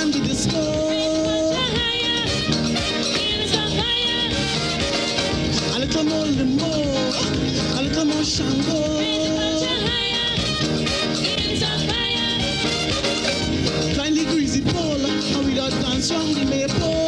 on the disco. A little more limbo, a little more shango. Kindly greasy pole, and we don't dance round the maple.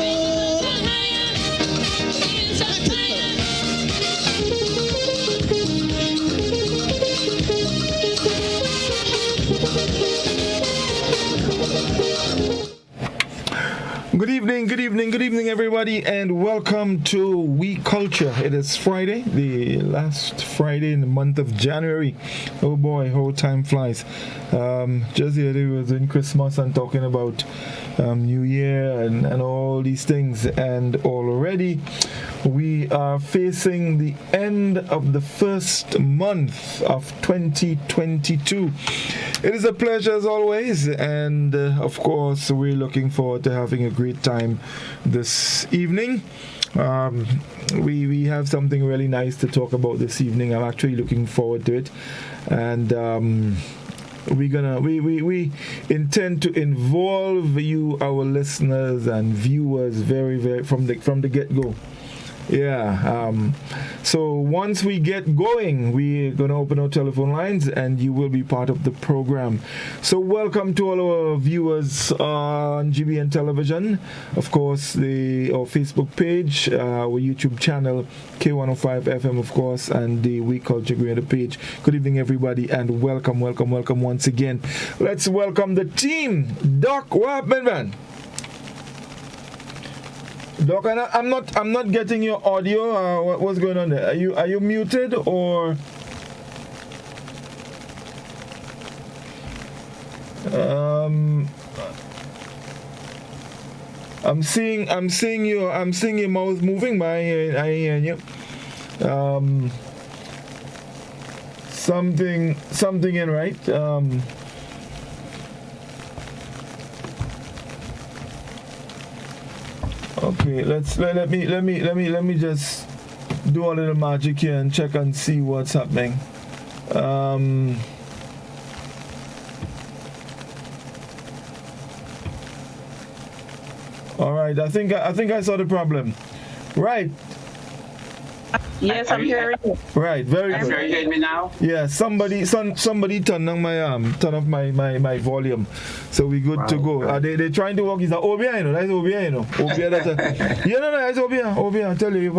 Good evening, everybody, and welcome to Oui Culture. It is Friday, the last Friday in the month of January. Oh boy, how time flies. Just the other day we were doing Christmas and talking about New Year and all these things, and already we are facing the end of the first month of 2022. It is a pleasure as always, and of course we're looking forward to having a great time this evening. We have something really nice to talk about this evening. I'm actually looking forward to it, and we intend to involve you, our listeners and viewers, very from the get-go. Yeah. So once we get going, we're going to open our telephone lines and you will be part of the program. So welcome to all our viewers on GBN Television, of course, our Facebook page, our YouTube channel, K105 FM, of course, and the We Culture Creator page. Good evening, everybody, and welcome once again. Let's welcome the team. Doc, what happened, man? Doc, I'm not getting your audio. What's going on there? Are you muted or? I'm seeing your mouth moving, but I hear you. Something in right. Okay, let me just do a little magic here and check and see what's happening. All right, I think I saw the problem. Right. Yes, I'm hearing you. Right, very good. Are you hearing me now? Yeah, somebody turned on my volume, so we good to go. They trying to work. Is that Obia? You know, that's Obia. You know, Obia. That's Obia. I tell you, a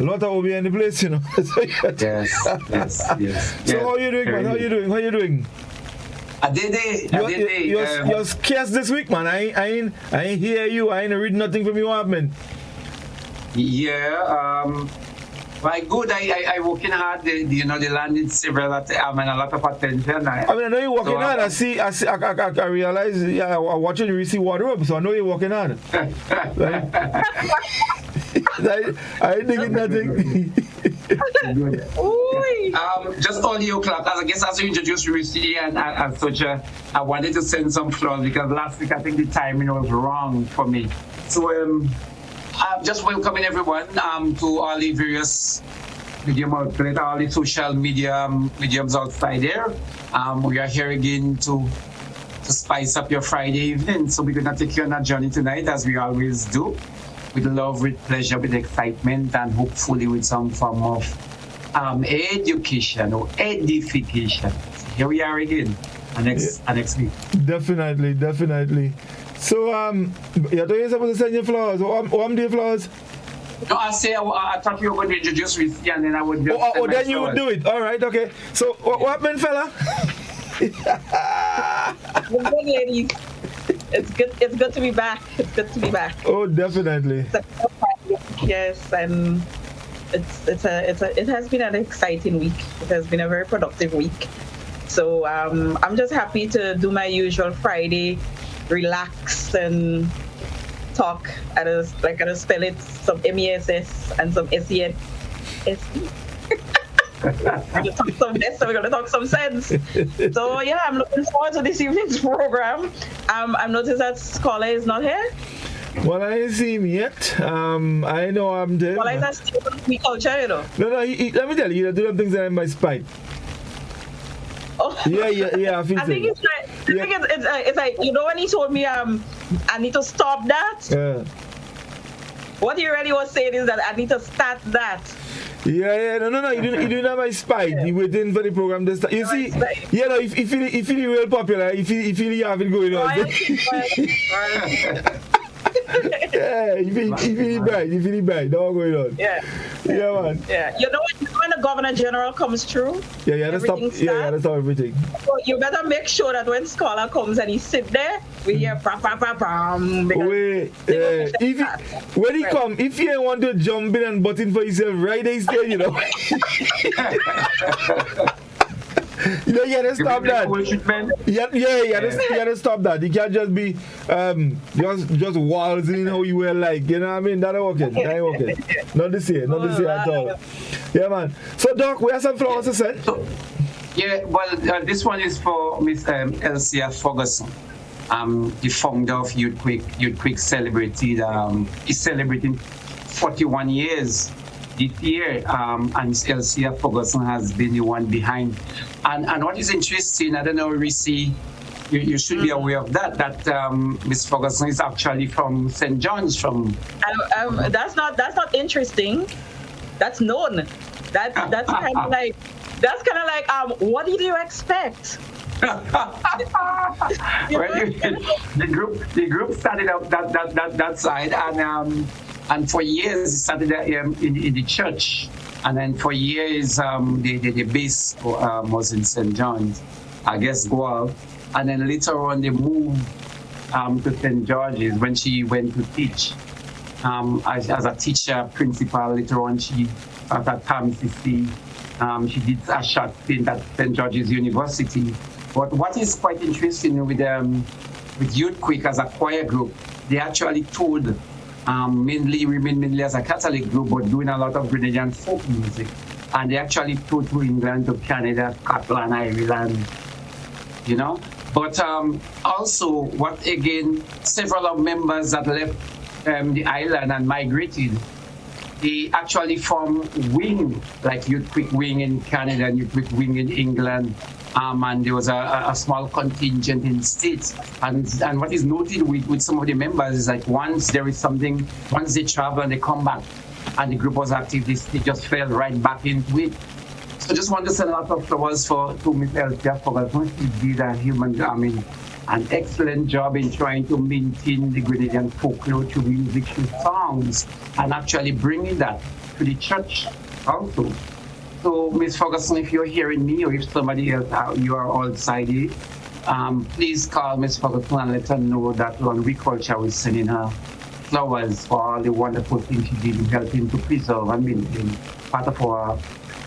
lot of Obia in the place. You know. yes. So how you doing, man? How you doing? You're scarce this week, man. I ain't hear you. I ain't read nothing from you, man. Yeah. By good, I working hard. The land needs several. And a lot of attention. I know you're working hard. I realize. Yeah, I'm watching you receive wardrobe, so I know you're working hard. I ain't thinking nothing. Just audio clap. As you introduced Lucy and such, I wanted to send some flowers because last week I think the timing was wrong for me. So just welcoming everyone to all the various medium outlets, all the social mediums outside there. We are here again to spice up your Friday evening. So we're gonna take you on a journey tonight, as we always do, with love, with pleasure, with excitement, and hopefully with some form of education or edification. Here we are again, next week. Definitely. So, you're supposed to send your flowers. What do flowers? No, I thought you were going to introduce me, and then I would just then you would do it. All right, okay. So, what happened, fella? Good, ladies. It's good to be back. It's good to be back. Oh, definitely. Yes, and it has been an exciting week. It has been a very productive week. So I'm just happy to do my usual Friday, relax and talk. I gotta spell it, some MESS and some SEN. We're gonna talk some sense. So yeah, I'm looking forward to this evening's program. I've noticed that Scholar is not here. Well, I ain't seen him yet. I know I'm there. Well, I just still We Culture, you know. No, let me tell you, do them things that are in my spine. Oh. Yeah, I think so. The thing is, it's like, you know, when he told me I need to stop that. Yeah. What he really was saying is that I need to start that. Yeah, no. You didn't have my spite. You waiting for the program to start. You see, you know, if you real popular, if you have it going on. Yeah, if you bright, no going on. Yeah, man. Yeah, you know when the Governor General comes through. Yeah, you have to stop. Yeah, you have to stop everything. So you better make sure that when Scholar comes and he sit there, we hear pam pam pam pam. Wait, when he come, if you want to jump in and button for yourself right there instead, you know. You know, you gotta stop that. You gotta stop that. You can't just be just waltzing how you were like, you know what I mean? That ain't working. Not this year at all. Yeah, man. So, Doc, we have some flowers to send. Yeah, well, this one is for Miss Elsia Ferguson, the founder of Youth Quick celebrated. Is celebrating 41 years this year, and Elsia Ferguson has been the one behind. And what is interesting, I don't know, Risi, you should be aware of that Miss Ferguson is actually from St. John's. That's not interesting. That's known. That's kind of like what did you expect? Well, the group started up that side, and for years it started in the church, and then for years the base was in St. John's, I guess Guelph, and then later on they moved to St. George's when she went to teach as a teacher principal. Later on she at PAMCC, she did a short stint at St. George's University. But what is quite interesting with Youth Quick as a choir group, they actually toured. Mainly as a Catholic group, but doing a lot of Grenadian folk music. And they actually toured to England, to Canada, Scotland, Ireland, you know. But also, several of members that left the island and migrated, they actually formed wing, like Youth Quick Wing in Canada and Youth Quick Wing in England. And there was a small contingent in States. And what is noted with some of the members is like once they travel and they come back and the group was active, they just fell right back into it. So just want to send a lot of flowers to Miss Elsia Ferguson. She did an excellent job in trying to maintain the Grenadian folklore through music, through songs, and actually bringing that to the church also. So, Ms. Ferguson, if you're hearing me or if somebody else, you are outside it, please call Ms. Ferguson and let her know that on We Culture is sending her flowers for all the wonderful things she did in helping to preserve and maintain part of our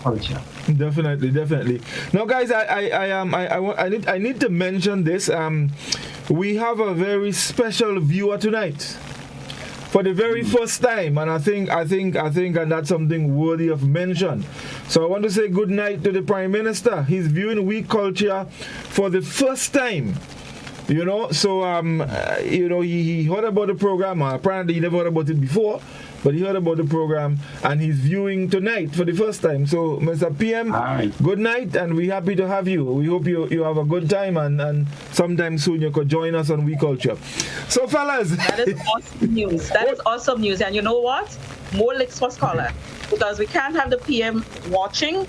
culture. Definitely. Now, guys, I need to mention this. We have a very special viewer tonight. For the very first time, and I think, and that's something worthy of mention. So I want to say good night to the Prime Minister. He's viewing We Culture for the first time. You know, so he heard about the program. Apparently, he never heard about it before, but he heard about the program, and he's viewing tonight for the first time. So, Mr. PM, good night, and we're happy to have you. We hope you have a good time, and sometime soon you could join us on We Culture. So, fellas, that is awesome news. That is awesome news, and you know what? More licks for Scholar, because we can't have the PM watching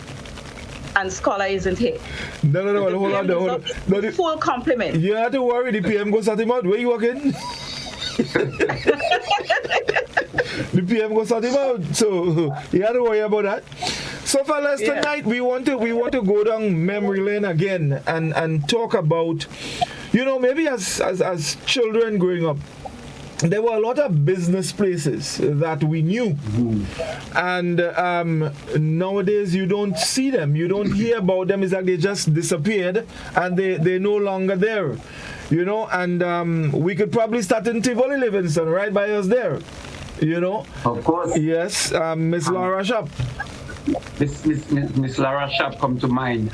and Scholar isn't here. No, hold on. No, full compliment. You don't have to worry, the PM goes at him out. Where you working? The PM goes at him out, so you have to worry about that. So, fellas, tonight we want to go down memory lane again and talk about, maybe as children growing up, there were a lot of business places that we knew, and nowadays you don't see them, you don't hear about them. It's like they just disappeared and they're no longer there, and we could probably start in Tivoli Livingston right by us there, Of course. Yes, Miss Laura Shop. Miss Lara Sharp come to mind.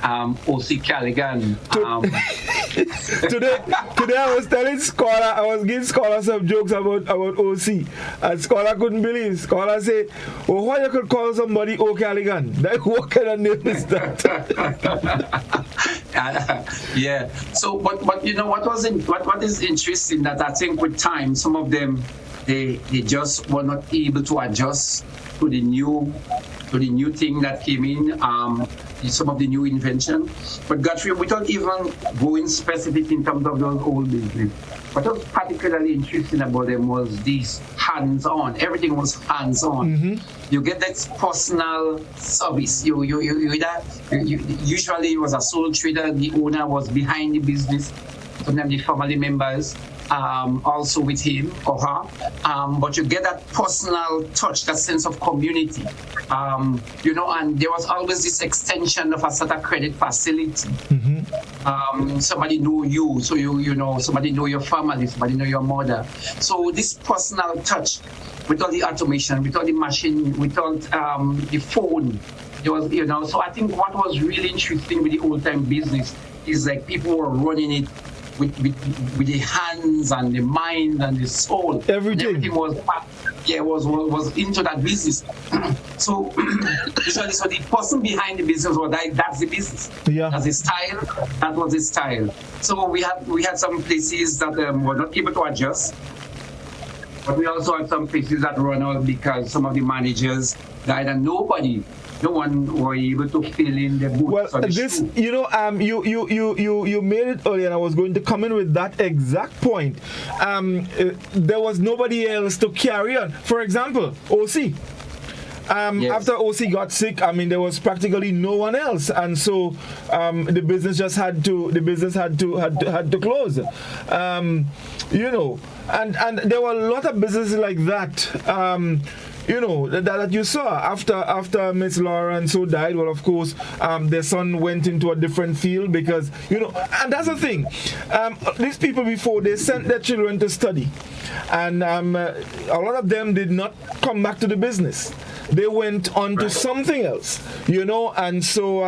O.C. Callaghan. Today I was telling Scholar, I was giving Scholar some jokes about OC, and Scholar couldn't believe. Scholar said, "Oh, why you could call somebody O. Callaghan? Like, what kind of name is that?" Yeah. So, but you know what is interesting that I think with time, some of them they just were not able to adjust to the new thing that came in, some of the new invention. But Godfrey, without even going specific in terms of those old business, what was particularly interesting about them was this hands-on. Everything was hands-on. Mm-hmm. You get that personal service. You usually it was a sole trader. The owner was behind the business. Sometimes the family members. Also with him or her, but you get that personal touch, that sense of community, and there was always this extension of a sort of credit facility. Mm-hmm. Somebody know you, so you know somebody know your family, somebody know your mother. So this personal touch, with all the automation, with all the machine, with all the phone, there was So I think what was really interesting with the old time business is like people were running it with the hands and the mind and the soul. Everything was into that business. So usually, so the person behind the business was like, that's the business. Yeah. That's his style. That was his style. So we had some places that were not able to adjust. But we also had some places that run out because some of the managers died and no one were able to fill in the boots. Well, this, you made it earlier, and I was going to come in with that exact point. There was nobody else to carry on. For example, OC. Yes. After OC got sick, there was practically no one else, and so the business just had to close. And there were a lot of businesses like that. That you saw after Miss Laura and so died. Well, of course, their son went into a different field because, and that's the thing. These people before, they sent their children to study, and a lot of them did not come back to the business. They went on to something else, and so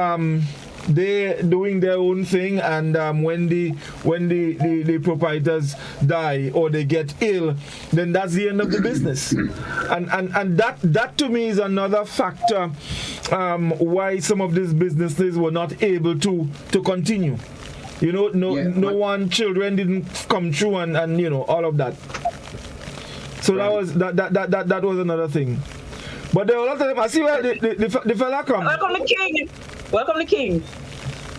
they're doing their own thing, and when the proprietors die or they get ill, then that's the end of the business. And that to me is another factor why some of these businesses were not able to continue. No one children didn't come through and all of that. So right. that was another thing. But there were a lot of them. I see where the fella come. Welcome the king. Welcome the king.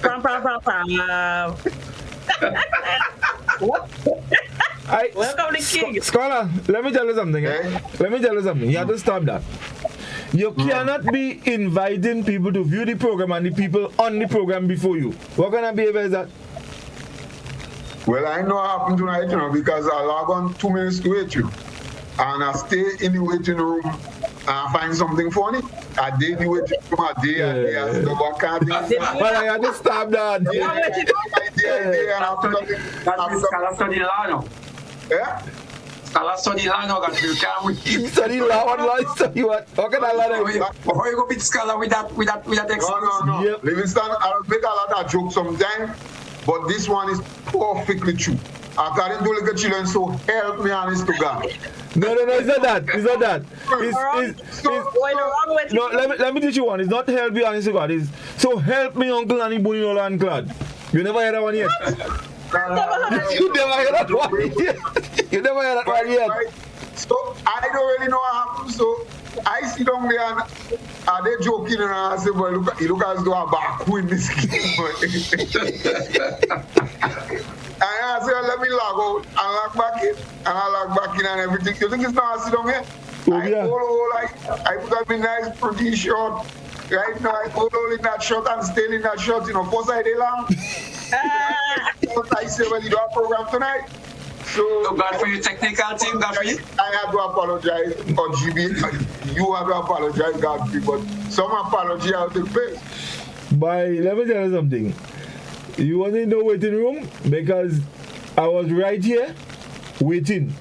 Pram. Welcome the king. Scholar, let me tell you something. Let me tell you something. You have to stop that. You cannot be inviting people to view the program and the people on the program before you. What kind of behavior is that? Well, I know what happened tonight, because I log on 2 minutes to wait you. And I stay in the waiting room and find something funny. I did the waiting room a day and day. I said, what can't do? Well, I had to stop that. And after that, Scala study law now. Yeah? Scala study law now, you can't wait. Study law, what study what? How can I learn it? How you go beat Scala with that excuse? No. Yep. Livingston, I don't make a lot of jokes sometimes, but this one is perfectly true. According to little children, so help me honest to God. No, it's not that. Let me teach you one. It's not help me honest to God. It's so help me Uncle Annie Buniola and Clad. You never heard that one yet? You never heard that one yet? So I don't really know what happened. So I sit down there and are they joking? And I say, boy, look as though I'm back in this game. And I said, let me log out and log back in. And I log back in and everything. You think it's not I sit down here? I put on my nice pretty short. Right now, I put all in that short and staying in that short, four side long. I say, well, you do a program tonight. So Godfrey, your technical team, Godfrey. I have to apologize on GB. You have to apologize, Godfrey, but some apology out of place. Let me tell you something. You wasn't in the waiting room because I was right here waiting.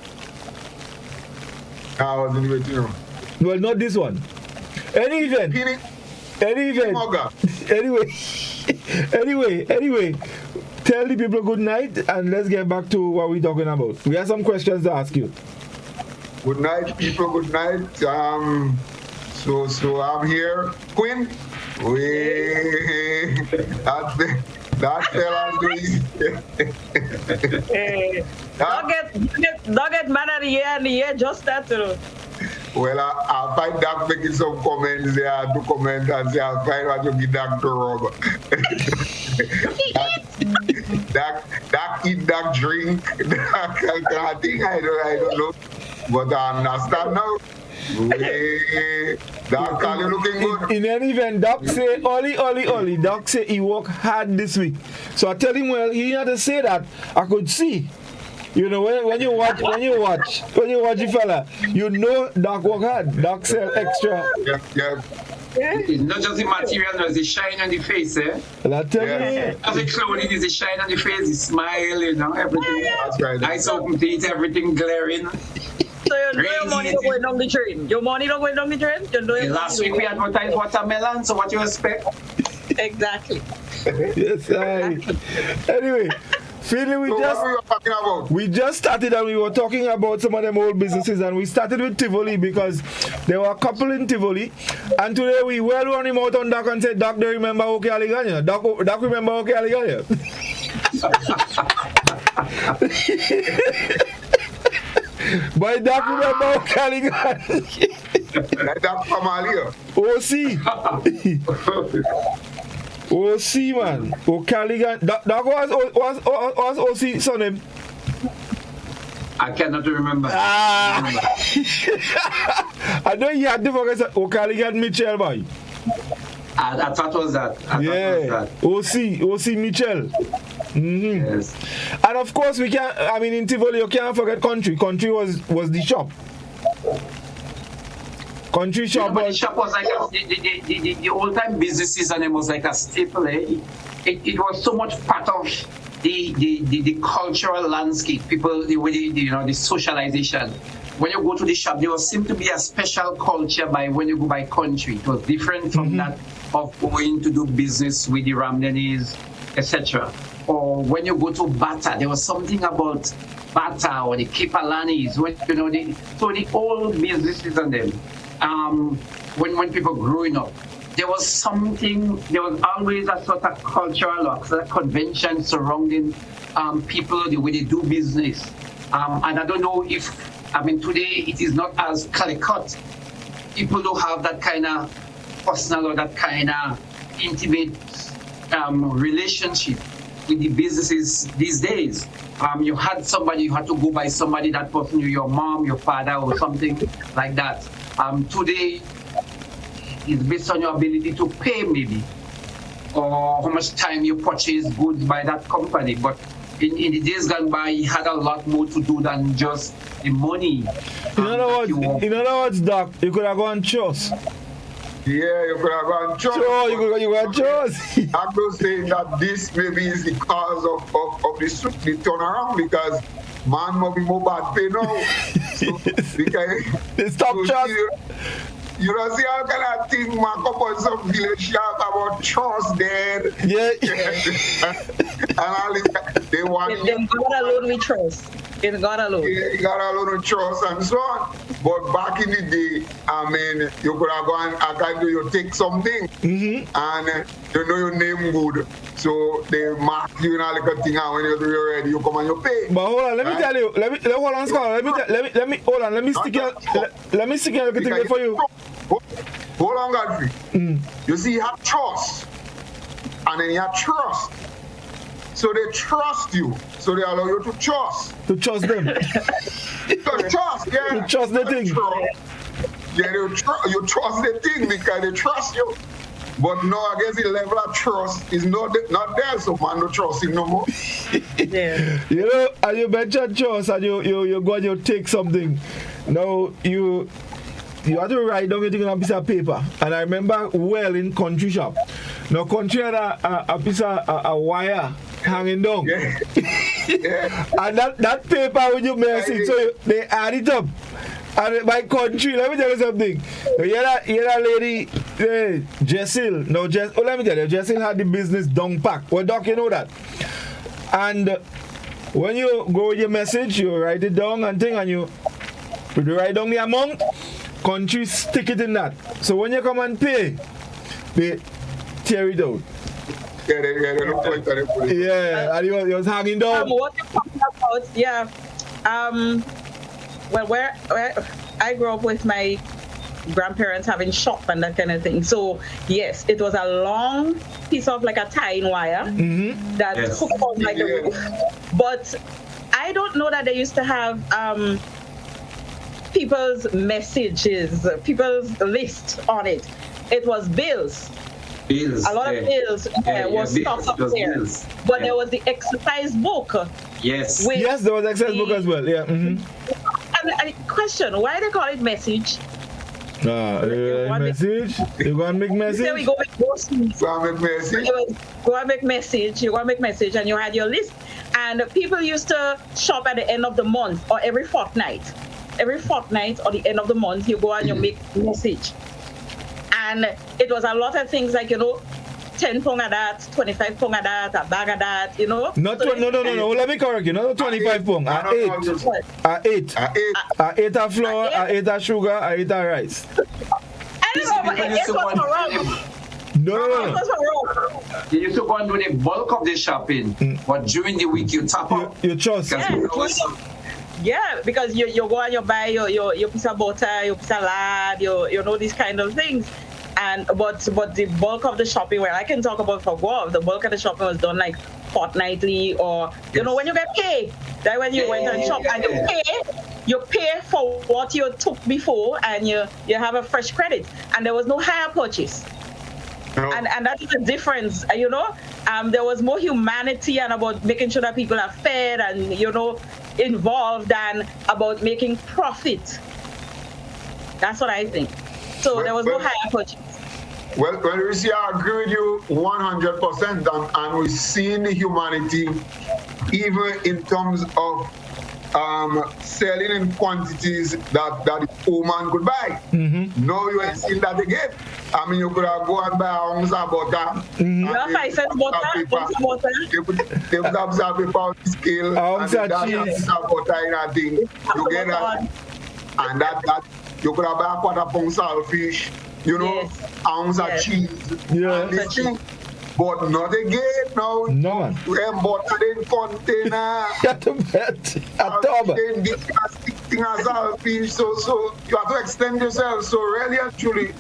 I was in the waiting room. Well, not this one. Any event. Anyway. Tell the people good night and let's get back to what we're talking about. We have some questions to ask you. Good night, people. Good night. So I'm here, Quinn. That fella's doing. Don't get mad at the year just that. Well, I'll find Doc making some comments there to comment and say I'll find what you give Doc to Rob. Doc eat, Doc drink, Doc I think I don't know. But I understand now. Doc, are you looking good? In any event, Doc say, Oli. Doc say he worked hard this week. So I tell him, well, he had to say that. I could see. You know, when you watch the fella, you know Doc work hard. Doc sell extra. Yeah. It's not just the material, no, it's the shine on the face, eh? I tell you. Not the clothing, it's the shine on the face, the smile, you know, everything. That's right. Eyes open teeth, everything glaring. So your money don't go down the drain. Your money don't go down the drain. Last week we advertised watermelon, so what you expect? Exactly. Yes, anyway. Philly, we just started and we were talking about some of them old businesses, and we started with Tivoli because there were a couple in Tivoli, and today we well run him out on Doc and said, Doc, do you remember OK Aliganya? Doc remember OK Aliganya? But Doc remember OK Aliganya? Doc Pamalia. OC man, O'Callaghan. That was OC son name. I cannot remember. I know you had to forget O'Callaghan Mitchell boy. I thought was that. OC Mitchell. Mm-hmm. Yes. And of course we can't. I mean in Tivoli you can't forget Country. Country was the shop. Country shop. The shop was like the old time businesses, and it was like a staple. It was so much part of the cultural landscape. People, the socialization. When you go to the shop, there was seemed to be a special culture by when you go by Country. It was different from that of going to do business with the Ramdanis, etc. Or when you go to Bata, there was something about Bata or the Kipalanis. So the old businesses and them. When people growing up, there was always a sort of cultural or sort of convention surrounding people, the way they do business. And I don't know today it is not as clear-cut. People don't have that kind of personal or that kind of intimate relationship with the businesses these days. You had to go by somebody, that person knew your mom, your father, or something like that. Today is based on your ability to pay maybe, or how much time you purchase goods by that company. But in the days gone by, you had a lot more to do than just the money. In other words, Doc, you could have gone trust. Yeah, you could have gone trust. Sure, you could have trust. I'm just saying that this maybe is the cause of the turnaround, because man must be more bad pay now. They stop trust. You don't see how can I think my couple some village shop about trust there. Yeah. And all this, they want God alone we trust. In God alone. Yeah, God alone we trust and so on. But back in the day, I mean, you could have gone, you take something and you know your name good. So they mark you in a little thing, and when you're ready, you come and you pay. But hold on, let me tell you. Let me hold on, Scott. Let me stick a little thing for you. Hold on, Godfrey. You see, you have trust, and then you have trust. So they trust you. So they allow you to trust. To trust them. To trust, yeah. To trust the thing. Yeah, you trust the thing because they trust you. But no, I guess the level of trust is not there, so man don't trust him no more. Yeah. You know, and you mentioned trust, and you go and you take something. Now, you have to write down everything on a piece of paper. And I remember well in Country shop. Now, Country had a piece of a wire hanging down. Yeah. And that paper when you mess it, so they add it up. And my country, let me tell you something. You hear that lady, Jessil. No, let me tell you, Jessil had the business down pack. Well, Doc, you know that. And when you go with your message, you write it down and thing, and you write down the amount, country stick it in that. So when you come and pay, they tear it out. Yeah, and he was hanging down. What you're talking about, yeah. Well, where I grew up with my grandparents having shop and that kind of thing. So yes, it was a long piece of like a tying wire that hooked on like a roof. But I don't know that they used to have people's messages, people's list on it. It was bills. A lot of bills was stuck up there. Bills. But there was the exercise book. Yes. Yes, there was exercise book as well. Yeah. And question, why they call it message? Message? You go and make message? Say we go make groceries. Go and make message. Go and make message. You go and make message, and you had your list. And people used to shop at the end of the month or every fortnight. Every fortnight or the end of the month, you go and you make message. And it was a lot of things like, 10 pound of that, 25 pound of that, a bag of that, Not so no. Let me correct you. Not 25 pound. A 8 of flour, a 8 of sugar, a 8 of rice. I don't know, but it was wrong. No. You used to go and do the bulk of the shopping, but during the week you top up. You trust. Yeah, because you go and you buy your piece of butter, your piece of lard, these kind of things. But the bulk of the shopping, where I can talk about for Guelph, the bulk of the shopping was done like fortnightly, or when you get paid. That when you went and shop and you pay for what you took before, and you have a fresh credit, and there was no hire purchase. No. And that is the difference, there was more humanity and about making sure that people are fed and involved than about making profit. That's what I think. So there was no higher purchase. Well, you see, I agree with you 100%, and we've seen the humanity even in terms of selling in quantities that the poor man could buy. No, you ain't seen that again. I mean, you could have go and buy a ounce of butter. I said butter. They would have some paper on the scale, and they dash some butter in a thing. You get that? And that you could have buy a quarter pound saltfish, ounce of cheese. Yeah. But not again now. No man. Butter in container. Get to bet. A tub. Thing as saltfish. So you have to extend yourself. So really actually,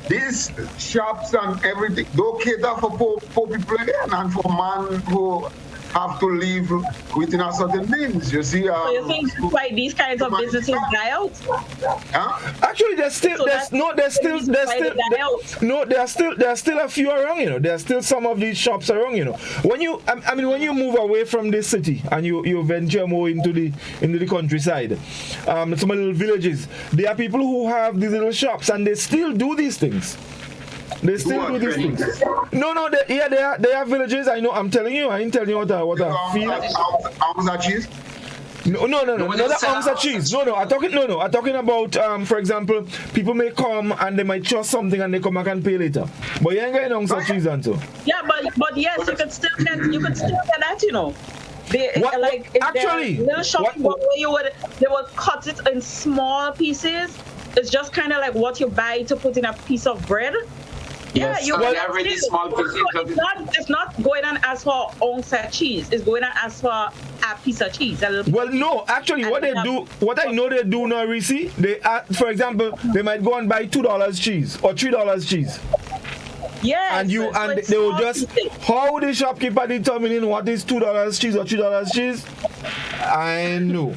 these shops and everything don't cater for poor people again, and for man who have to live within a certain means. You see. So you think why these kinds of businesses die out? Huh? Actually, there's still a few around. There's still some of these shops around. When you move away from this city and you venture more into the countryside, some little villages, there are people who have these little shops and they still do these things. They still do these things. No, they have villages. I know. I'm telling you. I ain't telling you what I feel. Ounce of cheese? No, not ounce of cheese. No. I'm talking about, for example, people may come and they might trust something and they come back and pay later. But you ain't getting ounce of cheese and so. Yeah, but yes, you could still get that. Actually, little shopping where they would cut it in small pieces. It's just kind of like what you buy to put in a piece of bread. Yes, really small pieces. It's not going on as for ounce of cheese. It's going on as for a piece of cheese. Well, no, actually, what I know they do now, Reese, for example, they might go and buy $2 cheese or $3 cheese. Yes, and they will just how the shopkeeper determining what is $2 cheese or $3 cheese. I know.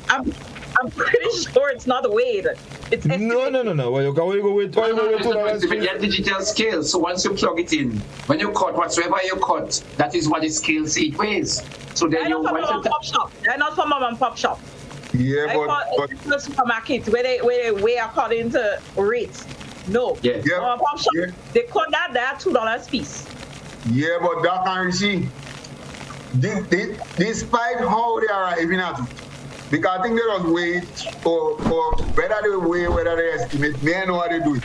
I'm pretty sure it's not the weight. It's no. Well, you go with $2 cheese. You have digital scale, so once you plug it in, when you cut whatsoever you cut, that is what the scale it weighs. So then They're not from mom and pop shop. Yeah, but it's the supermarket where they weigh according to rates. No. Yeah. Pop shop, they cut that $2 piece. Yeah, but that can see. Despite how they are arriving at it, Because I think they just wait or whether they weigh, whether they estimate, may know how they do it.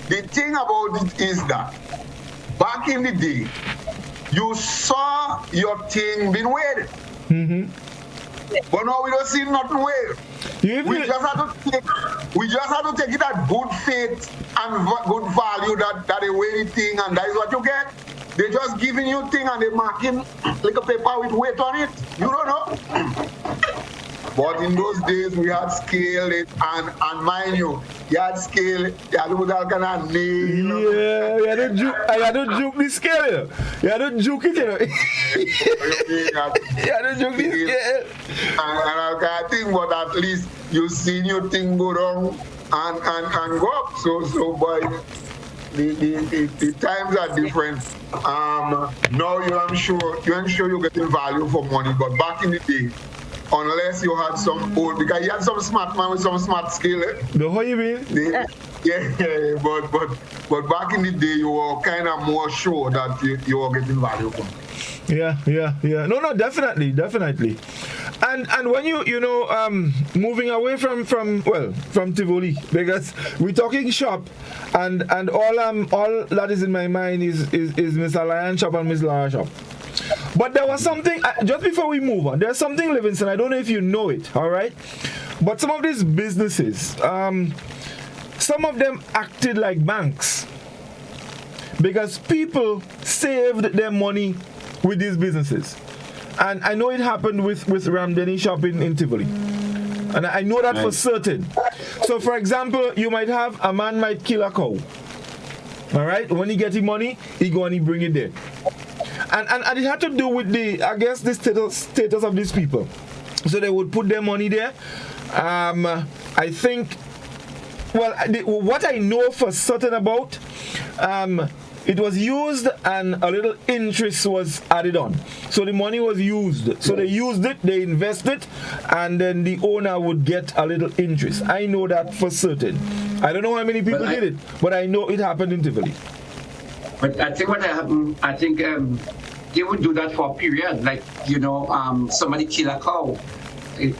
The thing about it is that back in the day, you saw your thing being weighed. Mm-hmm. But now we don't see nothing weighed. We just have to take it at good faith and good value that they weigh the thing, and that is what you get. They just giving you thing and they marking like a paper with weight on it. You don't know. But in those days we had scale it and mind you had scale, you had to put all kind of nail. Yeah, you had to juke the scale. You had to juke it, you know. You had to juke the scale. And I can't think, but at least you seen your thing go down and go up. So boy, the times are different. Now I'm sure you're getting value for money, but back in the day, unless you had some old, because you had some smart man with some smart skill. How you mean? Yeah, but back in the day, you were kind of more sure that you were getting value from it. Yeah. No, definitely. And when you know, moving away from Tivoli, because we're talking shop, and all that is in my mind is Miss Lion shop and Miss Lara shop. But there was something, just before we move on, there's something, Livingston, I don't know if you know it, all right? But some of these businesses, some of them acted like banks because people saved their money with these businesses. And I know it happened with Ramdeni shopping in Tivoli. And I know that for certain. So, for example, you might have a man might kill a cow. All right? When he get the money, he go and he bring it there. And it had to do with the status of these people. So they would put their money there. I think, what I know for certain about, it was used and a little interest was added on. So the money was used. So they used it, they invested, and then the owner would get a little interest. I know that for certain. I don't know how many people did it, but I know it happened in Tivoli. But I think what happened, they would do that for a period, like, somebody kill a cow,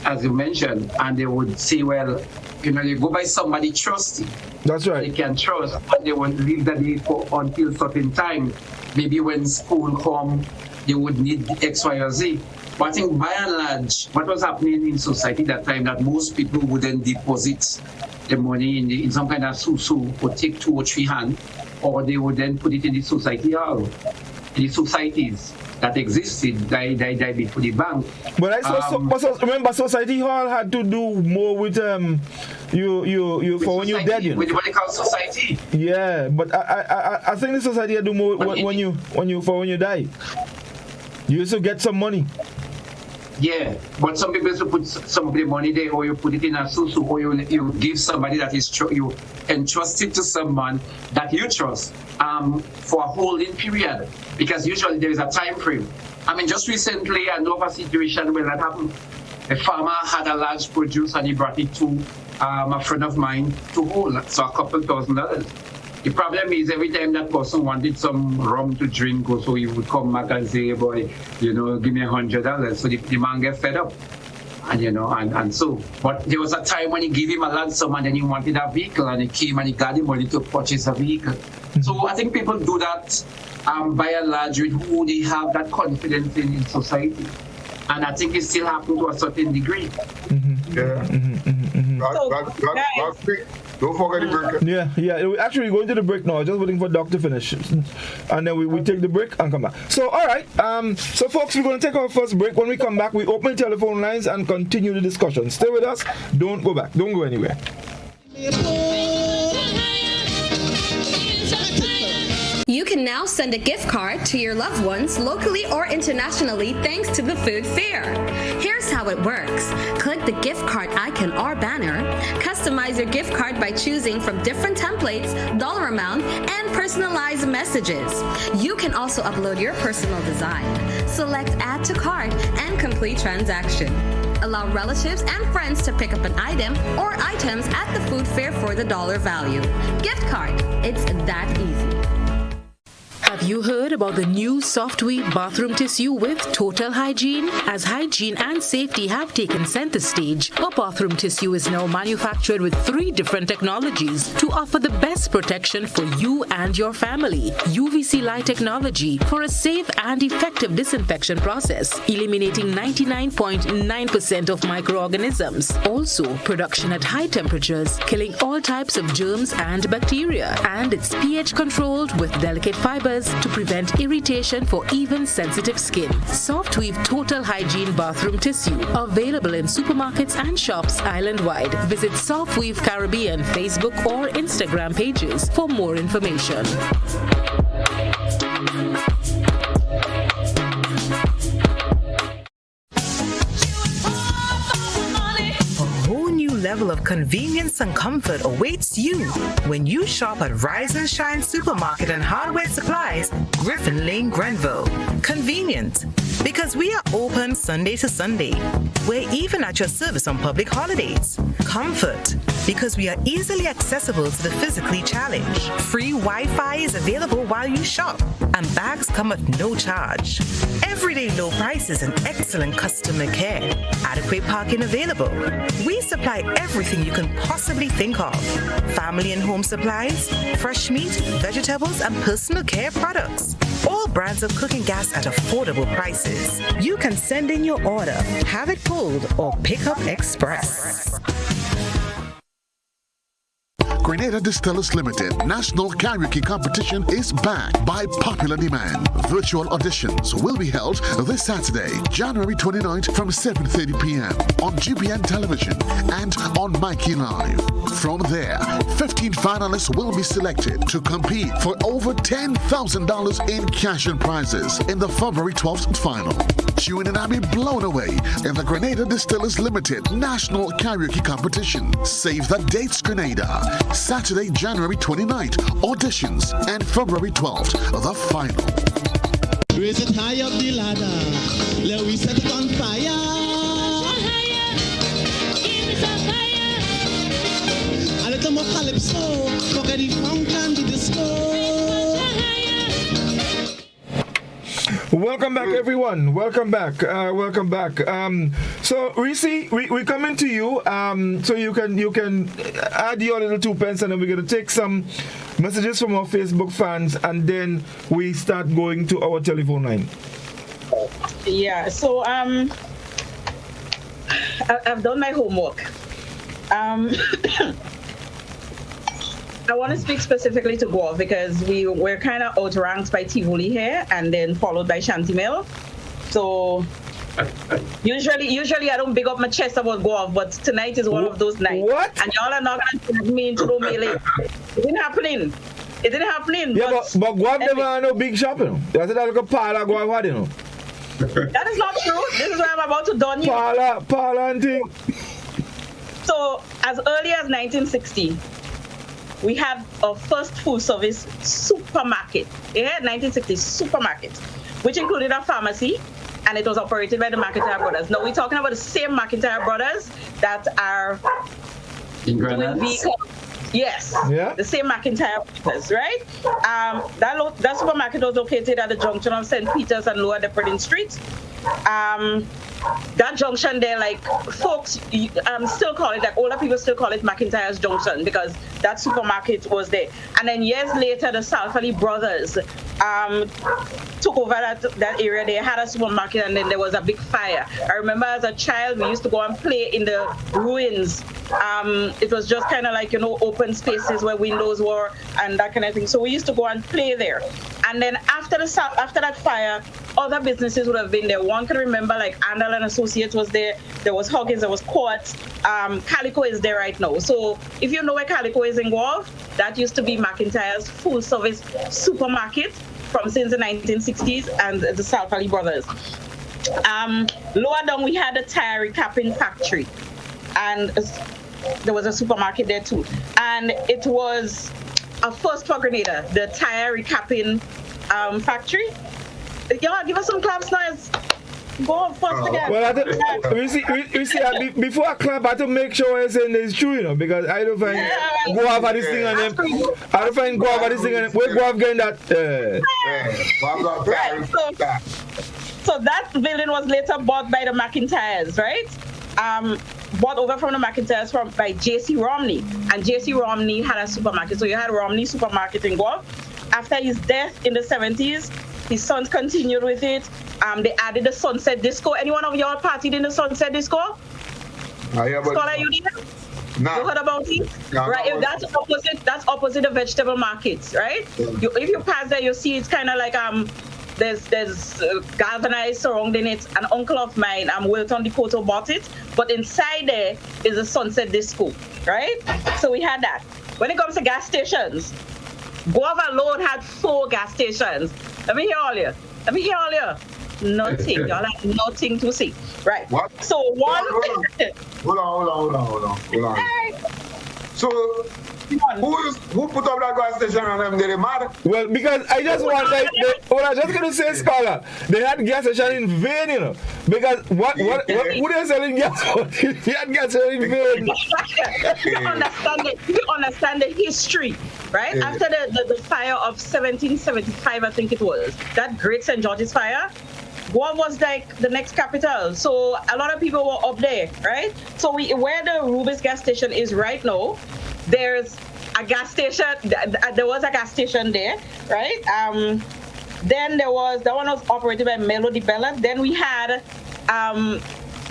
as you mentioned, and they would say, well, you go by somebody trusty. That's right. They can trust, but they won't leave the day until certain time. Maybe when school come, they would need X, Y, or Z. But I think by and large, what was happening in society that time, that most people wouldn't deposit the money in some kind of susu or take 2 or 3 hands, or they would then put it in the society hall. The societies that existed, they before the bank. But I saw, remember, society hall had to do more with you for when you're dead. With what they call society. Yeah, but I think the society had to do more when you die. You used to get some money. Yeah, but some people used to put some of the money there, or you put it in a susu, or you give somebody that is you entrust it to someone that you trust for a holding period, because usually there is a time frame. I mean, just recently I know of a situation where that happened. A farmer had a large produce and he brought it to a friend of mine to hold, so a couple $1,000. The problem is every time that person wanted some rum to drink, or so he would come back and say, boy, give me $100. So the man get fed up. And so, but there was a time when he gave him a lump sum and then he wanted a vehicle, and he came and he got the money to purchase a vehicle. So I think people do that by and large with who they have that confidence in society. And I think it still happens to a certain degree. Yeah. Don't forget the break. Yeah. Actually, we're going to the break now. Just waiting for Doc to finish. And then we take the break and come back. So, all right. So, folks, we're going to take our first break. When we come back, we open telephone lines and continue the discussion. Stay with us. Don't go back. Don't go anywhere. You can now send a gift card to your loved ones locally or internationally thanks to the food fair. Here's how it works. Click the gift card icon or banner. Customize your gift card by choosing from different templates, dollar amount, and personalized messages. You can also upload your personal design. Select Add to Cart and complete transaction. Allow relatives and friends to pick up an item or items at the food fair for the dollar value. Gift card. It's that easy. Have you heard about the new Softweave bathroom tissue with total hygiene? As hygiene and safety have taken center stage, our bathroom tissue is now manufactured with 3 different technologies to offer the best protection for you and your family. UVC light technology for a safe and effective disinfection process, eliminating 99.9% of microorganisms. Also, production at high temperatures, killing all types of germs and bacteria. And it's pH controlled with delicate fibers to prevent irritation for even sensitive skin. Softweave Total Hygiene Bathroom Tissue, available in supermarkets and shops island-wide. Visit Softweave Caribbean Facebook or Instagram pages for more information. Level of convenience and comfort awaits you when you shop at Rise and Shine Supermarket and Hardware Supplies, Griffin Lane, Grenville. Convenient, because we are open Sunday to Sunday. We're even at your service on public holidays. Comfort, because we are easily accessible to the physically challenged. Free Wi-Fi is available while you shop, and bags come at no charge. Everyday low prices and excellent customer care. Adequate parking available. We supply everything you can possibly think of. Family and home supplies, fresh meat, vegetables, and personal care products. All brands of cooking gas at affordable prices. You can send in your order, have it pulled, or pick up express. Grenada Distillers Limited National Karaoke Competition is back by popular demand. Virtual auditions will be held this Saturday, January 29th from 7:30 p.m. on GBN Television and on Mikey Live. From there, 15 finalists will be selected to compete for over $10,000 in cash and prizes in the February 12th final. Tune in and be blown away in the Grenada Distillers Limited National Karaoke Competition. Save the dates, Grenada. Saturday, January 29th, auditions, and February 12th, the final. Raise it high up the ladder, let we set it on fire. Higher, give it a fire. A little more calypso, forget the funk and the disco. Welcome back, everyone. Welcome back. So, Reese, we coming to you. So you can add your little 2 pence, and then we're gonna take some messages from our Facebook fans, and then we start going to our telephone line. Yeah. So I've done my homework. I want to speak specifically to Guelph because we're kind of outranked by Tivoli here and then followed by Shantimel. So usually I don't big up my chest about Guelph, but tonight is one of those nights. What? And y'all are not going to put me into melee. It didn't happen. Yeah, but Guelph never had no big shopping. That's like a parlor Guelph had, you know. That is not true. This is why I'm about to don you. Parlor and thing. So as early as 1960, we had our first full service supermarket. Yeah, 1960 supermarket, which included a pharmacy, and it was operated by the McIntyre brothers. Now we're talking about the same McIntyre brothers that are doing vehicles. Yes, yeah. The same McIntyre brothers, right? That supermarket was located at the junction of St. Peter's and Lower Depredin Street. That junction there, like folks still call it, like older people still call it McIntyre's Junction because that supermarket was there. And then years later, the Salfali brothers took over that area. They had a supermarket, and then there was a big fire. I remember as a child, we used to go and play in the ruins. It was just kind of like, open spaces where windows were and that kind of thing. So we used to go and play there. And then after that fire, other businesses would have been there. One can remember like Andal and Associates was there. There was Huggins, there was Court. Calico is there right now. So if you know where Calico is in Guelph, that used to be McIntyre's full service supermarket since the 1960s and the South Valley Brothers. Lower down we had a tire recapping factory, and there was a supermarket there too. And it was a first for Grenada, the tire recapping factory. Y'all give us some claps, noise. Go first again. Well, before I clap, I have to make sure I'm saying it's true, because I don't find go over this thing and then I don't find go over this thing and we go off getting that. Right. So that building was later bought by the McIntyres, right? Bought over from the McIntyres by J.C. Romney, and J.C. Romney had a supermarket. So you had Romney Supermarket in Guelph. After his death in the 70s, his sons continued with it. They added the Sunset Disco. Anyone of y'all partied in the Sunset Disco? Scholar, you did? No. You heard about it? No, right. No, that's opposite the vegetable markets, right? Yeah. If you pass there, you see it's kind of like there's galvanized surrounding it. An uncle of mine, Wilton Decoto, bought it, but inside there is a Sunset Disco, right? So we had that. When it comes to gas stations, Guava alone had 4 gas stations. Let me hear all you. Nothing. Y'all have nothing to see. Right. What? So one. Hold on. So who put up that gas station and them? Did it matter? Well, because I just want I was just gonna say, Scholar, they had gas station in vain, because what who they selling gas for? They had gas station in vain. You understand the history, right? Yeah. After the fire of 1775, I think it was, that Great St. George's fire, what was like the next capital? So a lot of people were up there, right? So where the Rubis gas station is right now, there's a gas station. There was a gas station there, right? Then that one was operated by Melody Bella. Then we had a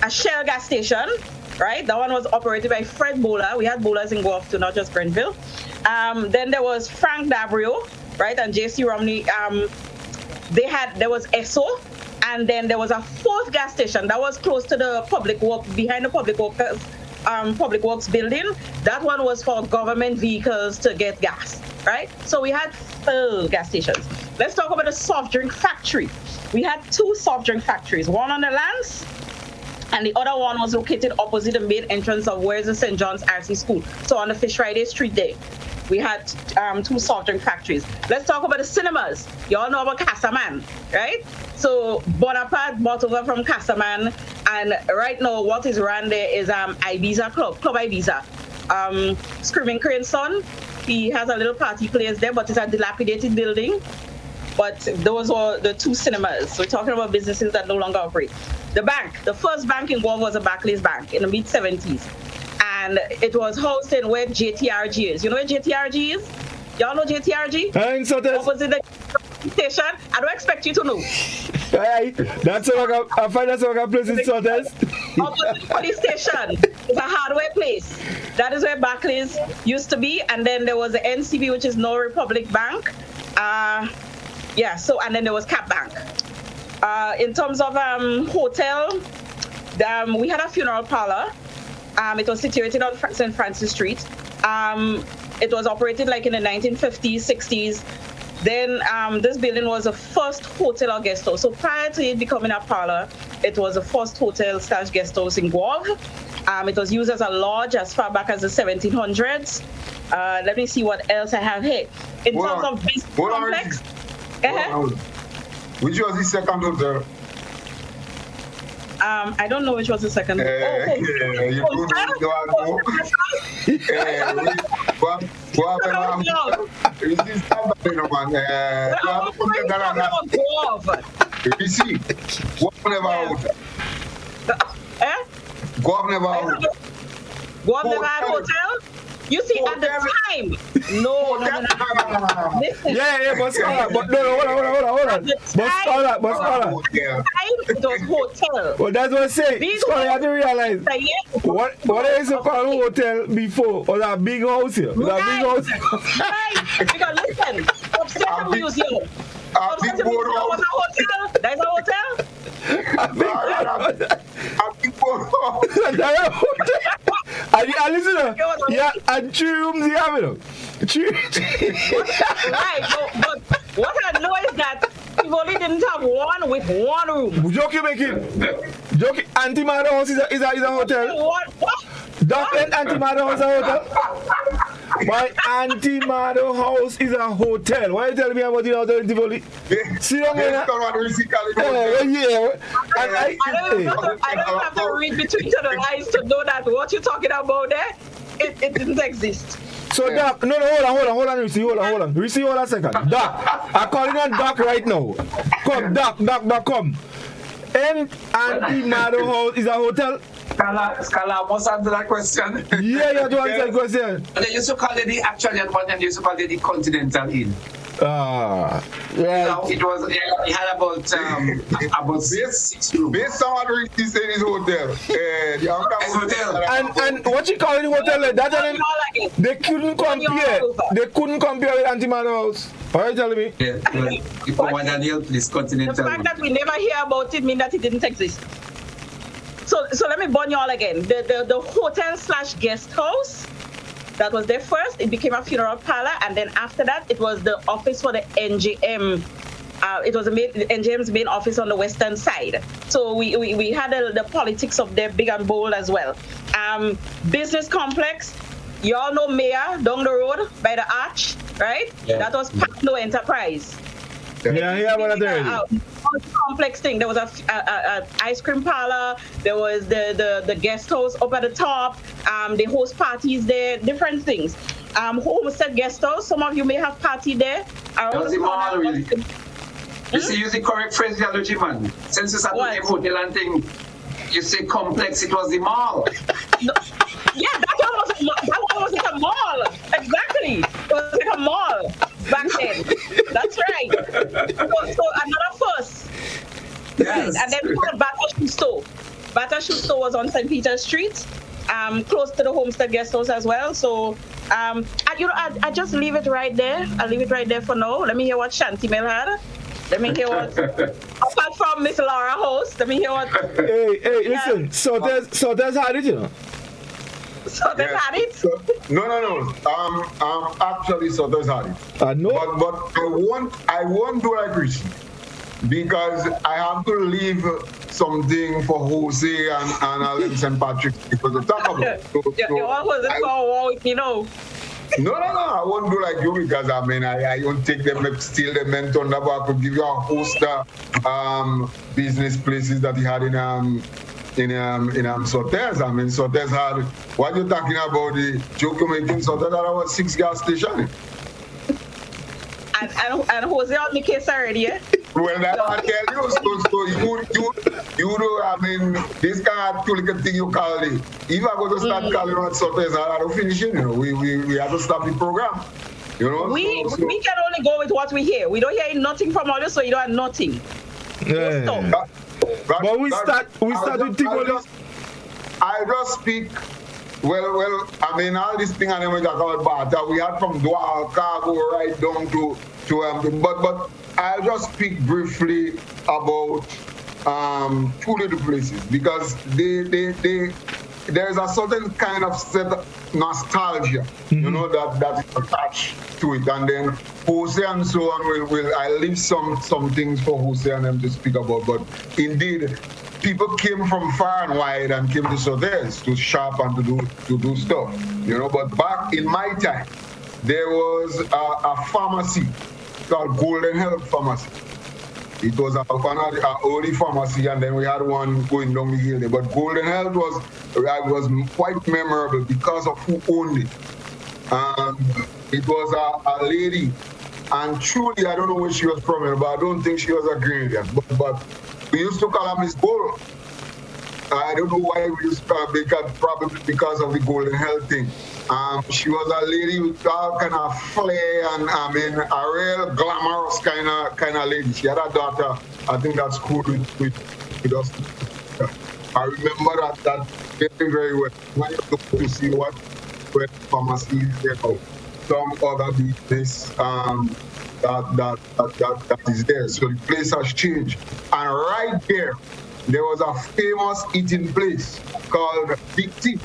Shell gas station, right? That one was operated by Fred Bowler. We had bowlers in Guelph too, not just Grenville. Then there was Frank Dabrio, right? And J.C. Romney. There was Esso. And then there was a 4th gas station that was close to the behind the Public Works building. That one was for government vehicles to get gas, right? So we had 4 gas stations. Let's talk about the soft drink factory. We had 2 soft drink factories, one on the lands, and the other one was located opposite the main entrance of where's the St. John's RC School. So on the Fish Friday Street there. We had 2 soft drink factories. Let's talk about the cinemas. You all know about Casaman, right? So Bonaparte bought over from Casaman, and right now what is run there is Ibiza Club Ibiza. Screaming Crane's son, he has a little party place there, but it's a dilapidated building. But those were the 2 cinemas. So we're talking about businesses that no longer operate. The bank, the first bank in Guelph was a Barclays Bank in the mid-70s. And it was housed in where JTRG is. You know where JTRG is? Y'all know JTRG? Opposite the station. I don't expect you to know. That's what I find that's what I place in Sotters. Opposite the police station. It's a hardware place. That is where Barclays used to be. And then there was the NCB, which is No Republic Bank. And then there was Cap Bank. In terms of hotel, we had a funeral parlor. It was situated on St. Francis Street. It was operated like in the 1950s, 60s. Then this building was the first hotel or guest house. So prior to it becoming a parlor, it was the first hotel / guest house in Guelph. It was used as a lodge as far back as the 1700s. Let me see what else I have here. In terms of business complex. Which was the second hotel? I don't know which was the second. You see, what never hotel? You see, at the time, no. Listen. Yeah, but Scholar, but hold on. But Scholar. It was hotel. Well, that's what I say. Scholar, you have to realize what is it called hotel before? Or that big house here? Right. Because listen, upstairs the museum. Upstairs the museum was a hotel. That's a hotel. And listen, yeah, and 3 rooms you have, Right, but what I know is that we only didn't have one with 1 room. Joking making. Antimatter House is a hotel. What? Dublin Antimatter House is a hotel. My Auntie Mado house is a hotel. Why are you telling me about the hotel in Tivoli? See you Yeah. I don't have to read between the lines to know that what you're talking about there, it didn't exist. So Doc, no, hold on, Risi, hold on. Risi, hold on a second. Doc, I'm calling on Doc right now. Come, Doc, come. And Auntie Mado house is a hotel? Scala must answer that question. Yeah, you have to answer the question. They used to call it the actually at one time they used to call it the Continental Inn. Right. It was it had about 6 rooms. Based on what Ricky said, is hotel. It's hotel. And what you call it hotel like that? And they couldn't compare. They couldn't compare with Auntie Mado house. What are you telling me? Yeah, if I want Daniel, please Continental. The fact that we never hear about it means that it didn't exist. So let me burn you all again. The hotel / guest house, that was there first. It became a funeral parlor, and then after that, it was the office for the NGM. It was NGM's main office on the western side. So we had the politics of there big and bold as well. Business complex. You all know Mayor down the road by the arch, right? Yeah. That was Pablo Enterprise. Yeah, what are there? Complex thing. There was a ice cream parlor. There was the guest house up at the top. They host parties there. Different things. Homestead guest house. Some of you may have party there. That was the mall, really. You see, use the correct phraseology, man. Since it's at the hotel and thing, you say complex. It was the mall. No. Yeah, that one was like a mall. Exactly. It was like a mall back then. That's right. So another first. Yes. And then we had Bata Shoe Store. Bata Shoe Store was on St. Peter's Street, close to the Homestead Guest House as well. So, I just leave it right there. I'll leave it right there for now. Let me hear what Shanti Mel had. Let me hear what, apart from Miss Laura host, let me hear what. Hey, listen. So there's had it, you know. So there's had it? No. Actually, so there's had it. No. But I won't do like Christian because I have to leave something for Jose and Alan St. Patrick because to talk about. You always for war with me, no. No, I won't do like you because I don't take them, steal them, and turn the back to give you a host of business places that he had in Sotez. Sotez had, what you talking about, the joke you're making, Sotez had about 6 gas stations. And Jose on the case already, yeah? Well, that I tell you, so you know, this kind of little thing you call it. If I go to start calling on Sotez, I have to finish it, you know. We have to stop the program. You know? We can only go with what we hear. We don't hear nothing from others, so you don't have nothing. Yeah. But we start with Tivoli. I just speak. Well, all this thing and we talk about Bata, we had from Douala, Cargo, right down to but I'll just speak briefly about 2 little places because there's a certain kind of set of nostalgia, you know, that is attached to it. And then Jose and so on I leave some things for Jose and them to speak about. But indeed, people came from far and wide and came to Sotez to shop and to do stuff, you know. But back in my time, there was a pharmacy called Golden Health Pharmacy. It was an early pharmacy, and then we had one going down the hill there. But Golden Health was quite memorable because of who owned it. It was a lady, and truly, I don't know where she was from, but I don't think she was a Grenadian. But we used to call her Miss Bull. I don't know why we used to call her, probably because of the Golden Health thing. She was a lady with all kind of flair and a real glamorous kind of lady. She had a daughter, I think that's cool with us. I remember that very, very well. When you look to see where pharmacy is there, some other business that is there. So the place has changed. And right there was a famous eating place called Big T.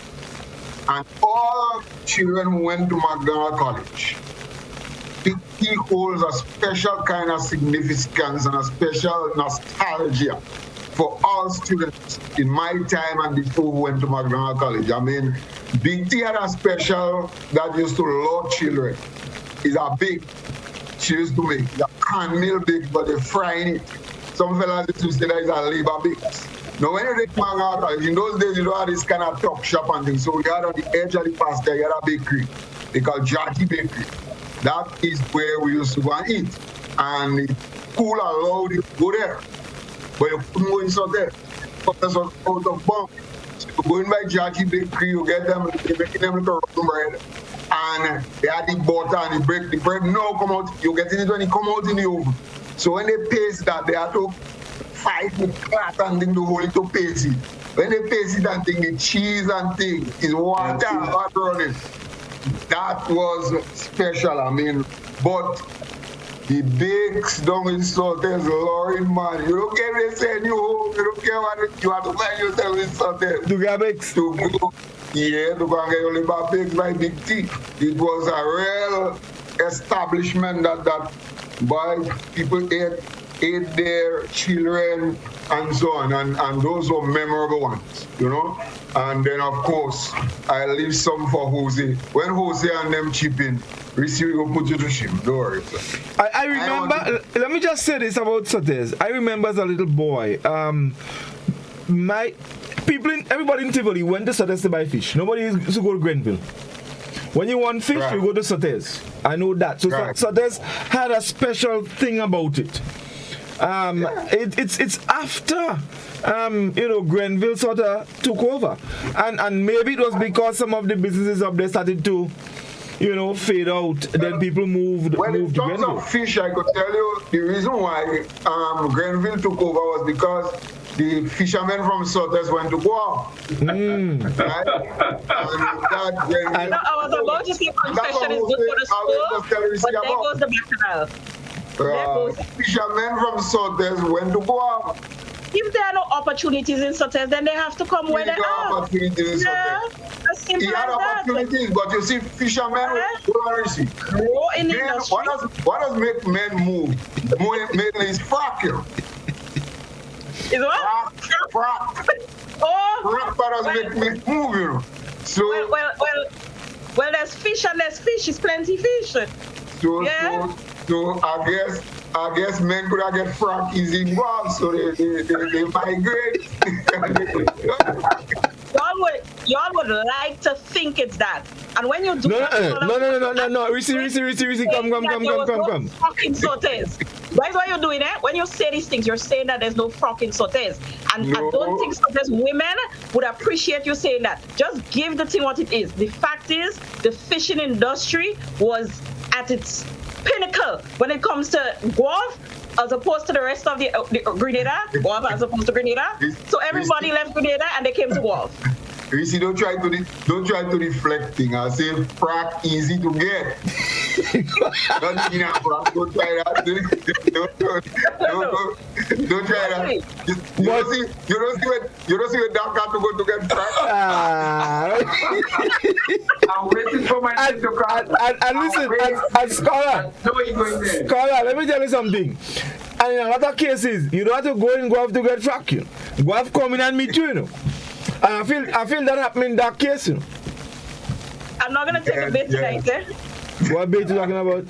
And all children who went to McDonald College, Big T holds a special kind of significance and a special nostalgia for all students in my time and before we went to McDonald College. I mean, Big T had a special that used to love children. It's a big. She used to make a cornmeal big, but they frying it. Some fellas used to say that is a labor big. Now, when you take McDonald College, in those days, you don't have this kind of tuck shop and things. So we had on the edge of the pasture, you had a bakery. They call Jackie Bakery. That is where we used to go and eat. And the school allowed you to go there. But you couldn't go inside there. Because was out of bunk. So you go in by Jackie Bakery, you get them, they're making them little bread. And they had the butter and the bread now come out. You get it when it come out in the oven. So when they paste that, they have to fight with cloth and thing to hold it to paste it. When they paste it and thing, the cheese and thing is water running. That was special, I mean, but the bakes down in Southampton, Lord, man, you don't care what they send you home, you don't care what you have to find yourself in Southampton. To get bakes? To go, yeah, to go and get your liver bakes by Big T. It was a real establishment that by people ate their children and so on, and those were memorable ones, you know. And then, of course, I leave some for Jose. When Jose and them chip in, receive will put you to shame. Don't worry. I remember, let me just say this about Sotes. I remember as a little boy, everybody in Tivoli went to Sotes to buy fish. Nobody used to go to Grenville. When you want fish, you go to Sotes. I know that. So Sotes had a special thing about it. It's after Grenville sort of took over, and maybe it was because some of the businesses up there started to fade out. Then people moved to in terms Grenville. Of fish, I could tell you the reason why Grenville took over was because the fishermen from Southampton went to Guam. Right? I was about to say confession is good for the school, but there goes the bacchanal. Fishermen from Southampton went to Guam. If there are no opportunities in Southampton, then they have to come where they are. Opportunities in as simple he had opportunities, but you see, fishermen grow in the industry. What does make men move? Mainly is fracking. Is what? Frack. Oh. Frack does make men move, you know. So well, there's fish and there's fish. It's plenty fish. So I guess men could have get frack easy involved, so they migrate. Y'all would like to think it's that. And when you do No. Risi, come. Fucking sautés. That's why you're doing it. When you say these things, you're saying that there's no fucking sautés. And I don't think sautés women would appreciate you saying that. Just give the thing what it is. The fact is, the fishing industry was at its pinnacle when it comes to Guelph, as opposed to the rest of the Grenada, Guelph as opposed to Grenada. So everybody left Grenada and they came to Guelph. You see, don't try to reflect thing. I say frack easy to get. Don't try that. Don't try that. You don't see where Doc got to go to get frack. I'm waiting for my name to come. And listen, and Scholar, let me tell you something. And in a lot of cases, you don't have to go in Guelph to get frack. Guelph come in and meet you, And I feel that happened in that case, I'm not gonna take a bait tonight, eh? What bait you talking about?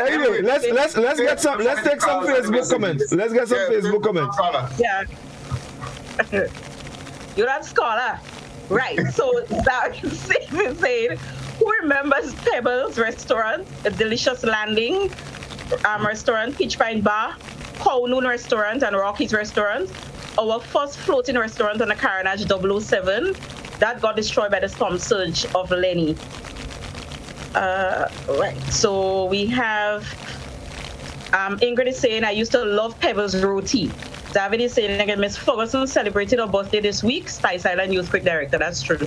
Anyway, let's take some Facebook comments. Let's get some Facebook comments. Yeah. You're not Scholar. Right. So that is saying, who remembers Pebbles Restaurant, a delicious landing restaurant, Peach Pine Bar, Kowloon Restaurant, and Rocky's Restaurant? Our first floating restaurant on the Carnage 007 that got destroyed by the storm surge of Lenny. Right. So we have Ingrid is saying, I used to love Pebbles Roti. David is saying again, Miss Ferguson celebrated her birthday this week. Spice Island Youth Quick Director. That's true.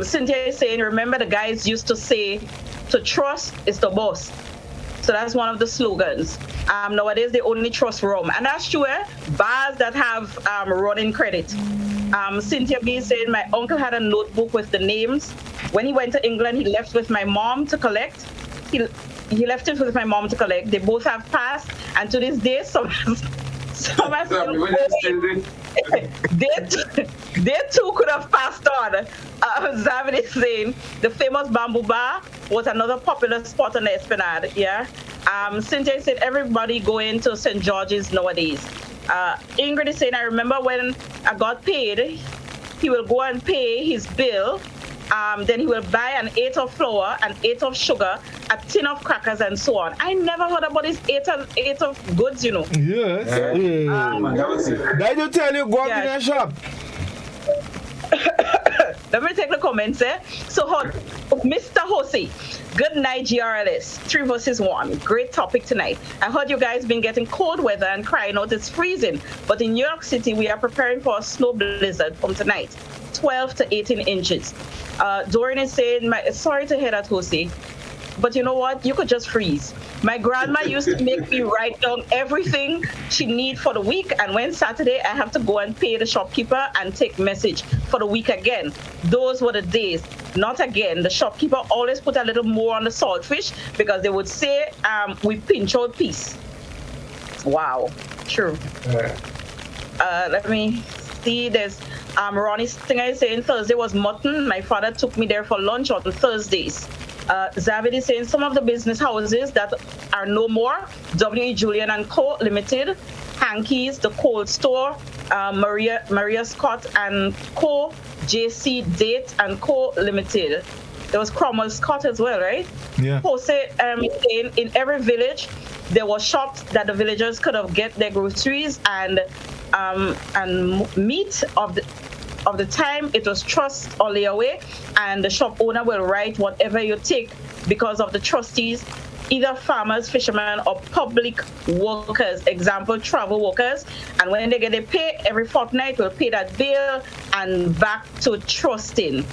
Cynthia is saying, remember the guys used to say, to trust is the boss. So that's one of the slogans. Nowadays, they only trust rum. And that's true, bars that have running credit. Cynthia B is saying, my uncle had a notebook with the names. When he went to England, he left with my mom to collect. he left it with my mom to collect. They both have passed, and to this day, some are still going. They too could have passed on. Zavid is saying the famous bamboo bar was another popular spot on the Esplanade. Yeah. Cynthia said everybody going to St. George's nowadays. Ingrid is saying, I remember when I got paid, he will go and pay his bill. Then he will buy an 8 of flour, an 8 of sugar, a tin of crackers, and so on. I never heard about this 8 of goods, you know. Yes. Did you tell you go up in a shop? Let me take the comments there. So, Mr. Jose, good night, GRLS. 3 versus 1. Great topic tonight. I heard you guys been getting cold weather and crying out it's freezing. But in New York City, we are preparing for a snow blizzard from tonight. 12 to 18 inches. Dorian is saying, sorry to hear that, Jose. But you know what? You could just freeze. My grandma used to make me write down everything she need for the week, and when Saturday I have to go and pay the shopkeeper and take message for the week again. Those were the days. Not again. The shopkeeper always put a little more on the saltfish because they would say we pinch out piece. Wow. True. Let me see. There's Ronnie Stinger is saying Thursday was mutton. My father took me there for lunch on Thursdays. Zavid is saying some of the business houses that are no more, W.E. Julian and Co. Limited, Hanky's, the Cold Store, Maria Scott and Co., J.C. Date and Co. Limited. There was Cromwell Scott as well, right? Yeah. Jose, in every village, there were shops that the villagers could have get their groceries and meat of the time. It was trust or layaway, and the shop owner will write whatever you take because of the trustees, either farmers, fishermen, or public workers, example, travel workers. And when they get their pay every fortnight, we'll pay that bill and back to trusting.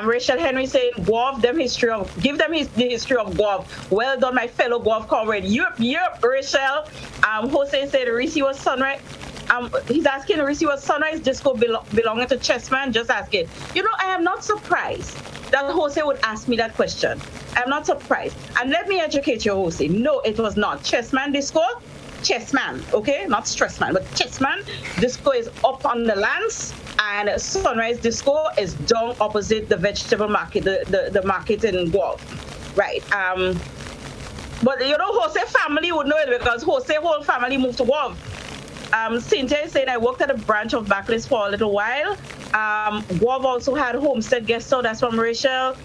Rachel Henry saying, give them the history of Guav. Well done, my fellow Guav comrade. Yep, Rachel. Jose said, Reese was sunrise. He's asking, Reese was sunrise disco belonging to Chessman? Just asking. You know, I am not surprised that Jose would ask me that question. I'm not surprised. And let me educate you, Jose. No, it was not. Chessman disco? Chessman, okay? Not Stressman, but Chessman. Disco is up on the lands, and Sunrise Disco is down opposite the vegetable market, the market in Guelph. Right. But you know, Jose family would know it because Jose whole family moved to Guelph. Cynthia is saying, I worked at a branch of Backlist for a little while. Guelph also had Homestead Guest House. That's from Rachel.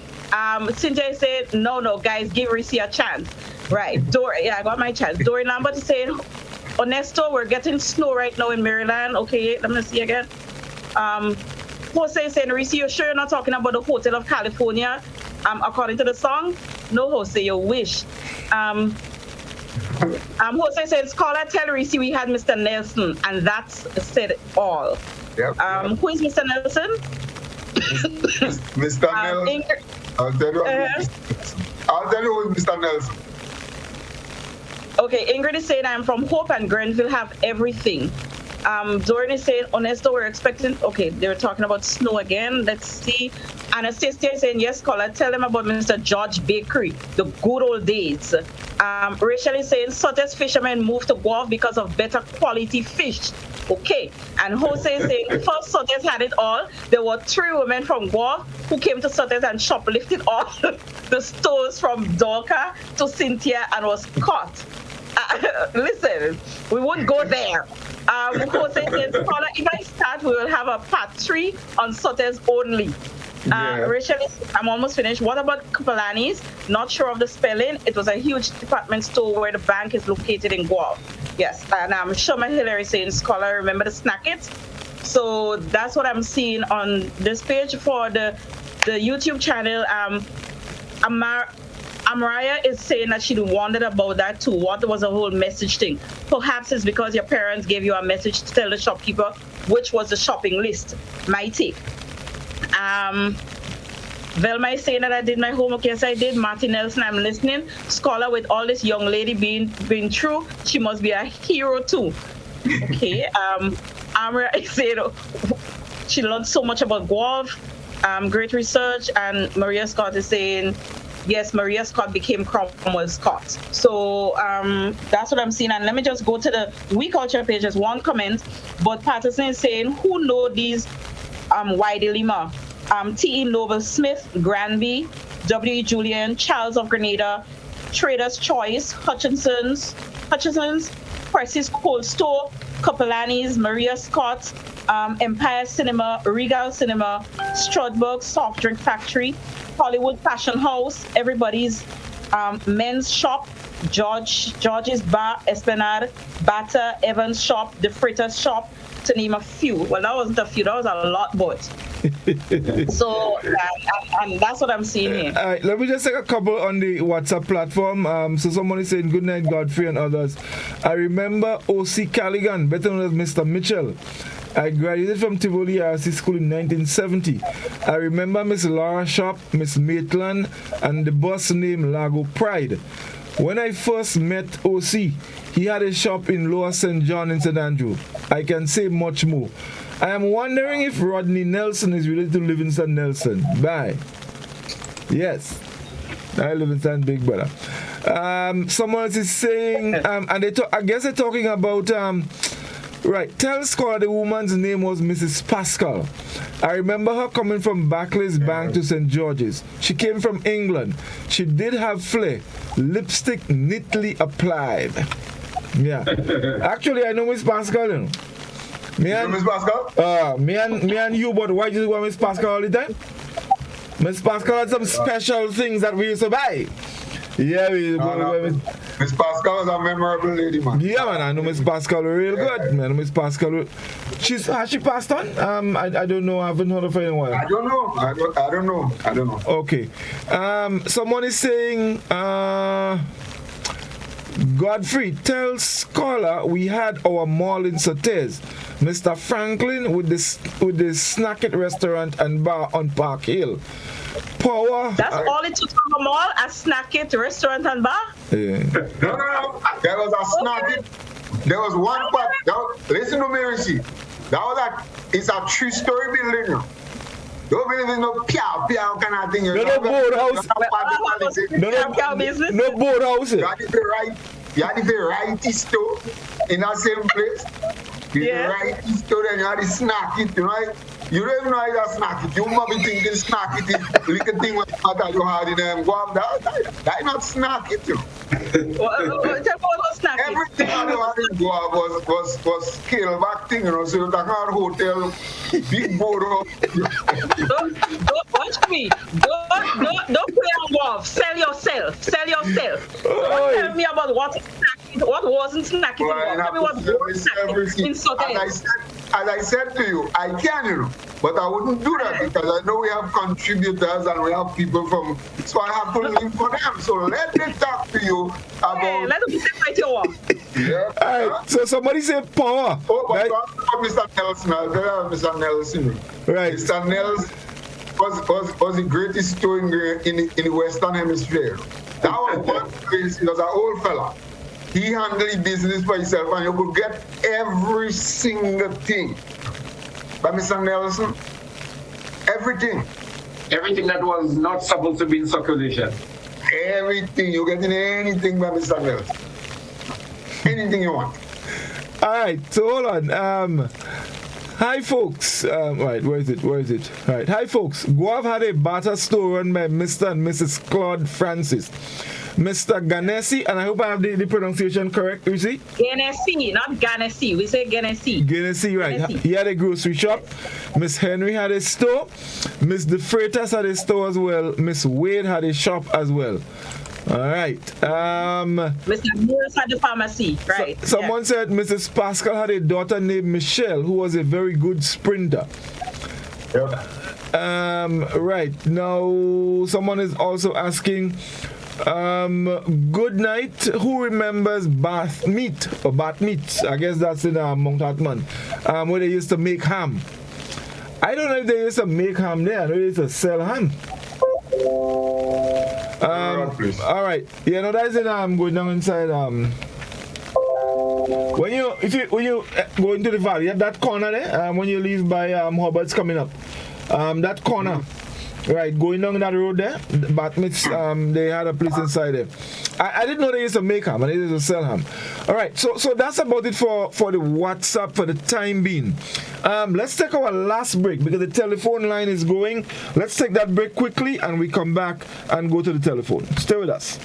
Cynthia said, no, guys, give Reese a chance. Right. I got my chance. Dory Lambert is saying, Honesto, we're getting snow right now in Maryland. Okay, let me see again. Jose is saying, Reese, you sure you're not talking about the Hotel of California? According to the song? No, Jose, you wish. Jose said, Scholar, tell Reese we had Mr. Nelson, and that's said all. Yep. Who is Mr. Nelson? Mr. Nelson. I'll tell you who is Mr. Nelson. Okay, Ingrid is saying, I'm from Hope and Grenville have everything. Dorian is saying, Honesto, we're expecting, okay, they're talking about snow again. Let's see. Anastasia is saying, yes, caller, tell them about Mr. George Bakery, the good old days. Rachel is saying, Sutter's fishermen moved to Guelph because of better quality fish. Okay. And Jose is saying, first Sutter's had it all. There were 3 women from Guelph who came to Sutter's and shoplifted all the stores from Dorka to Cynthia and was caught. Listen, we won't go there. Jose says, caller, if I start, we will have a part 3 on Sutter's only. Rachel, I'm almost finished. What about Kapalani's? Not sure of the spelling. It was a huge department store where the bank is located in Guelph. Yes, and I'm sure my Hillary saying, Scholar, remember the snack it? So that's what I'm seeing on this page for the YouTube channel. Amraya is saying that she wondered about that too. What was the whole message thing? Perhaps it's because your parents gave you a message to tell the shopkeeper which was the shopping list. My take. Velma is saying that I did my homework. Yes, I did. Martin Nelson, I'm listening. Scholar, with all this young lady being through, she must be a hero too. Okay. Amra is saying she learned so much about Guelph. Great research. And Maria Scott is saying yes, Maria Scott became Cromwell Scott. So that's what I'm seeing. And let me just go to the We Culture page. There's one comment, but Patterson is saying, who know these Y.D. Lima, T.E. Noble Smith, Granby, W.E. Julian, Charles of Grenada, Trader's Choice, Hutchinson's, Percy's Cold Store, Capellani's, Maria Scott, Empire Cinema, Regal Cinema, Stradburg Soft Drink Factory, Hollywood Fashion House, Everybody's Men's Shop, George's Bar, Esplanade, Bata, Evans Shop, The Fritters Shop, to name a few. Well, that wasn't a few, that was a lot, but. So, and that's what I'm seeing here. All right, let me just take a couple on the WhatsApp platform. So someone is saying, good night, Godfrey and others. I remember O.C. Callaghan, better known as Mr. Mitchell. I graduated from Tivoli RC School in 1970. I remember Miss Laura Shop, Miss Maitland, and the bus named Lago Pride. When I first met O.C., he had a shop in Lower St. John in St. Andrew. I can say much more. I am wondering if Rodney Nelson is related to Livingston Nelson. Bye. Yes. I Livingston Big Brother. Someone else is saying, and I guess they're talking about, right, tell Scholar the woman's name was Mrs. Pascal. I remember her coming from Barclays Bank to St. George's. She came from England. She did have flair. Lipstick neatly applied. Yeah. Actually, I know Miss Pascal, you know. Miss Pascal? Me and you, but why do you want Miss Pascal all the time? Miss Pascal had some special things that we used to buy. Yeah, Miss Pascal is a memorable lady, man. Yeah, man, I know Miss Pascal real good, man. Miss Pascal, has she passed on? I don't know. I haven't heard of her in a while. I don't know. Okay. Someone is saying, Godfrey, tell Scholar we had our mall in Sotes. Mr. Franklin with the Snacket restaurant and bar on Park Hill. Power. That's all it took from a mall, a Snacket restaurant and bar? Yeah. No. There was a Snacket. There was one part. Listen to me, Rishi. It's a 3-story building. Don't believe in no piao kind of thing. No boathouse. No boathouse. You had the variety store in that same place. The variety store and you had the Snacket, you know. You don't even know how to snack it. You might be thinking snack it is little thing that you had in them. That's not snack it, you know. Everything I had in Guam was scale back thing, you know. So that kind of hotel, big board up. Don't watch me. Don't play on Guam. Sell yourself. Don't tell me about what wasn't snacking. Tell me what was snacking in Sotes. As I said to you, I can, you know, but I wouldn't do that because I know we have contributors and we have people from, so I have to live for them. So let me talk to you about. Hey, let me say your one. Yeah. All right. So somebody said power. Oh, but right? Mr. Nelson, I'll tell you Mr. Nelson. Right. Mr. Nelson was the greatest store in the Western Hemisphere. That was one place. He was an old fella. He handled business for himself and you could get every single thing. But Mr. Nelson, everything. Everything that was not supposed to be in circulation. Everything. You're getting anything by Mr. Nelson. Anything you want. All right, so hold on. Hi, folks. Right, where is it? All right, hi, folks. Guav had a barter store run by Mr. and Mrs. Claude Francis. Mr. Ganesi, and I hope I have the pronunciation correct, you see? Ganesi, not Ganesi. We say Ganesi. Ganesi, right. Ganesi. He had a grocery shop. Miss Henry had a store. Miss De Freitas had a store as well. Miss Wade had a shop as well. All right. Mr. Mills had the pharmacy, right? Someone said Mrs. Pascal had a daughter named Michelle who was a very good sprinter. Yep. Right. Now, someone is also asking, good night. Who remembers Bath Meat? Or Bath Meat? I guess that's in Mount Hartman, where they used to make ham. I don't know if they used to make ham there. I know they used to sell ham. All right. Yeah, no, that's it. Going down inside. When you go into the valley, at that corner there, when you leave by Hobbart's coming up, that corner, Right, going down that road there, Batmits, they had a place inside there. I didn't know they used to make ham, and they used to sell ham. All right, so that's about it for the WhatsApp for the time being. Let's take our last break because the telephone line is going. Let's take that break quickly, and we come back and go to the telephone. Stay with us.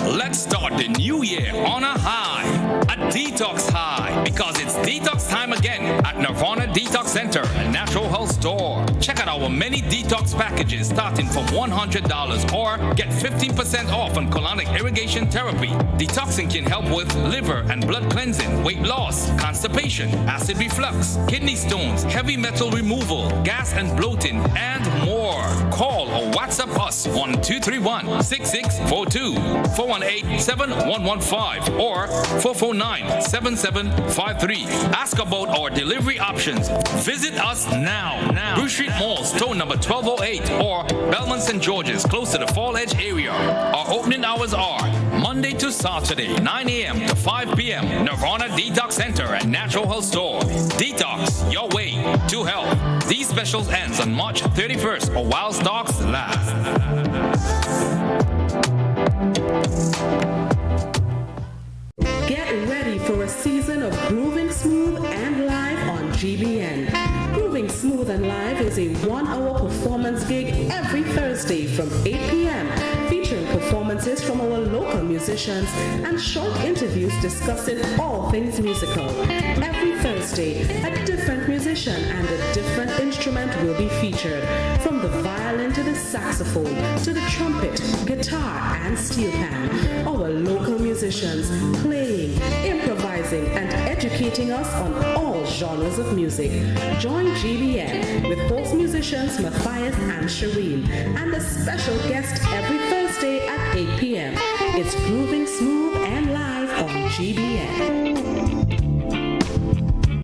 Let's start the new year on a high, a detox high, because it's detox time again at Nirvana Detox Center and Natural Health Store. Check out our many detox packages starting from $100 or get 15% off on colonic irrigation therapy. Detoxing can help with liver and blood cleansing, weight loss, constipation, acid reflux, kidney stones, heavy metal removal, gas and bloating, and more. Call or WhatsApp us on 231-6642, 418-7115, or 449-7753. Ask about our delivery options. Visit us now. Bruce Street Mall, store number 1208, or Belmont St. George's, close to the Fall Edge area. Our opening hours are Monday to Saturday, 9 a.m. to 5 p.m. Nirvana Detox Center and Natural Health Store. Detox your way to health. These specials ends on March 31st or while stocks last. Get ready for a season of Grooving Smooth and Live on GBN. Grooving Smooth and Live is a 1-hour performance gig every Thursday from 8 p.m. featuring performances from our local musicians and short interviews discussing all things musical. Every Thursday, a different musician and a different instrument will be featured, from the violin to the saxophone to the trumpet, guitar, and steel pan. Our local musicians playing, improvising, and educating us on all genres of music. Join GBN with host musicians Matthias and Shireen and a special guest every Thursday at 8 p.m. It's Grooving Smooth and Live on GBN.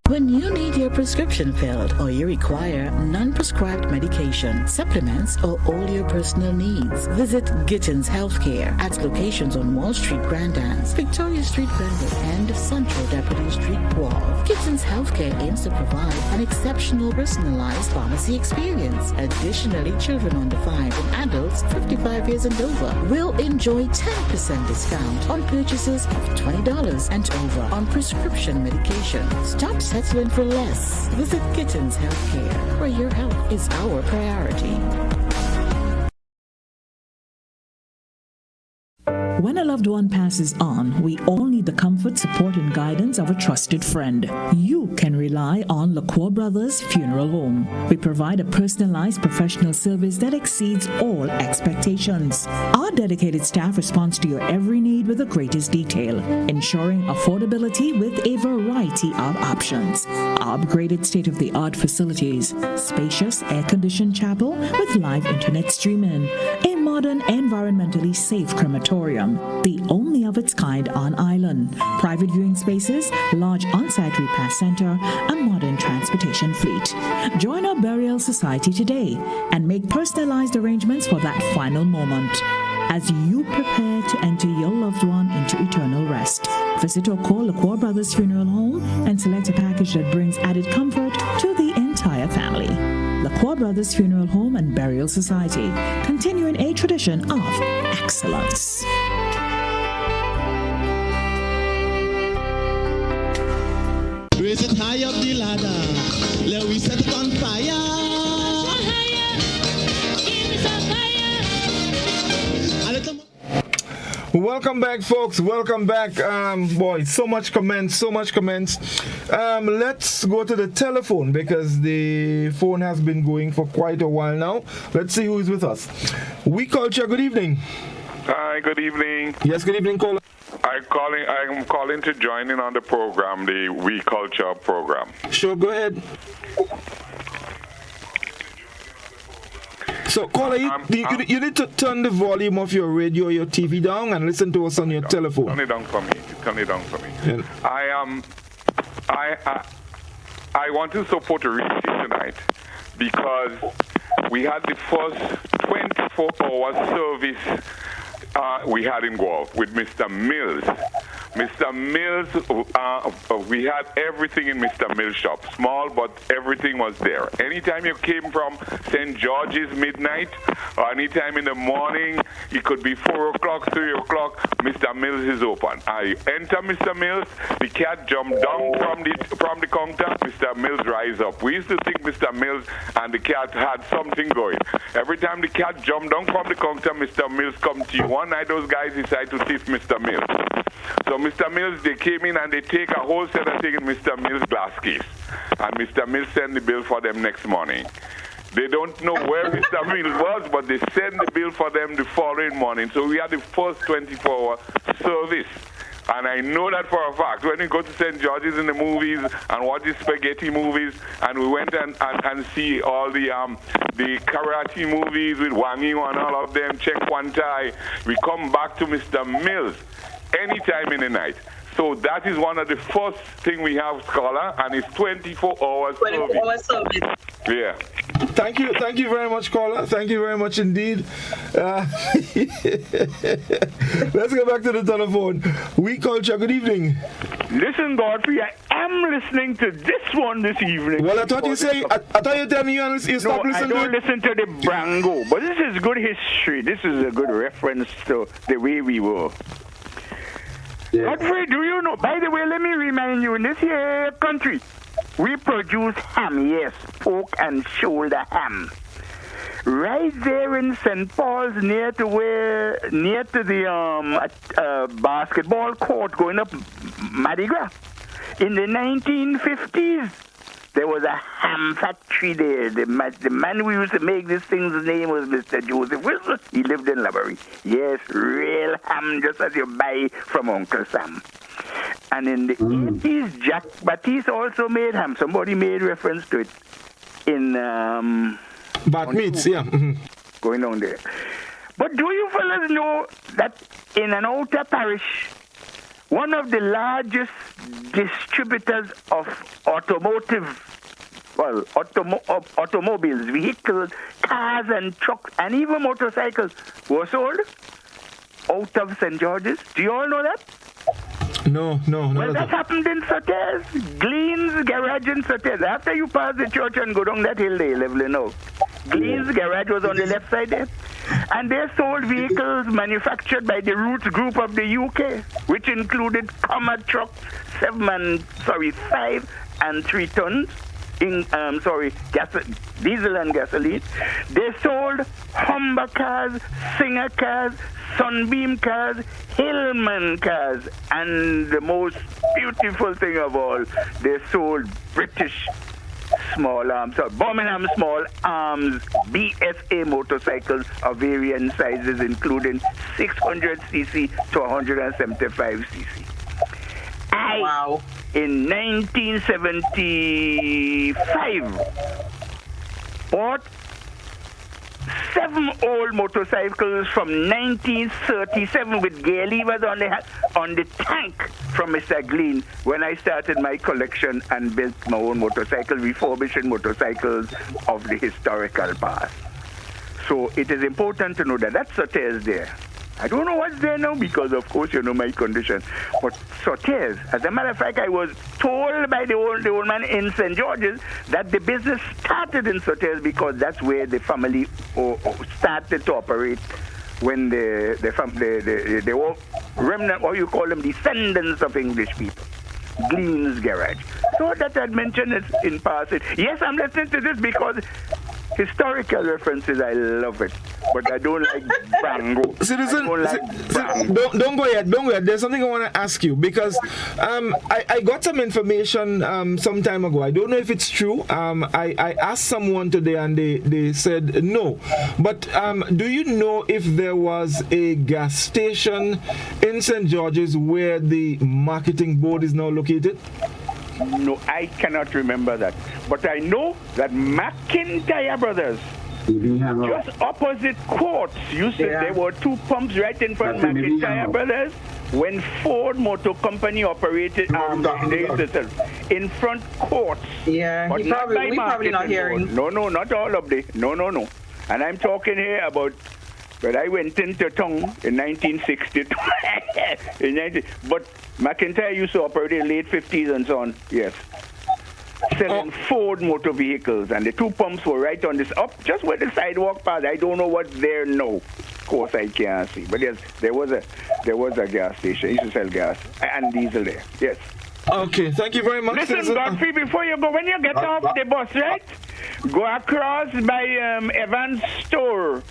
When you need your prescription filled or you require non-prescribed medication, supplements, or all your personal needs, visit Gittins Healthcare at locations on Wall Street, Grandans, Victoria Street, Granville, and Central Deputy Street, Wall. Gittins Healthcare aims to provide an exceptional personalized pharmacy experience. Additionally, children under 5 and adults 55 years and over will enjoy 10% discount on purchases of $20 and over on prescription medication. Stop settling for less. Visit Gittins Healthcare, where your health is our priority. When a loved one passes on, we all need the comfort, support, and guidance of a trusted friend. You can rely on LaCour Brothers Funeral Home. We provide a personalized professional service that exceeds all expectations. Our dedicated staff responds to your every need with the greatest detail, ensuring affordability with a variety of options. Our upgraded state-of-the-art facilities, spacious air-conditioned chapel with live internet streaming, a modern, environmentally safe crematorium, the only of its kind on island, private viewing spaces, large on-site repast center, a modern transportation fleet. Join our burial society today and make personalized arrangements for that final moment. As you prepare to enter your loved one into eternal rest, visit or call LaCour Brothers Funeral Home and select a package that brings added comfort to the entire family. LaCour Brothers Funeral Home and Burial Society, continuing a tradition of excellence. Raise it high up the ladder, let we set it on fire. Welcome back, folks. Welcome back. Boy, so much comments. Let's go to the telephone because the phone has been going for quite a while now. Let's see who is with us. Oui Culture, good evening. Hi, good evening. Yes, good evening, caller. I'm calling to join in on the program, the Oui Culture program. Sure, go ahead. So, caller, you need to turn the volume of your radio or your TV down and listen to us on your telephone. Turn it down for me. Yeah. I want to support Richie tonight because we had the first 24-hour service we had involved with Mr. Mills. Mr. Mills, we had everything in Mr. Mills' shop. Small, but everything was there. Anytime you came from St. George's midnight, or anytime in the morning, it could be 4 o'clock, 3 o'clock, Mr. Mills is open. I enter Mr. Mills, the cat jumped down from the counter, Mr. Mills rise up. We used to think Mr. Mills and the cat had something going. Every time the cat jumped down from the counter, Mr. Mills come to you. One night those guys decided to thief Mr. Mills. So Mr. Mills, they came in and they take a whole set of things in Mr. Mills' glass case. And Mr. Mills send the bill for them next morning. They don't know where Mr. Mills was, but they send the bill for them the following morning. So we had the first 24-hour service. And I know that for a fact. When we go to St. George's in the movies and watch the spaghetti movies, and we went and see all the karate movies with Wang Yu and all of them, Check One Tai, we come back to Mr. Mills anytime in the night. So that is one of the first thing we have, Scholar, and it's 24 hours 24 hours service. Yeah. Thank you very much, caller. Thank you very much indeed. Let's go back to the telephone. Oui Culture, good evening. Listen, Godfrey, I am listening to this one this evening. Well, I thought you tell me you stopped listening to it. I don't listen to the Brango, but this is good history. This is a good reference to the way we were. Yeah. Godfrey, do you know? By the way, let me remind you, in this here country, we produce ham, yes, pork and shoulder ham. Right there in St. Paul's, near to the basketball court going up Mardi Gras. In the 1950s, there was a ham factory there. The man who used to make these things, his name was Mr. Joseph Wilson. He lived in Lavery. Yes, real ham, just as you buy from Uncle Sam. And in the 80s, Jack Batiste also made ham. Somebody made reference to it in... Bat meats, yeah. Going on there. But do you fellas know that in an outer parish, one of the largest distributors of automobiles, vehicles, cars and trucks, and even motorcycles were sold out of St. George's? Do you all know that? No. Well, that happened in Sotes, Glean's Garage in Sotes. After you pass the church and go down that hill there, leveling out. Glean's Garage was on the left side there. And they sold vehicles manufactured by the Roots Group of the UK, which included Comet trucks, 5 and 3 tons, diesel and gasoline. They sold Humber cars, Singer cars, Sunbeam cars, Hillman cars, and the most beautiful thing of all, they sold British small arms, Birmingham small arms, BSA motorcycles of varying sizes, including 600cc to 175cc. In 1975, bought 7 old motorcycles from 1937 with gear levers on the tank from Mr. Glean when I started my collection and built my own motorcycle, refurbishing motorcycles of the historical past. So it is important to know that that's Sotes there. I don't know what's there now because, of course, you know my condition. But Sotes, as a matter of fact, I was told by the old man in St. George's that the business started in Sotes because that's where the family started to operate when they were remnant, or you call them descendants of English people. Glean's Garage. So that I'd mentioned it in passing. Yes, I'm listening to this because historical references, I love it. But I don't like Brango. Citizen, don't go yet. There's something I want to ask you because I got some information some time ago. I don't know if it's true. I asked someone today and they said no. But do you know if there was a gas station in St. George's where the marketing board is now located? No, I cannot remember that. But I know that McIntyre Brothers, just opposite Quartz, there were 2 pumps right in front of McIntyre Brothers when Ford Motor Company operated in front Quartz. Yeah, but we probably not hearing. No, not all of them. No. And I'm talking here about But I went into town in 1962. But McIntyre used to operate in the late 50s and so on. Yes. Selling Ford motor vehicles, and the two pumps were right on this up, just where the sidewalk passed. I don't know what's there now. Of course, I can't see. But yes, there was a gas station. He used to sell gas and diesel there. Yes. Okay, thank you very much. Listen, Godfrey, before you go, when you get off the bus, right, go across by Evans store.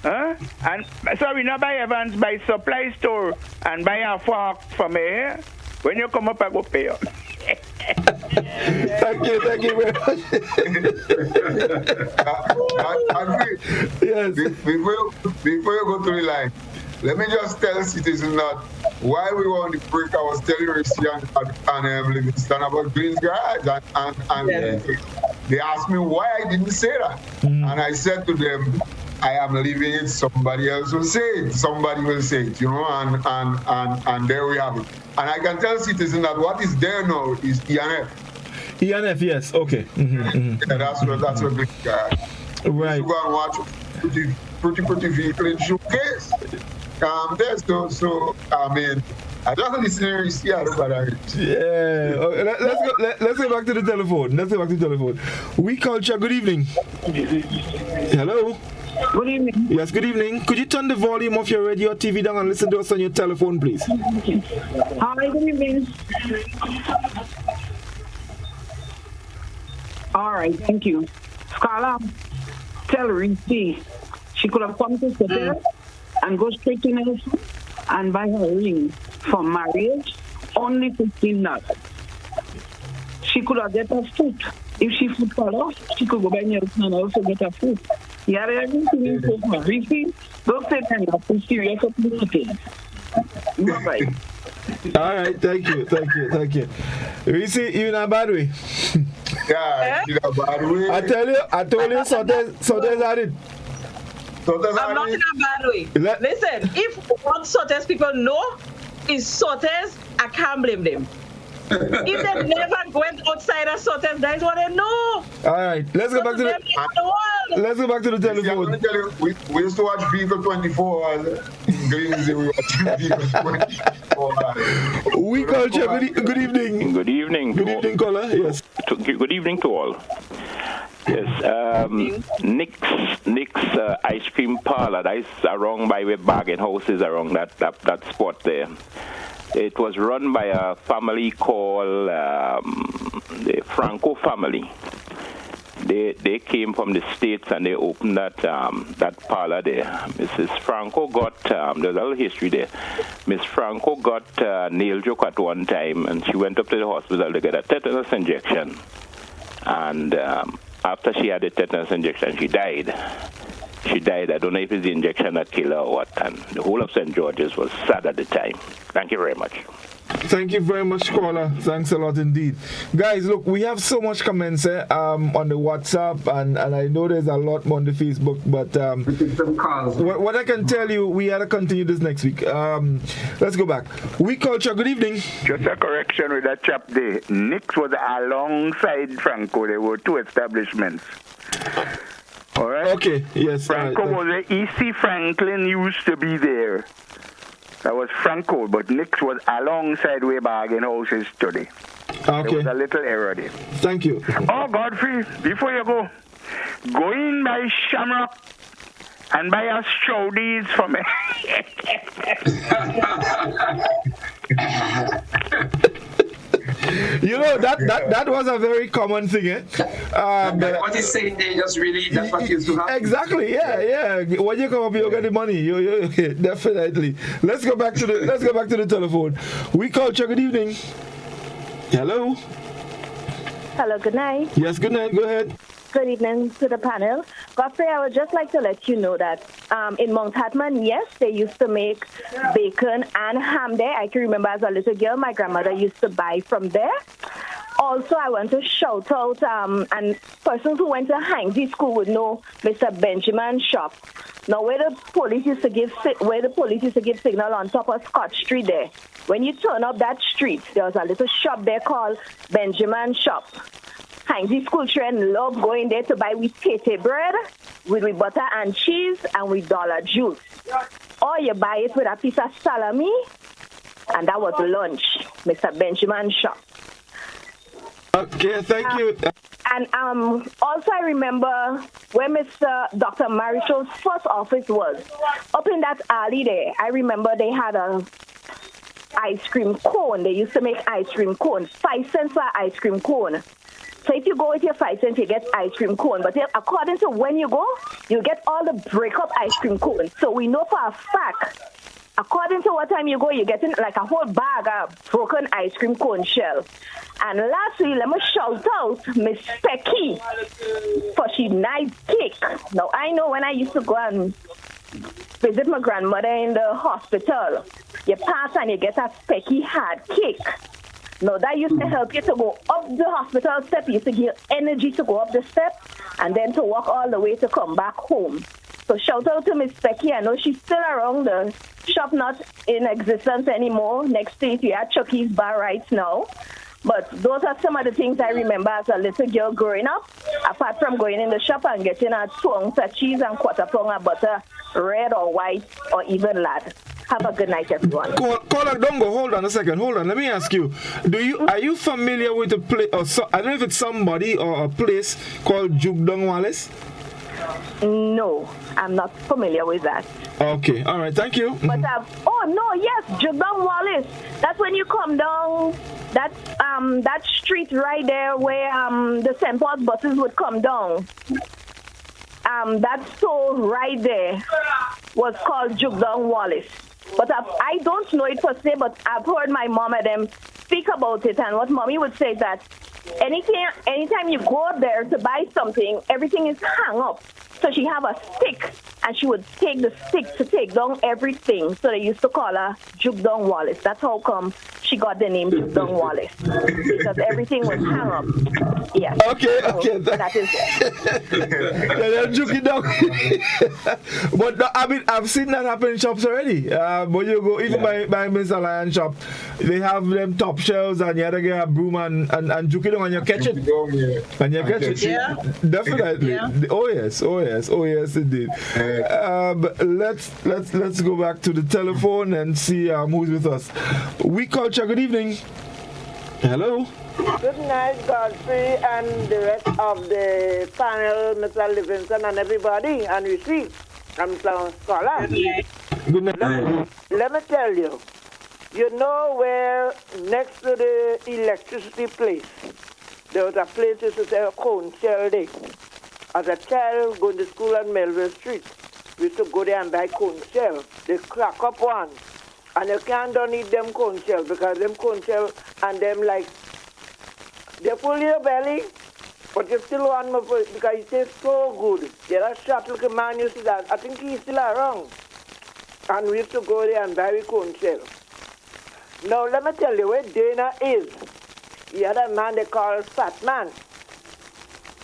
And sorry, not by Evans, by supply store, and buy a fork from here. When you come up, I go pay you. Thank you very much. Yes. Before you go to the line, let me just tell citizens that while we were on the break, I was telling Rishi and Livingston about Green's Garage, and they asked me why I didn't say that. And I said to them, I am leaving it, somebody else will say it, somebody will say it, and there we have it. And I can tell citizens that what is there now is ENF. ENF, yes, okay. Yeah, that's a big guy. Right. You go and watch pretty vehicle in showcase. So I mean, I don't listen to Rishi. Yeah. Okay, let's go back to the telephone. We Culture, good evening. Hello. Good evening. Yes, good evening. Could you turn the volume of your radio or TV down and listen to us on your telephone, please? Hi, good evening. All right, thank you. Scholar, tell Reese she could have come to Sotel and go straight to Nelson and buy her ring for marriage, only $15. She could have get her foot. If she foot fall off, she could go by Nelson and also get her foot. Yeah, everything in for Reese. Don't say that I'm serious of nothing. Bye-bye. All right, thank you. Reese, you in a bad way. Yeah, in a bad way. I told you, Sotes had it. I'm not in a bad way. Listen, if what Sotes people know is Sotes, I can't blame them. If they never went outside of Sotes, that's what they know. All right, let's go back to the telephone. I'm tell you, we used to watch Vehicle 24 in Greensey. We watched Vehicle 24. We Culture, good evening. Good evening. Good evening, caller. Yes. Good evening to all. Yes, Nick's ice cream parlor. That is around by where bargain houses around that spot there. It was run by a family called the Franco family. They came from the States and they opened that parlor there. Mrs. Franco got, there's a little history there. Miss Franco got nail joke at one time and she went up to the hospital to get a tetanus injection. And after she had the tetanus injection, she died. I don't know if it's the injection that killed her or what. And the whole of St. George's was sad at the time. Thank you very much. Thank you very much, caller. Thanks a lot indeed. Guys, look, we have so much comments on the WhatsApp, and I know there's a lot more on the Facebook, but what I can tell you, we had to continue this next week. Let's go back. We Culture, good evening. Just a correction with that chap there. Nick's was alongside Franco. There were two establishments. All right? Okay, yes. Franco was where E.C. Franklin used to be there. That was Franco, but Nick's was alongside where bargain houses today. Okay. There was a little error there. Thank you. Oh, Godfrey, before you go in by Shamrock and buy us Stroudies from me. You know, that was a very common thing, eh? What he's saying there, that's what used to happen. Exactly, yeah. When you come up, you get the money. You definitely. Let's go back to the telephone. We Culture, good evening. Hello. Hello, good night. Yes, good night. Go ahead. Good evening to the panel. Godfrey, I would just like to let you know that in Mount Hatman, yes, they used to make bacon and ham there. I can remember as a little girl, my grandmother used to buy from there. Also, I want to shout out, and persons who went to Hindley School would know Mr. Benjamin Shop. Now, where the police used to give signal on top of Scott Street there, when you turn up that street, there was a little shop there called Benjamin Shop. Heinzie school children love going there to buy with pate bread, with butter and cheese, and with dollar juice. Or you buy it with a piece of salami, and that was lunch, Mr. Benjamin shop. Okay, thank you. And also I remember where Dr. Marichel's first office was. Up in that alley there, I remember they had a ice cream cone. They used to make ice cream cones, 5 cents for ice cream cone. So if you go with your 5 cents, you get ice cream cone. But according to when you go, you get all the break-up ice cream cones. So we know for a fact, according to what time you go, you're getting like a whole bag of broken ice cream cone shell. And lastly, let me shout out Miss Pecky for she nice cake. Now, I know when I used to go and visit my grandmother in the hospital, you pass and you get a Pecky hard cake. Now, that used to help you to go up the hospital step. It used to give you energy to go up the step and then to walk all the way to come back home. So shout out to Miss Becky. I know she's still around. The shop not in existence anymore. Next to it, we have Chucky's Bar right now. But those are some of the things I remember as a little girl growing up, apart from going in the shop and getting a 2 ounce of cheese and quarter pound of butter, red or white or even lard. Have a good night, everyone. Don't go. Hold on a second. Hold on. Let me ask you. Are you familiar with a place, or I don't know if it's somebody or a place called Jugdong Wallace? No, I'm not familiar with that. Okay. All right. Thank you. But Jugdong Wallace. That's when you come down that street right there where the St. Paul's buses would come down. That store right there was called Jugdong Wallace. But I don't know it per se, but I've heard my mom and them speak about it. And what mommy would say that anytime you go there to buy something, everything is hung up. So she have a stick, and she would take the stick to take down everything. So they used to call her Jugdong Wallace. That's how come she got the name Jugdong Wallace, because everything was hung up. Yeah. Okay. That is it. Juking down. But I mean, I've seen that happen in shops already. But you go even by Mr. Lion shop, they have them top shelves, and you have to get a broom and juke it down, and you catch it. And you catch it. Yeah. Definitely. Yeah. Oh yes, indeed. Let's go back to the telephone and see who's with us. We Culture, good evening. Hello. Good night, Godfrey, and the rest of the panel, Mr. Livingston and everybody, and you see, I'm Mr. Scholar. Good night. Let me tell you, you know where next to the electricity place, there was a place that used to say Cone Shell Day. As a child going to school on Melville Street, we used to go there and buy cone shell. They crack up one. And you don't eat them cone shell because them cone shell and them like, they full your belly, but you still want more because it tastes so good. There are short little man used to that. I think he's still around. And we used to go there and buy cone shell. Now let me tell you where Dana is. The other man they call Fat Man.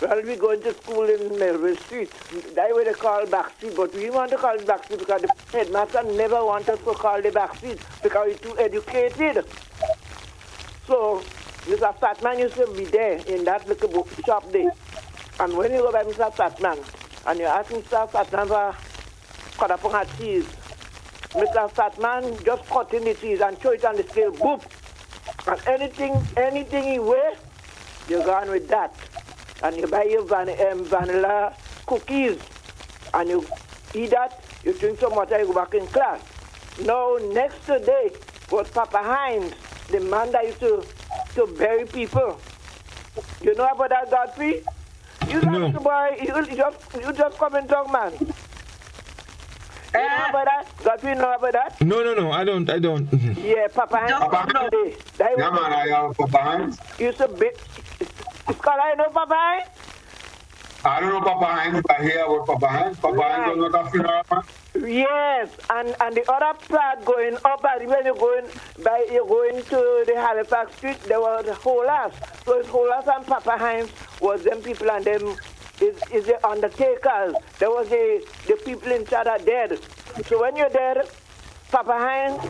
Well, we going to school in Melville Street. That's what they call backseat, but we want to call it backseat because the headmaster never wanted us to call the backseat because he's too educated. So, Mr. Fatman used to be there in that little book shop there. And when you go by Mr. Fatman, and you ask Mr. Fatman for quarter pound of cheese, Mr. Fatman just cut in the cheese and throw it on the scale, boop. And anything he weigh, you go on with that. And you buy your vanilla cookies, and you eat that, you drink some water, you go back in class. Now, next day was Papa Hines, the man that used to bury people. You know about that, Godfrey? You no. You just come and talk, man. You know about that? Godfrey, you know about that? No, I don't. Yeah, Papa Hines. Yeah, man, I have Papa Hines. Used to be... Scholar, you know Papa Hines? I don't know Papa Hines, but I hear about Papa Hines. Papa Hines was not a funeral man. Yes, and the other part going up, and when you're going to the Halifax Street, there was Holas. So it's Holas and Papa Hines was them people, and them is the undertakers. There was the people in charge are dead. So when you're dead, Papa Hines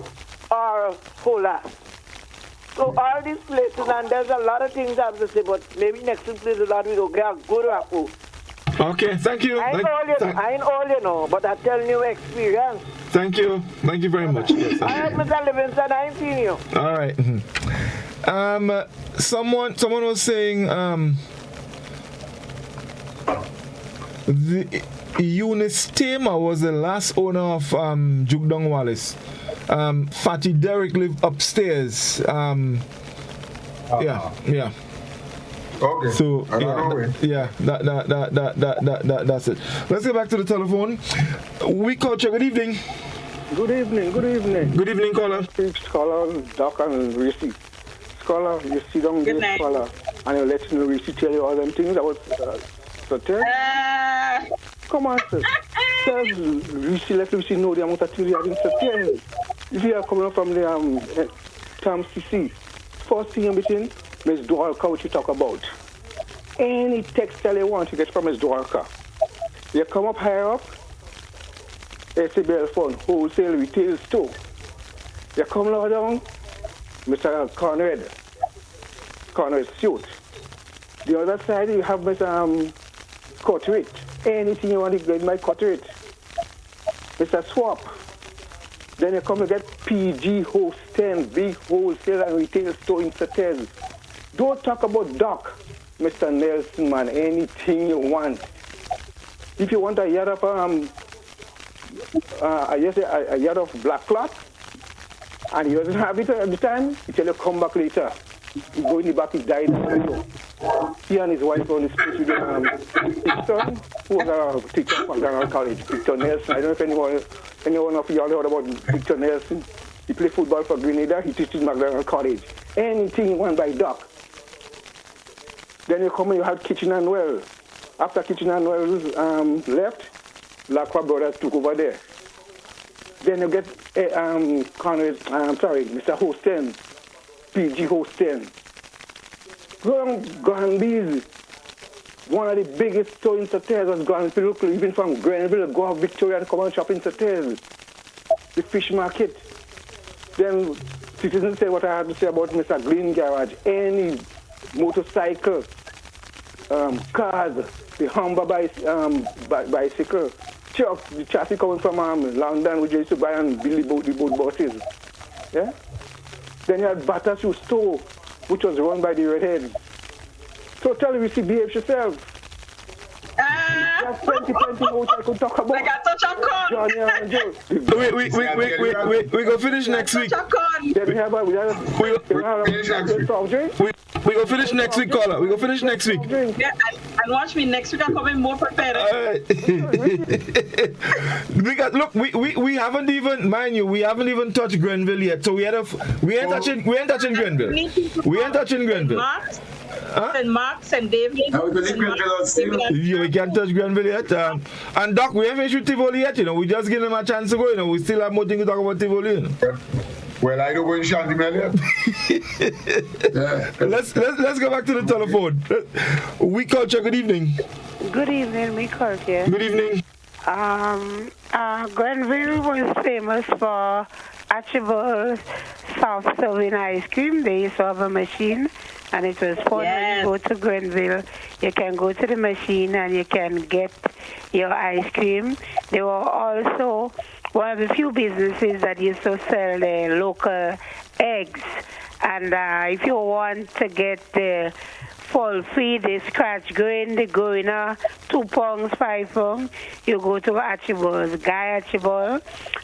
or Holas. So all these places, and there's a lot of things I have to say, but maybe next week there's a lot we don't get a good rapport. Okay, thank you. I ain't all you know, but I tell you experience. Thank you very much. Yes, I had Mr. Livingston, I ain't seen you. all right. Someone was saying the Eunice Tamer was the last owner of Jukdong Wallace. Fatty Derrick lived upstairs. Yeah. Okay. So that's it. Let's get back to the telephone. We Culture. Good evening. Good evening. Good evening, caller. Scholar, Doc and Reese. Scholar, you sit down there, scholar, and you let Reese tell you all them things that was so tell. Come on, sir. Tell Reese, let Reese know the amount of things you have in Saturn. If you are coming from the Tam CC, first thing in between, Miss Dwarka, what you talk about. Any textile you want, you get from Miss Dwarka. You come up higher up, SBL Fund, wholesale retail store. You come lower down, Mr. Conrad suit. The other side, you have Mr. Carteret. Anything you want to get, my Carteret. Mr. Swap. Then you come to get PG Host 10, big wholesale and retail store in Saturn. Don't talk about Doc, Mr. Nelson, man. Anything you want. If you want a yard of a yard of black cloth, and he doesn't have it at the time, he tell you come back later. He go in the back, he died. He and his wife on his place with his son, who was a teacher from McDonald College, Victor Nelson. I don't know if anyone of you all heard about Victor Nelson. He played football for Grenada. He teaches McDonald College. Anything you want by Doc. Then you come and you have Kitchen and Well. After Kitchen and Well left, Lacroix Brothers took over there. Then you get Mr. Hosten, PG Hosten. Granby's, one of the biggest stores in Saturn was Granby, even from Grenville, go out Victoria and come and shop in Saturn. The fish market. Then citizens say what I have to say about Mr. Green Garage. Any motorcycle, cars, the Humber bicycle, trucks, the chassis coming from London, which used to buy and build the boat buses. Yeah? Then you had Batter Shoe Store, which was run by the redheads. So tell me, behave yourself. That's 2020 which I could talk about. Like I touch a con. Johnny and Joe. We go finish next week. Then we go finish next week, caller. We go finish next week. Yeah, and watch me next week. I'm coming more prepared. We haven't even, mind you, we haven't even touched Grenville yet. So we ain't touching Grenville. We ain't touching Grenville. And Marks and David. We can't touch Grenville yet. And Doc, we haven't shoot Tivoli yet, We just give them a chance to go, We still have more things to talk about Tivoli, Well, I don't go in Shantimel yet. Let's go back to the telephone. We Culture, good evening. Good evening, We Culture. Good evening. Grenville was famous for Archibald's soft serving ice cream. They used to have a machine, and it was fun when you go to Grenville. You can go to the machine and you can get your ice cream. They were also one of the few businesses that used to sell the local eggs. And if you want to get the full feed, the scratch grain, the goina, 2 pounds, 5 pounds, you go to Archibald's, Guy Archibald.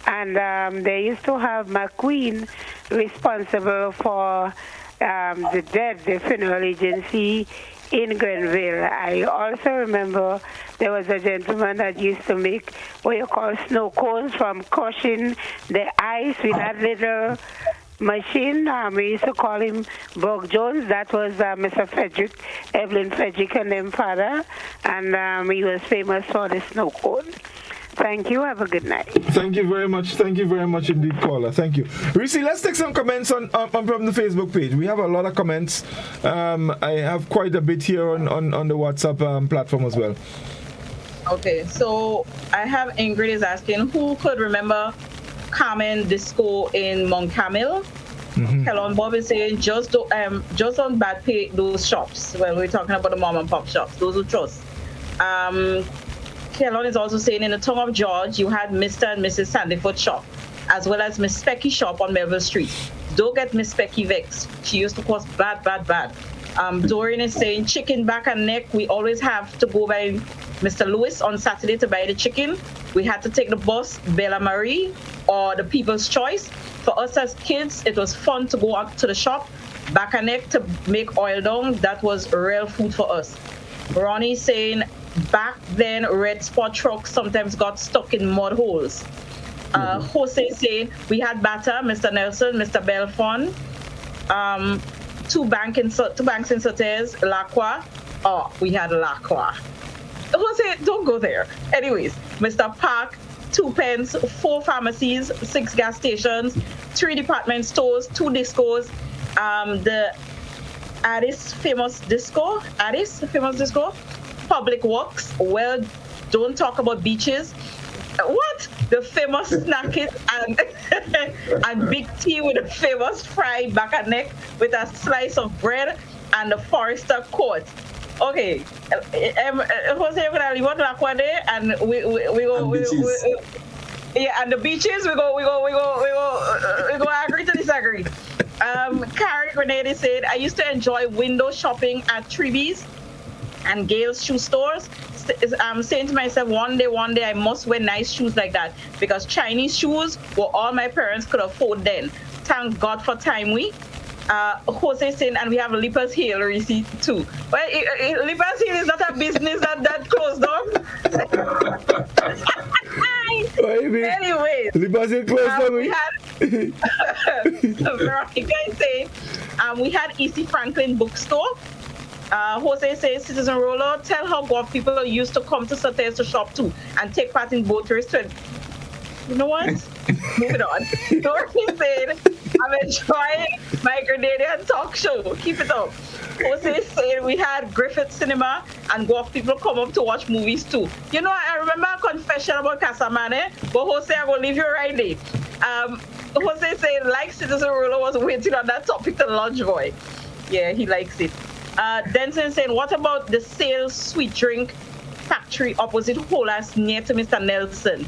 And they used to have McQueen responsible for the funeral agency in Grenville. I also remember there was a gentleman that used to make what you call snow cones from crushing the ice with that little machine. We used to call him Bug Jones. That was Mr. Frederick, Evelyn Frederick and them father. And he was famous for the snow cone. Thank you. Have a good night. Thank you very much. Thank you very much indeed, caller. Thank you. Reese, let's take some comments on from the Facebook page. We have a lot of comments. I have quite a bit here on the WhatsApp platform as well. Okay, so I have Ingrid is asking, who could remember Carmen Disco in Mount Carmel? Kellon Bob is saying just don't bad pay those shops. Well, we're talking about the mom and pop shops. Those who trust. Kellon is also saying in the tongue of George, you had Mr. and Mrs. Sandyfoot shop, as well as Miss Specky shop on Melville Street. Don't get Miss Specky vexed. She used to cost bad. Dorian is saying chicken back and neck. We always have to go by Mr. Lewis on Saturday to buy the chicken. We had to take the bus, Bella Marie or the People's Choice. For us as kids, it was fun to go out to the shop, back and neck to make oil down. That was real food for us. Ronnie saying back then red spot trucks sometimes got stuck in mud holes. Jose saying we had batter, Mr. Nelson, Mr. Belfon, two banks in Sotes, Lacroix. Oh, we had Lacroix. Jose, don't go there. Anyways, Mr. Park, 2 pens, 4 pharmacies, 6 gas stations, 3 department stores, 2 discos, the Addis famous disco, Public Works. Well, don't talk about beaches. What? The famous snackets and Big T with the famous fried back and neck with a slice of bread and the Forester Court. Okay, Jose, you're gonna leave out Lacroix there, and we go. Yeah, and the beaches we go agree to disagree. Carrie Grenade said, I used to enjoy window shopping at Treebees and Gale's shoe stores. I'm saying to myself, one day I must wear nice shoes like that, because Chinese shoes were all my parents could afford then. Thank God for time we. Jose saying, and we have Lippers Hill receipt too. Well, Lippers Hill is not a business that closed down. Anyways, Lippers Hill closed down. We had Veronica is saying, we had E.C. Franklin bookstore. Jose says, Citizen Rollo, tell how Guelph people used to come to Sotes to shop too and take part in boat race. You know what? Moving on. Dorothy said, I'm enjoying my Grenadian talk show. Keep it up. Jose said we had Griffith Cinema and Guelph people come up to watch movies too. You know, I remember a confession about Casamane, but Jose, I'm going to leave you right there. Jose said, like Citizen Rollo was waiting on that topic to launch boy. Yeah, he likes it. Denson saying, what about the Sales Sweet Drink Factory opposite Holas near to Mr. Nelson?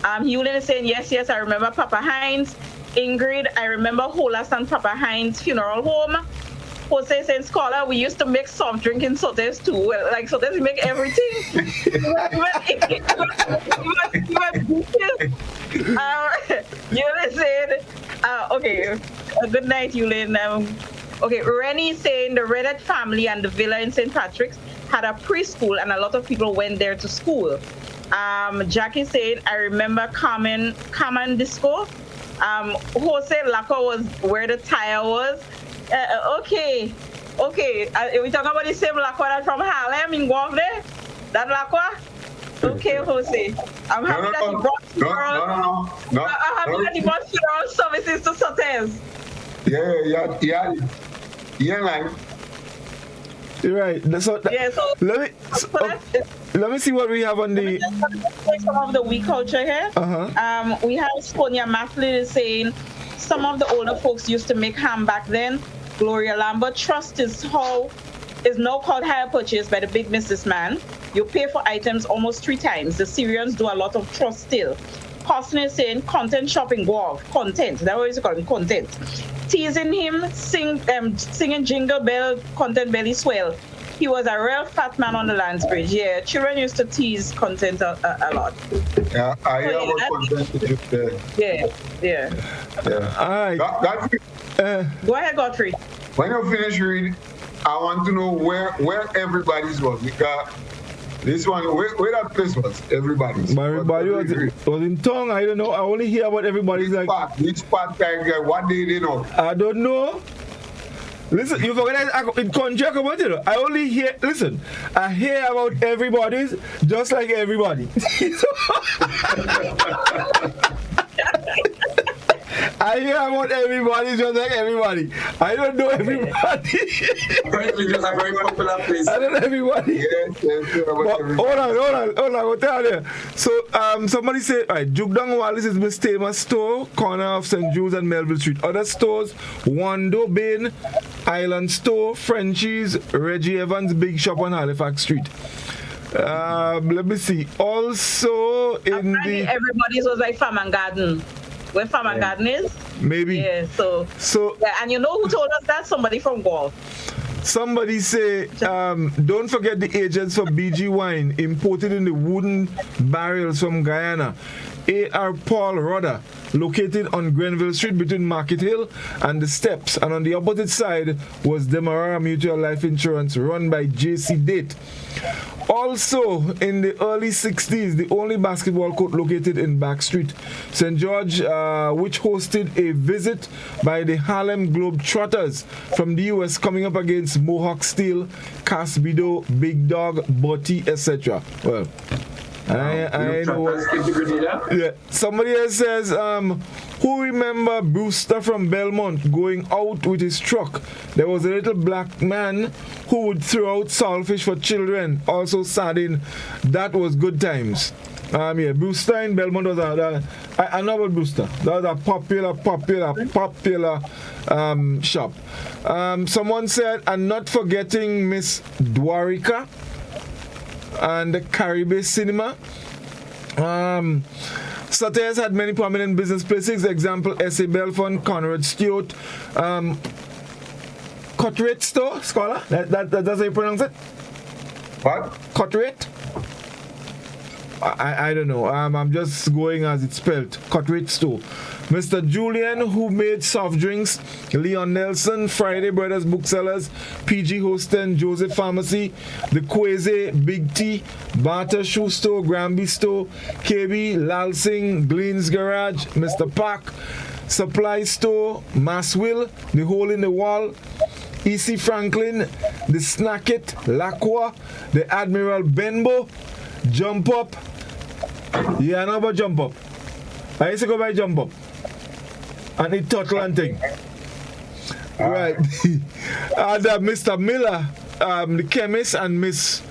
Hewlin is saying, yes, I remember Papa Hines. Ingrid, I remember Holas and Papa Hines Funeral Home. Jose saying, Scholar, we used to make soft drink in Sotes too. Well, like Sotes, we make everything. Hewlin said, okay, good night, Hewlin. Okay, Rennie saying the Reddit family and the villa in St. Patrick's had a preschool and a lot of people went there to school. Jackie said, I remember Carmen Disco. Jose Lacroix was where the tire was. Okay. We talking about the same Lacroix that from Harlem in Guelph there? That Lacroix? Okay, Jose. I'm happy that you brought funeral. I'm happy that you brought funeral services to Sotes. Yeah, man. You're right. So let me see what we have on the. Some of the We Culture here. We have Sponia Mathlin saying some of the older folks used to make ham back then. Gloria Lambert, trust is now called hire purchase by the big businessman. You pay for items almost 3 times. The Syrians do a lot of trust still. Costner is saying content shopping, Guelph, content. That's what he's calling content. Teasing him, singing Jingle Bell, content belly swell. He was a real fat man on the Lands Bridge. Yeah, children used to tease content a lot. Yeah, I hear about content there. Yeah. All right. Godfrey. Go ahead, Godfrey. When you finish reading, I want to know where everybody's was, because this one, where that place was, everybody's. Everybody was in town. I don't know. I only hear about everybody's which part, what day they know? I don't know. Listen, you forget in country about it. I only hear. Listen, I hear about everybody's just like everybody. I hear about everybody, just like everybody. I don't know everybody. Apparently, just a very popular place. I don't know everybody. Yes, Hold on. I'll tell you. So, somebody said, right, Jugdang Wallace is Miss Tamer's store, corner of St. Jude's and Melville Street. Other stores, Wando Bain, Island Store, Frenchie's, Reggie Evans, Big Shop on Halifax Street. Let me see. Also, in the everybody's was like Farm and Garden. Where Farm and Garden is? Maybe. Yeah. So yeah, and you know who told us that? Somebody from Guelph. Somebody say, don't forget the agents for BG wine imported in the wooden barrels from Guyana. A.R. Paul Rodder, located on Grenville Street between Market Hill and the Steps. And on the opposite side was Demerara Mutual Life Insurance, run by J.C. Date. Also, in the early 60s, the only basketball court located in Back Street, St. George, which hosted a visit by the Harlem Globetrotters from the U.S. coming up against Mohawk Steel, Casbido, Big Dog, Botti, etc. Well, I know what. Yeah. Somebody else says, who remember Brewster from Belmont going out with his truck? There was a little black man who would throw out saltfish for children, also sardine. That was good times. Yeah, Brewster in Belmont was I know about Brewster. That was a popular shop. Someone said, and not forgetting Miss Dwarika and the Caribbean Cinema. Sauters had many prominent business places. Example, S.A. Belfont, Conrad Stewart, Cutrate Store, Scholar. That's how you pronounce it? What? Cutrate? I don't know. I'm just going as it's spelled. Cutrate Store. Mr. Julian, who made soft drinks. Leon Nelson, Friday Brothers Booksellers, PG Hostin, Joseph Pharmacy, The Quasi, Big T, Barter Shoe Store, Granby Store, KB, Lal Singh, Glenn's Garage, Mr. Park, Supply Store, Masswill, The Hole in the Wall, E.C. Franklin, The Snacket, Lacroix, The Admiral Benbow, Jump Up. Yeah, I know about Jump Up. I used to go by Jump Up and eat turtle and thing. Right. And Mr. Miller, the chemist, and Miss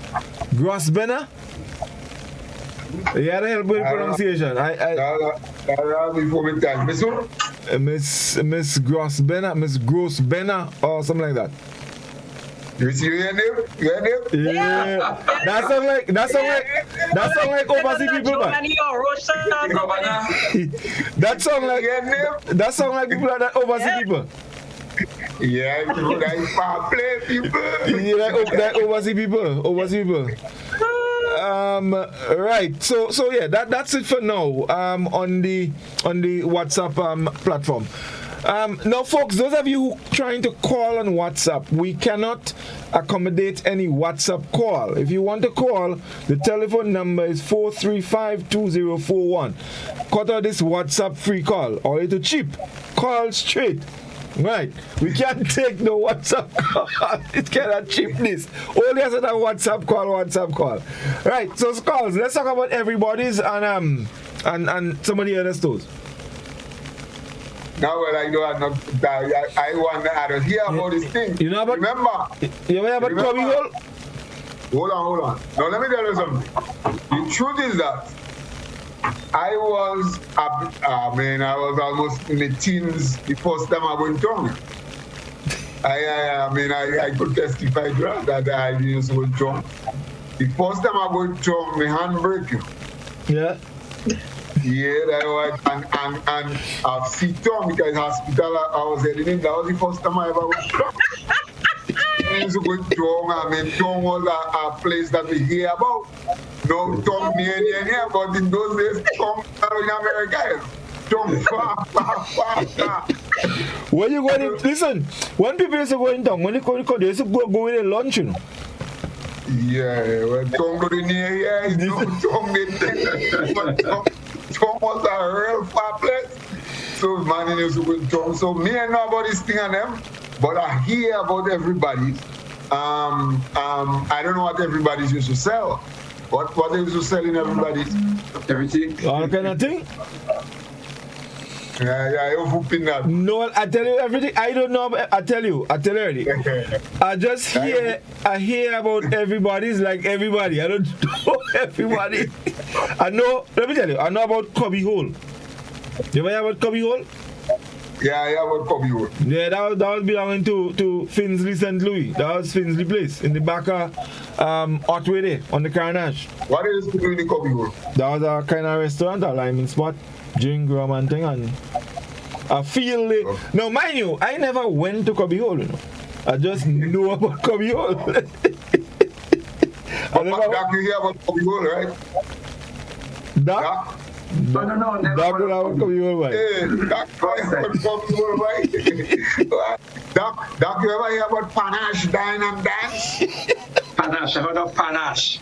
Grosbenner. You had to help with the pronunciation. Miss Grosbenner, Miss Grosbenner, or something like that. You see your name? Yeah. That sound like overseas people, man. That sound like people that overseas people. Yeah, people like far play people. Yeah, like overseas people. Right. So yeah, that's it for now. On the WhatsApp platform. Now, folks, those of you who are trying to call on WhatsApp, we cannot accommodate any WhatsApp call. If you want to call, the telephone number is 435-2041. Cut out this WhatsApp free call, or it's cheap. Call straight. Right. We can't take no WhatsApp call. It's kind of cheapness. Only as a WhatsApp call. Right. So, calls. Let's talk about everybody's and some of the other stores. Now, well, I want to hear about this thing. You know about? Remember? You know about Tommy Hole? Hold on. Now, let me tell you something. The truth is that I was almost in the teens the first time I went drunk. I could testify to that I used to go drunk. The first time I went drunk, my hand broke. Yeah. Yeah, that was, and I've seen Tom because hospital I was heading in. That was the first time I ever was drunk. I used to go drunk. Tom was a place that we hear about. No Tom near, but in those days, Tom in America. Tom far. When you go in, listen, when people used to go in town, when they go, they used to go in a lunch, you know. Yeah, when Tom go in here, it's no Tom Tom was a real far place. So man used to go in Tom. So me and know about this thing and them, but I hear about everybody. I don't know what everybody's used to sell. What they used to sell in everybody's? Everything. All kind of thing. Yeah, you're whooping that. No, I tell you everything. I don't know. I tell you already. I hear about everybody's like everybody. I don't know everybody. I know. Let me tell you. I know about Cubby Hole. You ever hear about Cubby Hole? Yeah, about Cubby Hole. Yeah, that was belonging to Finsley St. Louis. That was Finsley Place in the back of Otway there on the Carnage. What is to do in the Cubby Hole? That was a kind of restaurant, a liming spot, drink rum and thing, and I feel it. Now, mind you, I never went to Cubby Hole, you know. I just know about Cubby Hole. But Doc, you hear about Cubby Hole, right? Doc? No, never. Doc will have Cubby Hole, right? Hey, Doc, Cubby Hole, right? Doc, you ever hear about Panache Dine and Dance? Panache, I heard of Panache.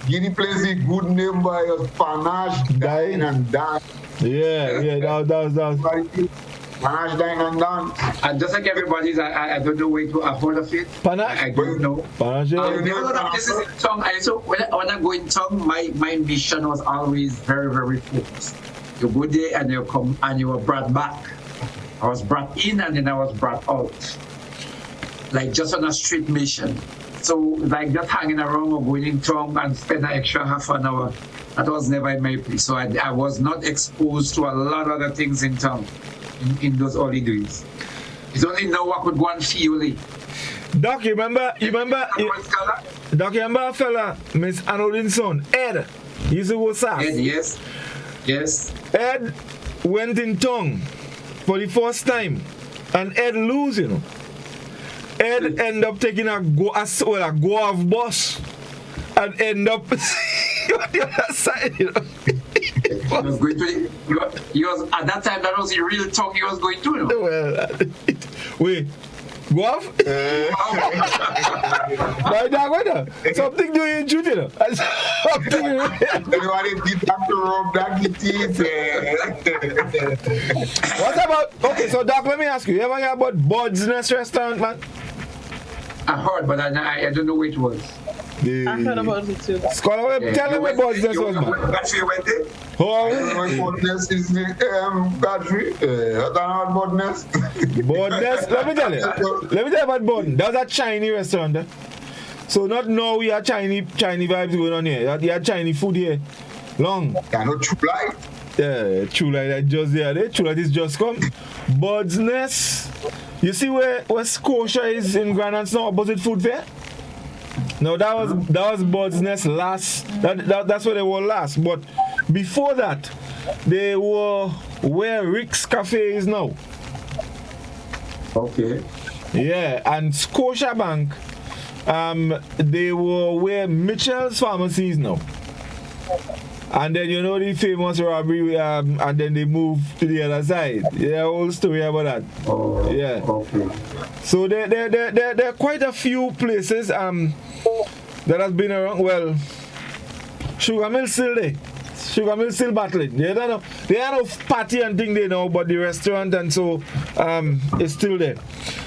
Give the place a good name by us, Panache Dine and Dance. Yeah, that was. Panache Dine and Dance. And just like everybody's, I don't know where to afford of it. Panache? I don't know. Panache. This is in tongue. When I go in tongue, my mission was always very, very focused. You go there and you come and you were brought back. I was brought in and then I was brought out. Like just on a street mission. So like just hanging around or going in tongue and spend an extra half an hour, that was never in my place. So I was not exposed to a lot of other things in town in those early days. It's only now I could go and feel it. Doc, you remember a fella, Miss Anodin's son, Ed? He used to go sass. Ed, yes. Ed went in tongue for the first time, and Ed lose, you know. Ed end up taking a go of bus and end up on the other side, you know. He was at that time, that was the real tongue he was going to, you know. Well, wait. Go off? Something doing in truth, you know. Something. What about, okay, so Doc, let me ask you ever hear about Bud's Nest restaurant, man? I heard, but I don't know where it was. I heard about it too. Scholar, tell them what Bud's Nest was, man. Godfrey went there? Bud's Nest is Godfrey. I don't know about Bud's Nest. Bud's Nest, let me tell you about Bud. That was a Chinese restaurant there. So not now we have Chinese vibes going on here. You have Chinese food here. Long. Yeah, no True Light. Yeah, True Light that just there. True Light is just come. Bud's Nest. You see where Scotia is in Grand Anse now, opposite Food Fair? No, that was Bud's Nest last. That's where they were last. But before that, they were where Rick's Cafe is now. Okay. Yeah, and Scotia Bank, they were where Mitchell's Pharmacy is now. And then you know the famous robbery, and then they moved to the other side. Yeah, whole story about that. Oh, yeah. Okay. So there are quite a few places that has been around. Well, Sugar Mill still there. Sugar Mill still battling. They are no party and thing they know, but the restaurant and so it's still there.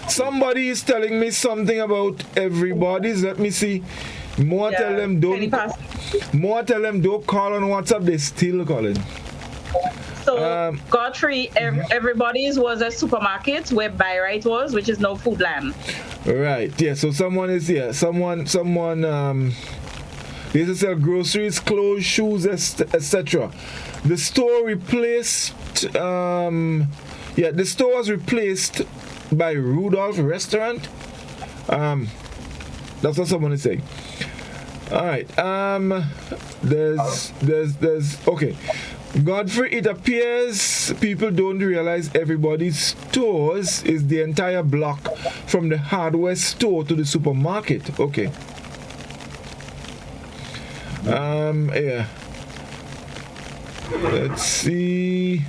Somebody is telling me something about everybody's. Let me see. More tell them don't call on WhatsApp. They still calling. So Godfrey, everybody's was a supermarket where Buy-Right was, which is now Foodland. Right. Yeah. So someone is here. Someone. They used to sell groceries, clothes, shoes, etc. The store replaced. The store was replaced by Rudolph Restaurant. That's what someone is saying. All right. There's okay. Godfrey, it appears people don't realize everybody's stores is the entire block from the hardware store to the supermarket. Okay. Yeah. Let's see.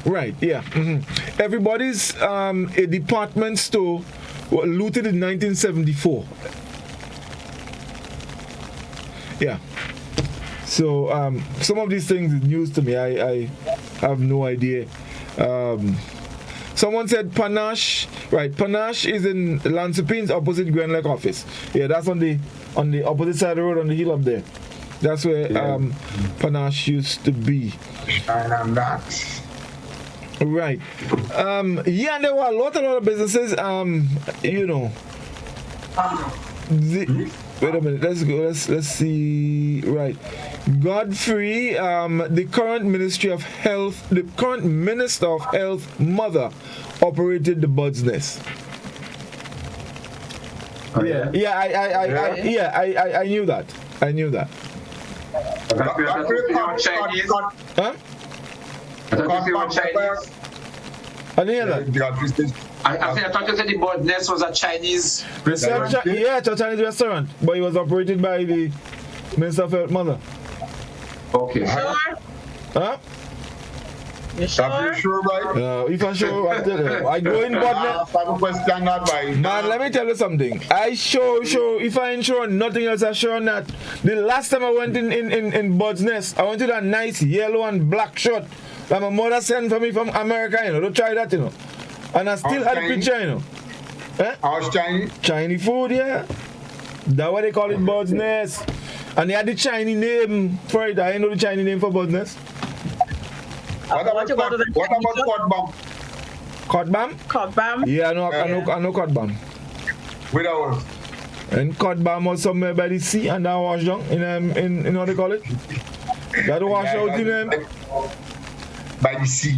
Right, yeah. Mm-hmm. Everybody's a department store looted in 1974. Yeah. So some of these things is news to me. I have no idea. Someone said Panache. Right, Panache is in Lansepines opposite Grand Lake office. Yeah, that's on the opposite side of the road on the hill up there. That's where Panache used to be. And that. Right. Yeah, and there were a lot of businesses, you know. Wait a minute, let's go. Let's see. Right. Godfrey, the current Minister of Health mother operated the Bud's Nest. Oh, yeah. I knew that. I knew that. Chinese. Huh? I thought you were Chinese. I didn't hear that. I thought you said the Bud's Nest was a Chinese restaurant. Yeah, it's a Chinese restaurant, but it was operated by the Minister of Health mother. Okay. Huh? You sure, right? If I'm sure, I go in Bud's Nest. Man, let me tell you something. I sure, if I ain't sure nothing else, I sure not. The last time I went in Bud's Nest, I went to that nice yellow and black shirt that my mother sent for me from America, you know. Don't try that, you know. And I still had the picture, you know. How's Chinese? Chinese food, yeah. That's why they call it Bud's Nest. And they had the Chinese name for it. I know the Chinese name for Bud's Nest. What about Codbam? Codbam? Codbam? Yeah, I know Codbam. Without. And Codbam was somewhere by the sea and that wash down in what they call it? That wash out in by the sea.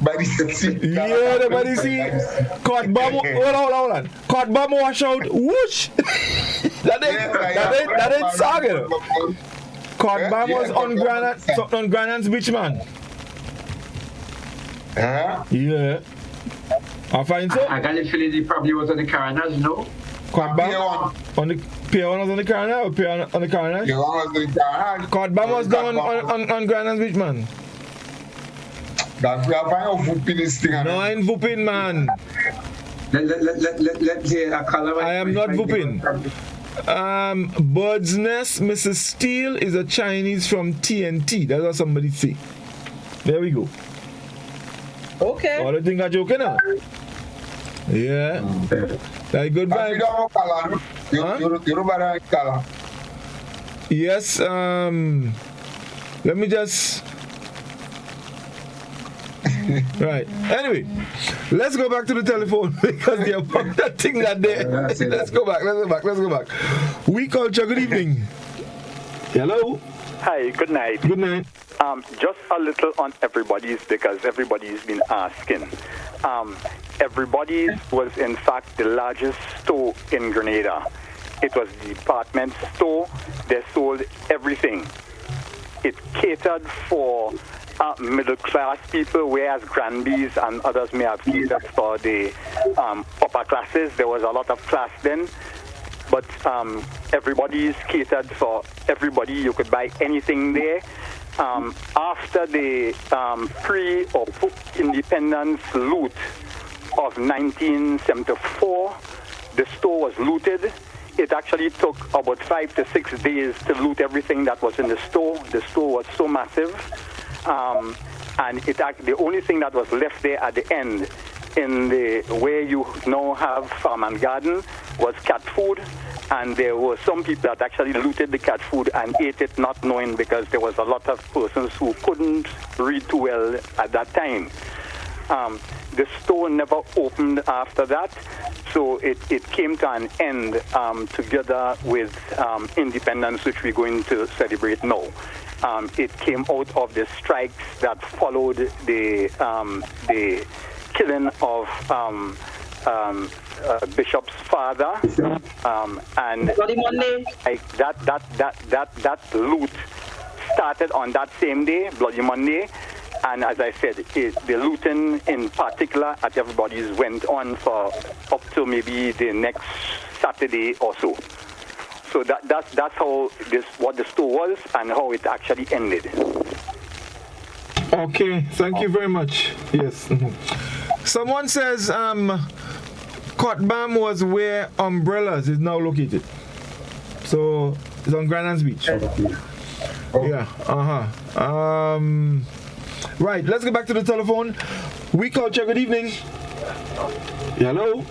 By the sea. Yeah, by the sea. Codbam, hold on. Codbam wash out, whoosh! that ain't saga. Codbam was on Granan's Beach, man. Yeah. I find so. I got the feeling he probably was on the Caranas, you know? Codbam on the Pier 1 was on the Carana or Pier on the Carana? Pier 1 was on the Carana. Codbam was down on Granan's Beach, man. That we are buying a whooping this thing. No, I ain't whooping, man. Let's hear a color. I am not whooping. Bud's Nest, Mrs. Steele is a Chinese from TNT. That's what somebody say. There we go. Okay. All the thing are joking now. Yeah. Like good vibes. Huh? Yes. Let me just. Right. Anyway, let's go back to the telephone because they have that thing that there. Let's go back. Oui Culture, good evening. Hello. Hi, good night. Good night. Just a little on Everybody's because everybody's been asking. Everybody's was in fact the largest store in Grenada. It was the department store. They sold everything. It catered for middle class people, whereas Granby's and others may have catered for the upper classes. There was a lot of class then. But Everybody's catered for everybody. You could buy anything there. After the pre- or independence loot of 1974, the store was looted. It actually took about 5 to 6 days to loot everything that was in the store. The store was so massive. And the only thing that was left there at the end, in the where you now have farm and garden, was cat food. And there were some people that actually looted the cat food and ate it, not knowing, because there was a lot of persons who couldn't read too well at that time. The store never opened after that, so it came to an end together with independence, which we're going to celebrate now. It came out of the strikes that followed the killing of Bishop's father, and like that loot started on that same day, Bloody Monday. And as I said, the looting in particular at Everybody's went on for up to maybe the next Saturday or so. So that's how what the store was and how it actually ended. Okay, thank you very much. Yes. Someone says Cotbam was where Umbrellas is now located. So it's on Granan's Beach. Yeah. Right, let's go back to the telephone. Oui Culture, good evening. Hello.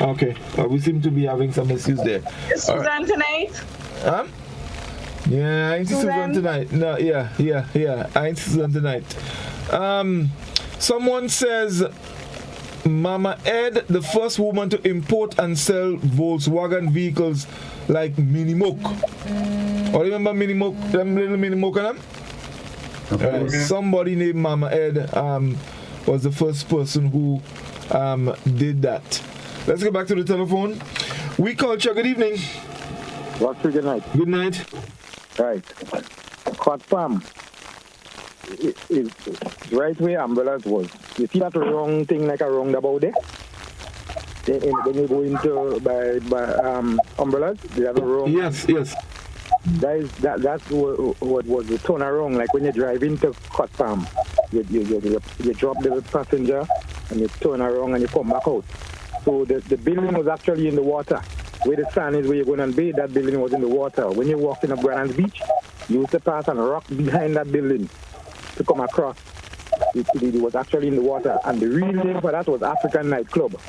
Okay. We seem to be having some issues there. Is Susan tonight? Yeah, I ain't Susan tonight. No, yeah. I ain't Susan tonight. Someone says Mama Ed, the first woman to import and sell Volkswagen vehicles like Minimoke. Or remember Minimoke? Them little Minimoke and them? Somebody named Mama Ed was the first person who did that. Let's go back to the telephone. We Culture, good evening. What's good night? Good night. Right. Hot farm is right where umbrellas was. You see that wrong thing like a roundabout there? When you go into by umbrellas, they have a wrong. Yes. That's what was the turn around. Like when you drive into Hot Farm, you drop the passenger and you turn around and you come back out. So the building was actually in the water. Where the sun is, where you're going to bathe, that building was in the water. When you walk in a Brandon's Beach, you used to pass and rock behind that building to come across. It was actually in the water. And the real name for that was African Nightclub.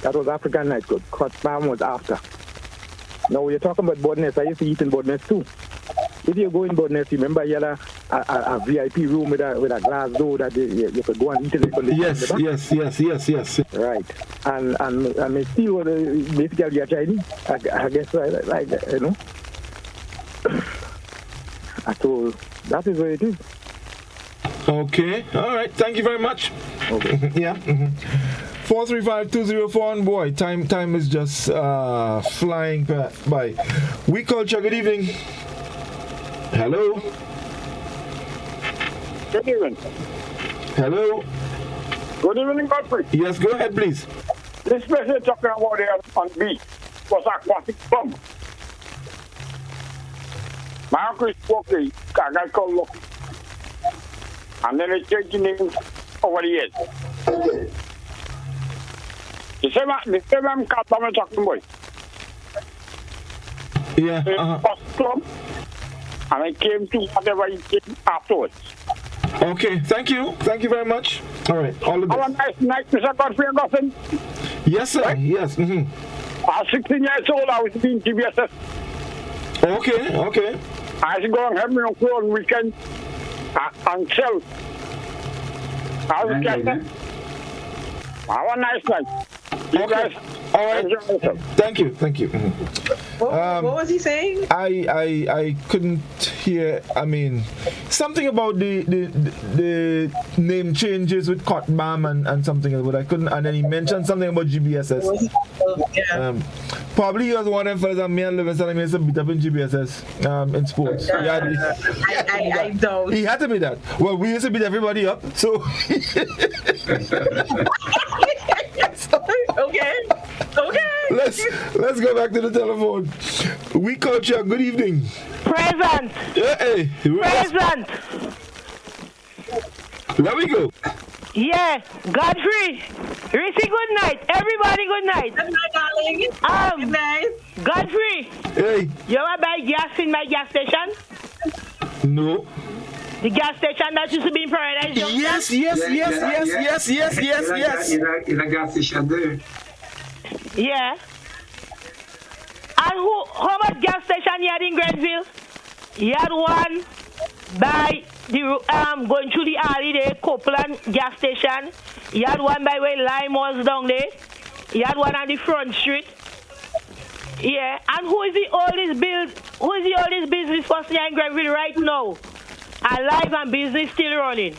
That was African Nightclub. Hot Farm was after. Now, when you're talking about Bodness, I used to eat in Bodness too. If you go in Bodness, you remember you had a VIP room with a glass door that you could go and eat in the Yes. Right. And it still was basically a Chinese. I guess, like you know. So that is where it is. Okay. All right. Thank you very much. Okay. Yeah. 435-2041. Boy, time is just flying by. We Culture, good evening. Hello. Good evening. Hello. Good evening, Godfrey. Yes, go ahead, please. This place you're talking about there on beach was aquatic plum. My uncle is working, a guy called Lucky. And then they changed the name over the years. The same I'm talking about. Yeah. Club, and I came to whatever he came afterwards. Okay, thank you. Thank you very much. All right, all the best. Have a nice night, Mr. Godfrey and Goffin. Yes, sir. Right? Yes. I was 16 years old. I was being GBSS. Okay. I used to go and help me uncle on weekend and sell. I was catching. Have a nice night. You guys, all right. Thank you. What was he saying? I couldn't hear. I mean, something about the name changes with Cotbam and something else, but I couldn't. And then he mentioned something about GBSS. Probably he was one of them fellas. Me and Livingston used to beat up in GBSS in sports. I don't. He had to be that. Well, we used to beat everybody up, so. Okay. Let's go back to the telephone. We Culture, good evening. Present. Hey. Present. There we go. Yeah, Godfrey. Richie, good night. Everybody, good night. Good night, darling. Good night. Godfrey. Hey. You ever buy gas in my gas station? No. The gas station that used to be in Paradise Junction? Yes. In a gas station there. Yeah. And how much gas station you had in Grenville? You had one by the going through the alley there, Copeland gas station. You had one by where Lime was down there. You had one on the front street. Yeah. And who is the oldest business person here in Grenville right now? Alive and business still running.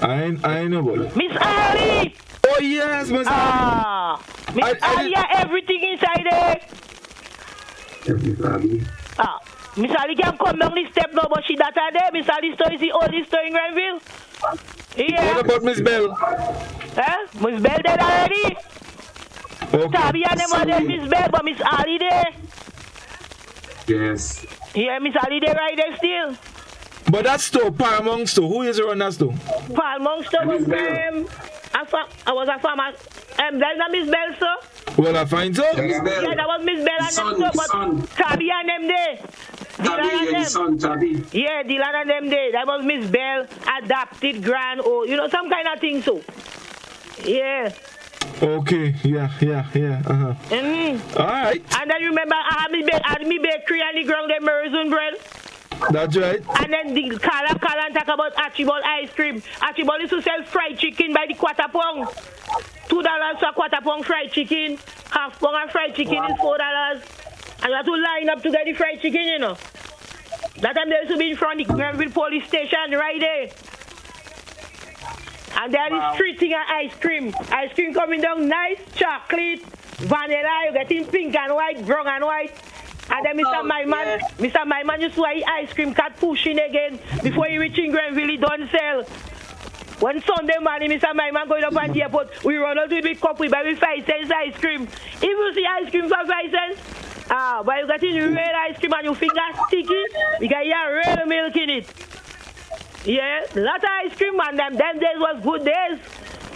I know about Miss Ali! Oh yes, Miss Ali. Miss Ali, everything inside there. Miss Ali can come down the step now, but she that are there. Miss Ali store is the oldest store in Grenville. Yeah. What about Miss Bell? Miss Bell dead already. Okay. Tabby and them are there, Miss Bell, but Miss Ali there. Yes. Yeah, Miss Ali there right there still. But that store, Paramount store, who is around that store? Paramount store was I was a farmer. That's not Miss Bell, sir. Well, I find so. Yeah, that was Miss Bell and them store, but Tabby and them there. Yeah, Dylan and them day. That was Miss Bell, adopted grand, or some kind of thing. So, yeah. Okay, yeah. All right. And then remember, I had me bakery and the ground them Marizun bread. That's right. And then the Kala and talk about Archibald ice cream. Archibald used to sell fried chicken by the quarter pound. $2 for a quarter pound fried chicken. Half pound of fried chicken is $4. And you have to line up to get the fried chicken, That time they used to be in front of the Granville police station right there. And there is street thing and ice cream. Ice cream coming down nice, chocolate, vanilla, you getting pink and white, brown and white. And then Mr. Myman used to eat ice cream, cat pushing again. Before he reach in Granville, he don't sell. One Sunday morning, Mr. Myman going up at the airport, we run out with a big cup, we buy 5 cents ice cream. If you see ice cream for 5 cents, but you got in real ice cream and your finger sticky, you got your real milk in it. Yeah, lot of ice cream, and them days was good days.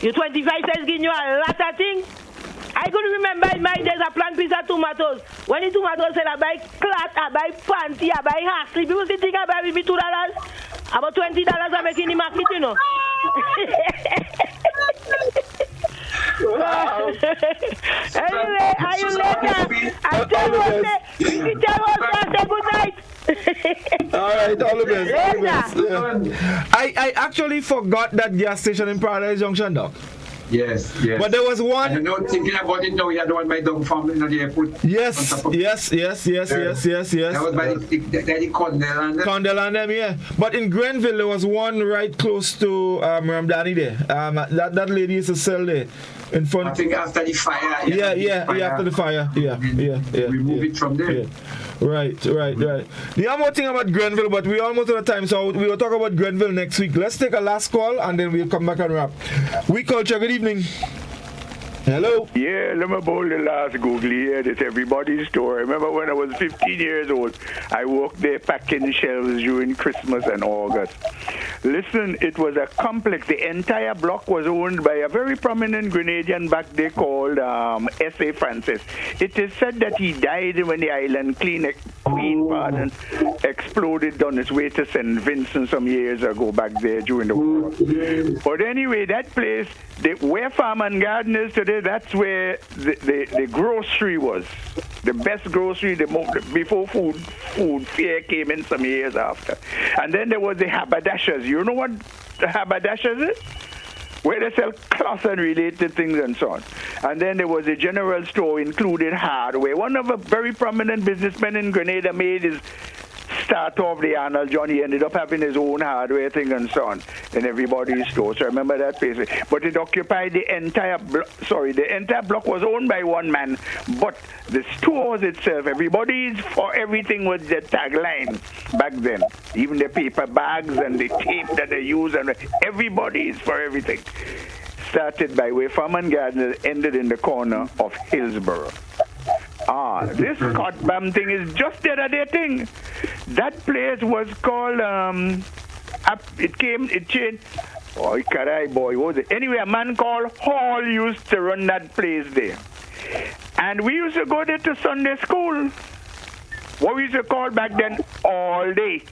You 25 cents give you a lot of things. I could remember in my days I plant piece of tomatoes. When the tomatoes said I buy cloth, I buy panty, I buy Hasley. People think I buy with me $2. About $20 I make in the market, Anyway, are you later? I tell you what, say good night. All right, all the best. Yeah. I actually forgot that gas station in Paradise Junction, Doc. Yes. But there was one. And thinking about it now, we had the one by Doug Farm in the airport. Yes. That was by the Condell and them, yeah. But in Grenville, there was one right close to Ramdani there. That lady used to sell there. In front. I think after the fire. After the fire. Yeah. We move it from there. Yeah. Right. The one more thing about Grenville, but we're almost out of time, so we will talk about Grenville next week. Let's take a last call and then we'll come back and wrap. Oui Culture, good evening. Hello? Yeah, let me bowl the last Google here. It's everybody's story. I remember when I was 15 years old, I worked there packing shelves during Christmas and August. Listen, it was a complex. The entire block was owned by a very prominent Grenadian back there called S.A. Francis. It is said that he died when the island Queen exploded on its way to St. Vincent some years ago back there during the war. But anyway, that place, where Farm and Garden is today, that's where the grocery was. The best grocery before food fair came in some years after. And then there was the haberdashers. You know what the haberdashers is? Where they sell cloth and related things and so on. And then there was a general store including hardware. One of the very prominent businessmen in Grenada made his start off the Arnold John. He ended up having his own hardware thing and so on in everybody's store. So I remember that place. But it occupied the entire block. The entire block was owned by one man. But the stores itself, everybody's for everything was the tagline back then. Even the paper bags and the tape that they use, and everybody's for everything. Started by where Farm and Garden ended in the corner of Hillsborough. This Cotbam thing is just the other day thing. That place was called, it changed. Oh, caray, boy, what was it? Anyway, a man called Hall used to run that place there. And we used to go there to Sunday school. What we used to call back then, all day.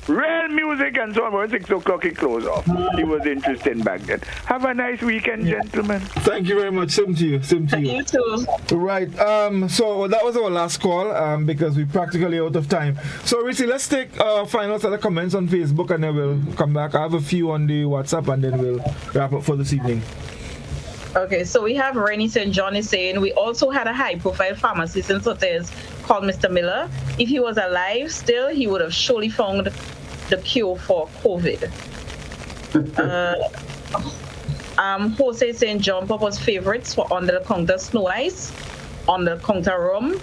Real music and so on. When 6 o'clock he closed off. He was interested back then. Have a nice weekend, gentlemen. Thank you very much. Same to you. You too. Right. So that was our last call because we're practically out of time. So Risi, let's take final set of comments on Facebook and then we'll come back. I have a few on the WhatsApp and then we'll wrap up for this evening. Okay, so we have Rennie St. John is saying we also had a high-profile pharmacist in Sotes called Mr. Miller. If he was alive still, he would have surely found the cure for COVID. Jose St. John Papa's favorites for under-the-counter snow ice, under-the-counter rum.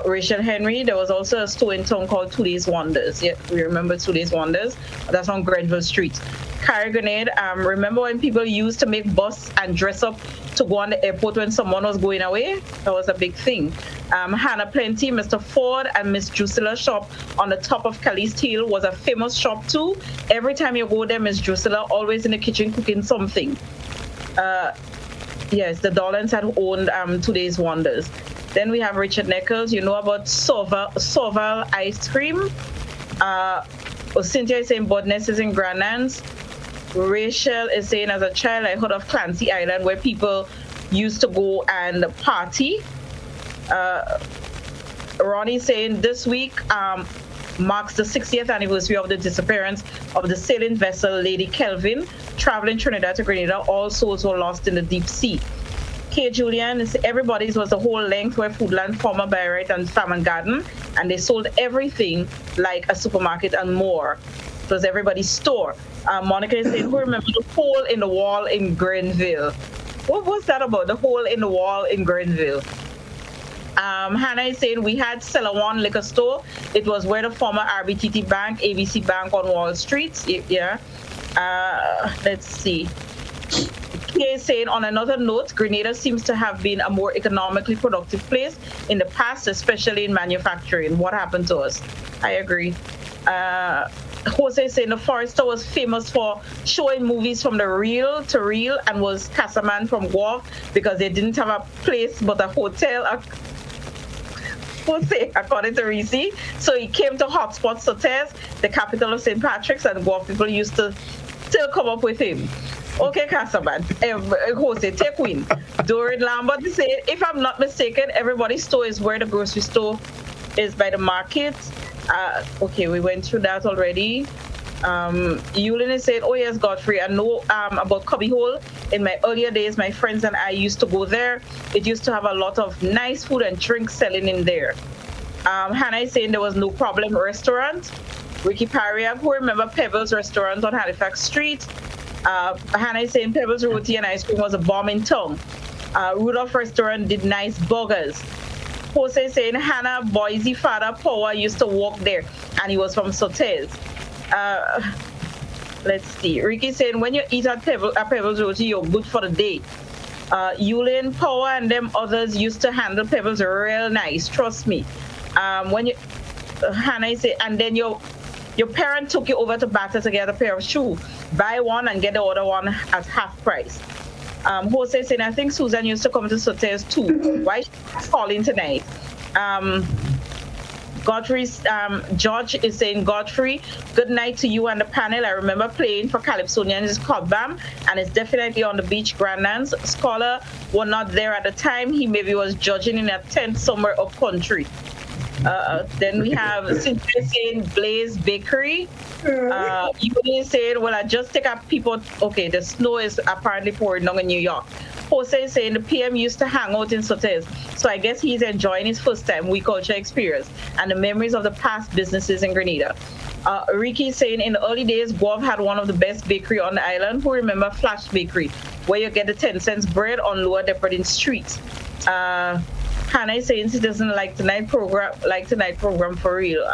Rachel Henry, there was also a store in town called 2 Days Wonders. Yeah, we remember 2 Days Wonders. That's on Grenville Street. Carrie Grenade, remember when people used to make bus and dress up to go on the airport when someone was going away? That was a big thing. Hannah Plenty, Mr. Ford, and Miss Drusilla shop on the top of Caliste Hill was a famous shop too. Every time you go there, Miss Drusilla always in the kitchen cooking something. Yes, the Dollans had owned 2 Days Wonders. Then we have Richard Nichols. You know about Soval ice cream. Cynthia is saying Bodness is in Grandlands. Rachel is saying, as a child, I heard of Clancy Island where people used to go and party. Ronnie saying this week marks the 60th anniversary of the disappearance of the sailing vessel Lady Kelvin, traveling Trinidad to Grenada. All souls were lost in the deep sea. K. Julian, everybody's was the whole length where Foodland, former by right, and Farm and Garden, and they sold everything like a supermarket and more. It was everybody's store. Monica is saying, who remember the hole in the wall in Grenville? What was that about, the hole in the wall in Grenville? Hannah is saying we had Ceylon Liquor Store. It was where the former RBTT Bank, ABC Bank on Wall Street. Yeah. Let's see. Kay is saying, on another note, Grenada seems to have been a more economically productive place in the past, especially in manufacturing. What happened to us? I agree. Jose is saying the Forester was famous for showing movies from the reel to reel and was Casaman from Guelph because they didn't have a place but a hotel. Jose, according to Reese. So he came to Hotspot Sotes, the capital of St. Patrick's, and Guelph people used to still come up with him. Okay, Casaman. Jose, take win. Dorin Lambert said, if I'm not mistaken, everybody's store is where the grocery store is by the market. Okay, we went through that already. Yulin is saying, oh yes, Godfrey, I know about Cubbyhole. In my earlier days, my friends and I used to go there. It used to have a lot of nice food and drinks selling in there. Hannah is saying there was no problem restaurant. Ricky Pariak, who remember Pebbles restaurant on Halifax Street. Hannah is saying Pebbles roti and ice cream was a bomb in town. Rudolph restaurant did nice burgers. Jose is saying Hannah Boise father Power used to walk there and he was from Sotes. Let's see. Ricky saying when you eat at Pebbles roti, you're good for the day. Yulin Power and them others used to handle Pebbles real nice, trust me. When you Hannah is saying, and then your parent took you over to Batter to get a pair of shoes. Buy one and get the other one at half price. Jose saying, I think Susan used to come to Sotes too. Why she's calling tonight? Godfrey's George is saying, Godfrey, good night to you and the panel. I remember playing for Calypsonians Cobham, and it's definitely on the beach, Grandlands. Scholar were not there at the time. He maybe was judging in a tent somewhere up country. Then we have Cynthia saying Blaze Bakery. You saying, well, I just take up people. Okay, the snow is apparently pouring down in New York. Jose is saying the PM used to hang out in Sotes, so I guess he's enjoying his first time We Culture experience and the memories of the past businesses in Grenada. Ricky is saying in the early days, Guelph had one of the best bakery on the island. Who remember Flash Bakery, where you get the 10 cents bread on Lower Depardine Street? Hannah is saying she doesn't like tonight program for real.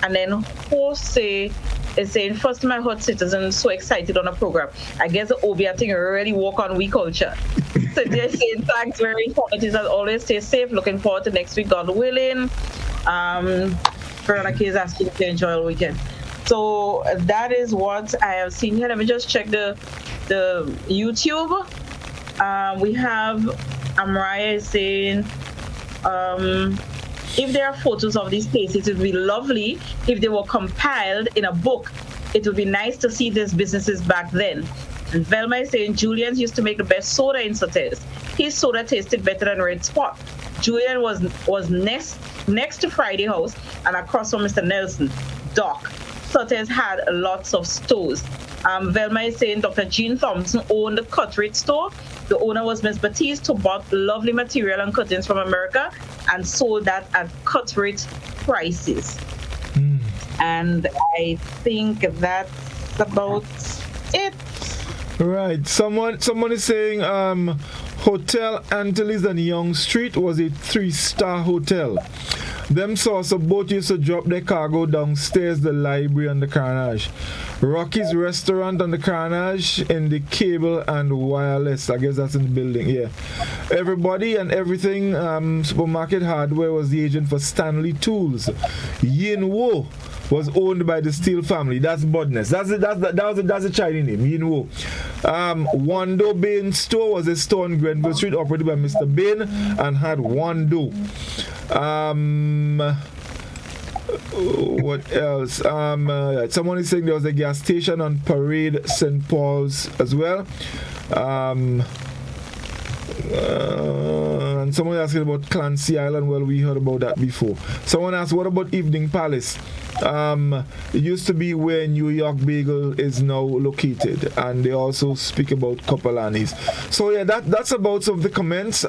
And then Jose is saying, first time I heard citizens so excited on a program. I guess the Obia thing really work on We Culture. So they're saying thanks, very important. As always, stay safe. Looking forward to next week, God willing. Veronica is asking to enjoy all weekend. So that is what I have seen here. Let me just check the YouTube. We have Amraya saying, if there are photos of these places, it would be lovely if they were compiled in a book. It would be nice to see these businesses back then. And Velma is saying Julian's used to make the best soda in Sotes. His soda tasted better than Red Spot. Julian was next to Friday House and across from Mr. Nelson. Doc. Sotes had lots of stores. Velma is saying Dr. Jean Thompson owned the cut rate store. The owner was Miss Batiste, who bought lovely material and cuttings from America and sold that at cut rate prices. And I think that's about it. Right. Someone is saying Hotel Antilles and Young Street was a 3-star hotel. Them sorts of boat used to drop their cargo downstairs, the library and the Carnage. Rocky's Restaurant and the Carnage in the Cable and Wireless. I guess that's in the building, yeah. Everybody and Everything Supermarket Hardware was the agent for Stanley Tools. Yin Wo was owned by the Steele family. That's Budness. That's a Chinese name. You know. Wando Bain Store was a store on Grenville Street operated by Mr. Bain and had one door. What else? Someone is saying there was a gas station on Parade St. Paul's as well. And someone asking about Clancy Island. Well, we heard about that before. Someone asked, what about Evening Palace? It used to be where New York Bagel is now located, and they also speak about Kopalanis. So yeah, that's about some of the comments.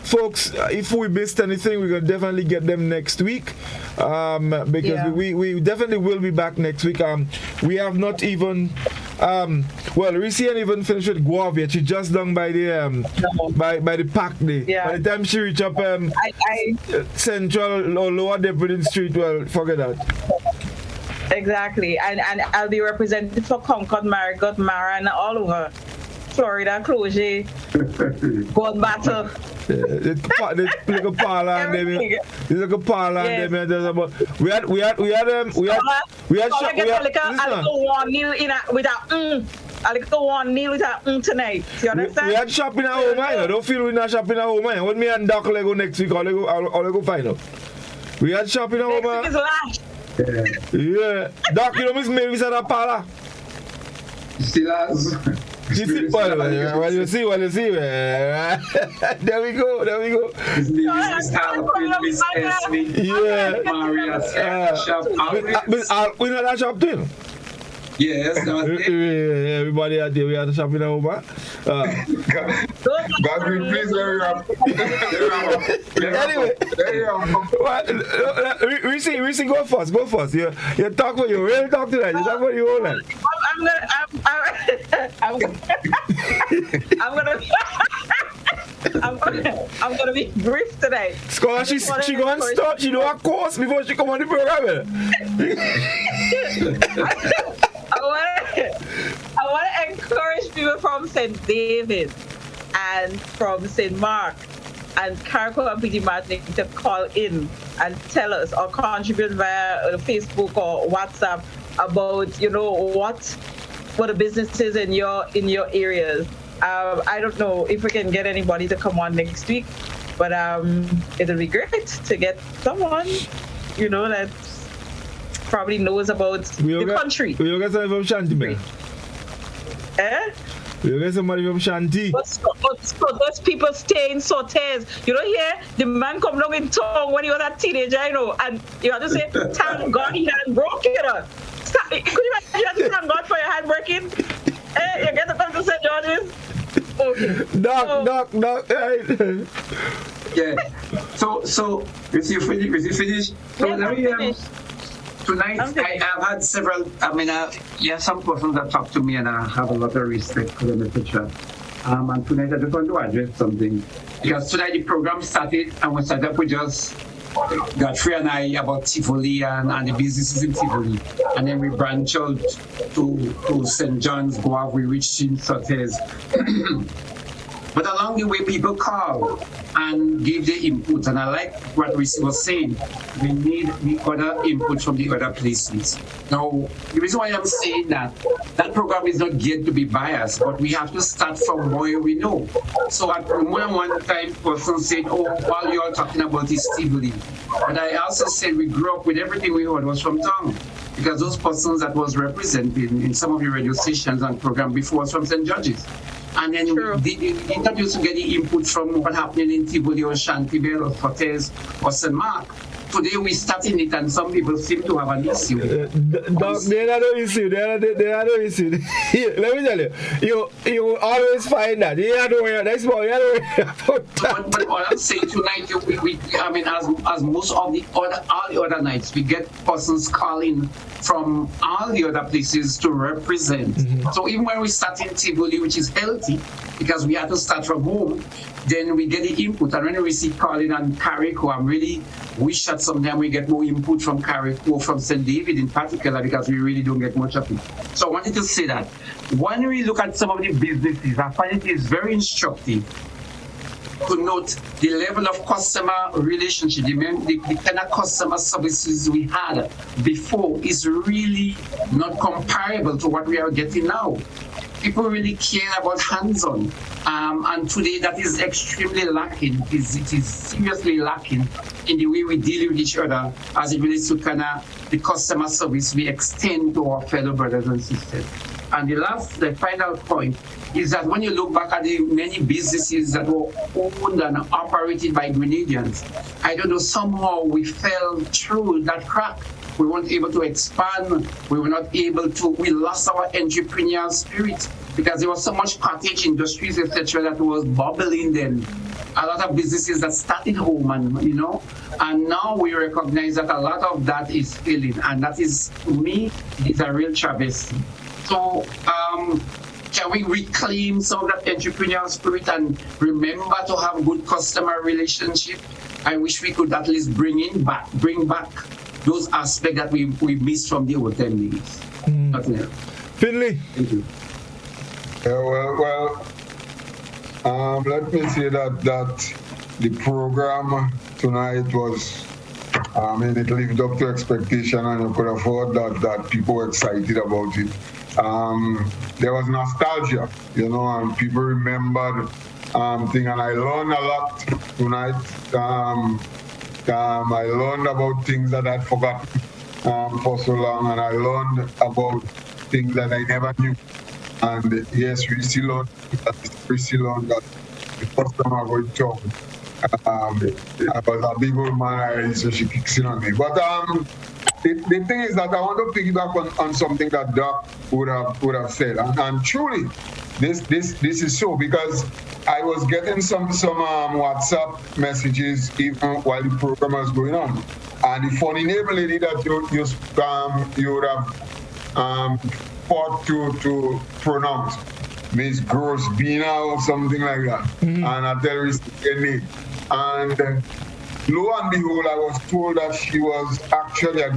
Folks, if we missed anything, we're gonna definitely get them next week, because we definitely will be back next week. We have not even Reese ain't even finished with Guave yet. She just done by the by the Pack Day. Yeah. By the time she reach up Central or Lower Deputy Street, well, forget that. Exactly, and I'll be represented for Concord, Marigot, Mara, and all over Florida, Cloger, Gold Battle. There's like a parlor and them. There's like a parlor and them. There's about we had tonight. You understand? We had shopping at home, I don't feel we're not shopping at home. When me and Doc go next week, I'll go find out. We had shopping at home. Next week is last. Yeah. Doc, you know Miss Mavis at a parlor. Still has. Well, you see. There we go. Yeah. We know that shop too. Yes, everybody out there, we had a shopping over. Godfrey, please hurry up. Anyway, Reese, go first. You talk what you really talk tonight. You talk what you own. I'm gonna be brief today. Scholar, she going to start. She do a course before she come on the program. I want to encourage people from St. David and from St. Mark and Carriacou and P.T. Martin to call in and tell us or contribute via Facebook or WhatsApp about what the businesses in your areas. I don't know if we can get anybody to come on next week, but it'll be great to get someone that probably knows about the country. We'll get somebody from Shanti, man. We'll get somebody from Shanti. But those people stay in sautés. You don't hear the man come down in tongue when he was a teenager, and you have to say, thank God he had broken it. Could you imagine you have to thank God for your hand breaking? You get to come to St. George's? Okay. Doc. Yeah. So, is you finished? So let me tonight, I have had several, some persons that talk to me and I have a lot of respect for them, etc. And tonight I just want to address something. Because tonight the program started and we started up with just Godfrey and I about Tivoli and the businesses in Tivoli. And then we branched out to St. John's, Guave, we reached in Sautés. But along the way, people call and give their input. And I like what Risi was saying. We need the other input from the other places. Now, the reason why I'm saying that program is not geared to be biased, but we have to start from where we know. So at one time, person said, while you're talking about this Tivoli. But I also said we grew up with everything we heard was from town. Because those persons that was represented in some of the radio stations and program before was from St. George's. And then we not used to get the input from what happening in Tivoli or Chantibel or Fortes or St. Mark. Today we starting it and some people seem to have an issue. Doc, they are no issue. They are no issue. Let me tell you, you always find that. You are doing that's why you are doing about that. But what I'm saying tonight, as most of all the other nights, we get persons calling from all the other places to represent. Mm-hmm. So even when we start in Tivoli, which is healthy, because we have to start from home, then we get the input. And when we see calling on Carriacou, I'm really wish that sometime we get more input from Carriacou, from St. David in particular, because we really don't get much of it. So I wanted to say that when we look at some of the businesses, I find it is very instructive could note the level of customer relationship, the kind of customer services we had before is really not comparable to what we are getting now. People really care about hands-on, and today that is extremely lacking. It is seriously lacking in the way we deal with each other as it relates to kind of the customer service we extend to our fellow brothers and sisters. And the final point is that when you look back at the many businesses that were owned and operated by Grenadians, I don't know, somehow we fell through that crack. We weren't able to expand. We were not able to, we lost our entrepreneurial spirit because there was so much cottage industries, etc., that was bubbling then. A lot of businesses that started home, and now we recognize that a lot of that is failing. And that is, to me, is a real travesty. So can we reclaim some of that entrepreneurial spirit and remember to have good customer relationship? I wish we could at least bring back those aspects that we missed from the hotel days. Finley. Thank you. Let me say that the program tonight was, it lived up to expectation, and you could have heard that people were excited about it. There was nostalgia, and people remembered things, and I learned a lot tonight. I learned about things that I'd forgotten for so long, and I learned about things that I never knew. And yes, we still learn that the customer will talk. I was a big old man, so she kicks in on me. But the thing is that I want to piggyback on something that Doc would have said, and truly, this is so, because I was getting some WhatsApp messages even while the program was going on, and the funny name lady that you would have fought to pronounce, Miss Grossbina or something like that, and I tell her it's her name, and lo and behold, I was told that she was actually a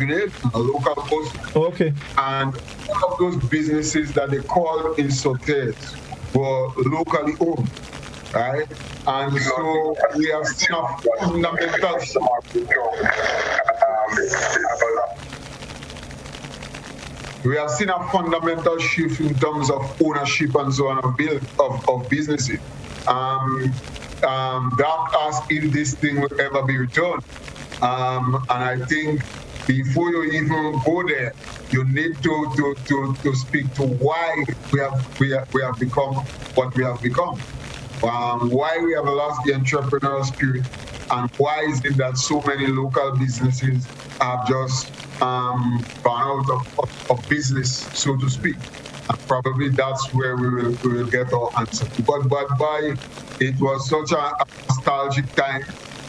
local person. Okay. And one of those businesses that they call in Sotes were locally owned, right? And so we have seen a fundamental shift in terms of ownership and so on of businesses. Doc asked if this thing will ever be returned. And I think before you even go there, you need to speak to why we have become what we have become. Why we have lost the entrepreneurial spirit, and why is it that so many local businesses have just gone out of business, so to speak. And probably that's where we will get our answer. But it was such a nostalgic time,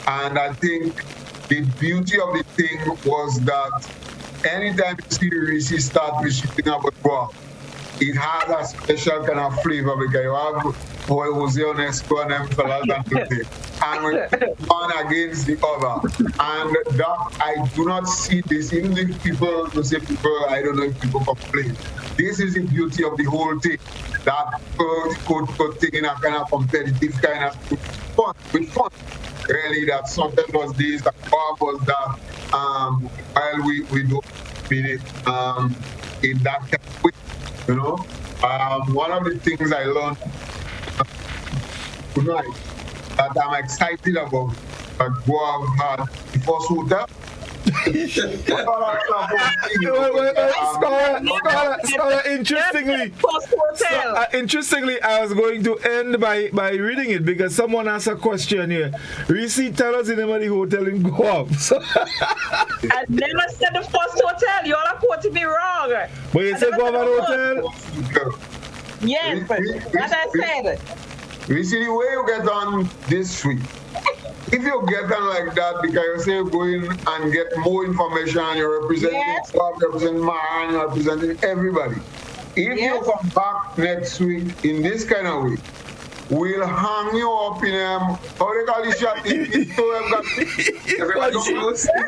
and I think the beauty of the thing was that anytime you see Reese start receiving about guava, it has a special kind of flavor, because you have Jose Onesco and them fellas and one against the other. And that I do not see this, even if people I don't know if people complain. This is the beauty of the whole thing, that could take in a kind of competitive kind of fun. Really, that something was this, that Bob was that, while we don't mean it in that kind of way, one of the things I learned tonight that I'm excited about, that Bob had the first hotel. Interestingly, I was going to end by reading it, because someone asked a question here. Reese, tell us the name of the hotel in Guam. I never said the first hotel. You all are quoting me wrong. But you said Guam Hotel? Yes, as I said. We see the way you get on this week. If you get on like that, because you say go in and get more information, you're representing Bob, representing Maran, you're representing everybody. If you come back next week in this kind of way, we'll hang you up in how they call it shop?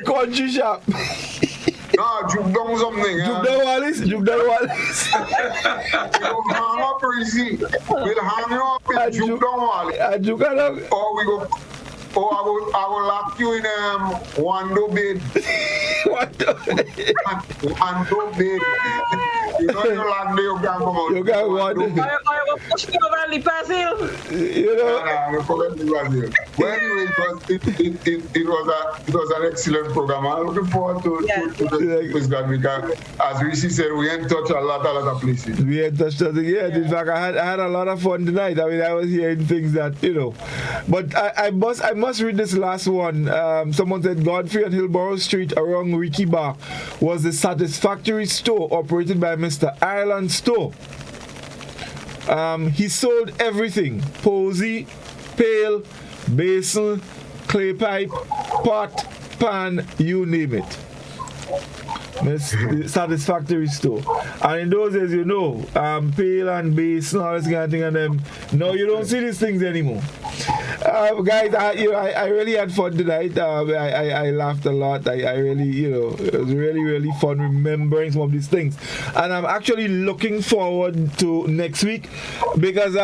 Country shop. No, juke down something. Juke down Wallace. Juke down Wallace. We'll hang up easy. We'll hang you up in juke down Wallace. Juke down. Or we go. Oh, I will lock you in Wando bed. Wando bed. You know you lock there, you can't come out. You can't go out. I will push you over the Brazil. You know. Well, anyway, it was an excellent program. I'm looking forward to the quiz that because, as Rishi said, we ain't touched a lot of places. We ain't touched nothing yet. In fact, I had a lot of fun tonight. I mean, I was hearing things that, but I must read this last one. Someone said Godfrey on Hillborough Street around Ricky Bar was the Satisfactory store operated by Mr. Ireland Store. He sold everything: posy, pail, basin, clay pipe, pot, pan, you name it. Satisfactory store. And in those days, pail and basin, all this kind of thing, and them. No, you don't see these things anymore. Guys, I really had fun tonight. I laughed a lot. I really, it was really, really fun remembering some of these things. And I'm actually looking forward to next week because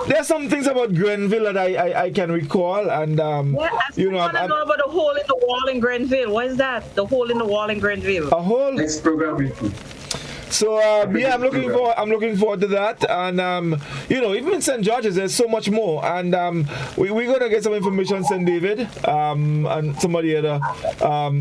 there's some things about Grenville that I can recall. And, I want to know about the hole in the wall in Grenville. What is that? The hole in the wall in Grenville. A hole? Next program with you. So I'm looking forward to that, and even in St. George's there's so much more, and we're gonna get some information on St. David and some of the other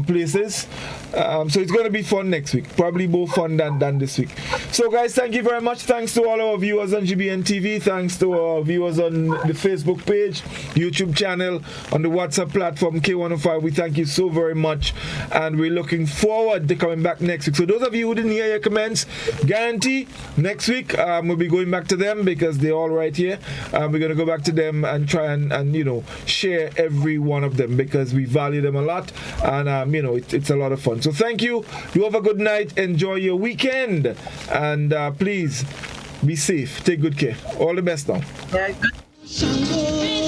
places. So it's gonna be fun next week, probably more fun than this week. So guys, thank you very much. Thanks to all our viewers on GBN TV. Thanks to our viewers on the Facebook page, YouTube channel, on the WhatsApp platform K105. We thank you so very much, and we're looking forward to coming back next week. So those of you who didn't hear your comments, guarantee next week we'll be going back to them because they're all right here. We're going to go back to them and try and share every one of them because we value them a lot, and it's a lot of fun. So thank you. You have a good night. Enjoy your weekend, and please be safe. Take good care. All the best now. Yeah, good.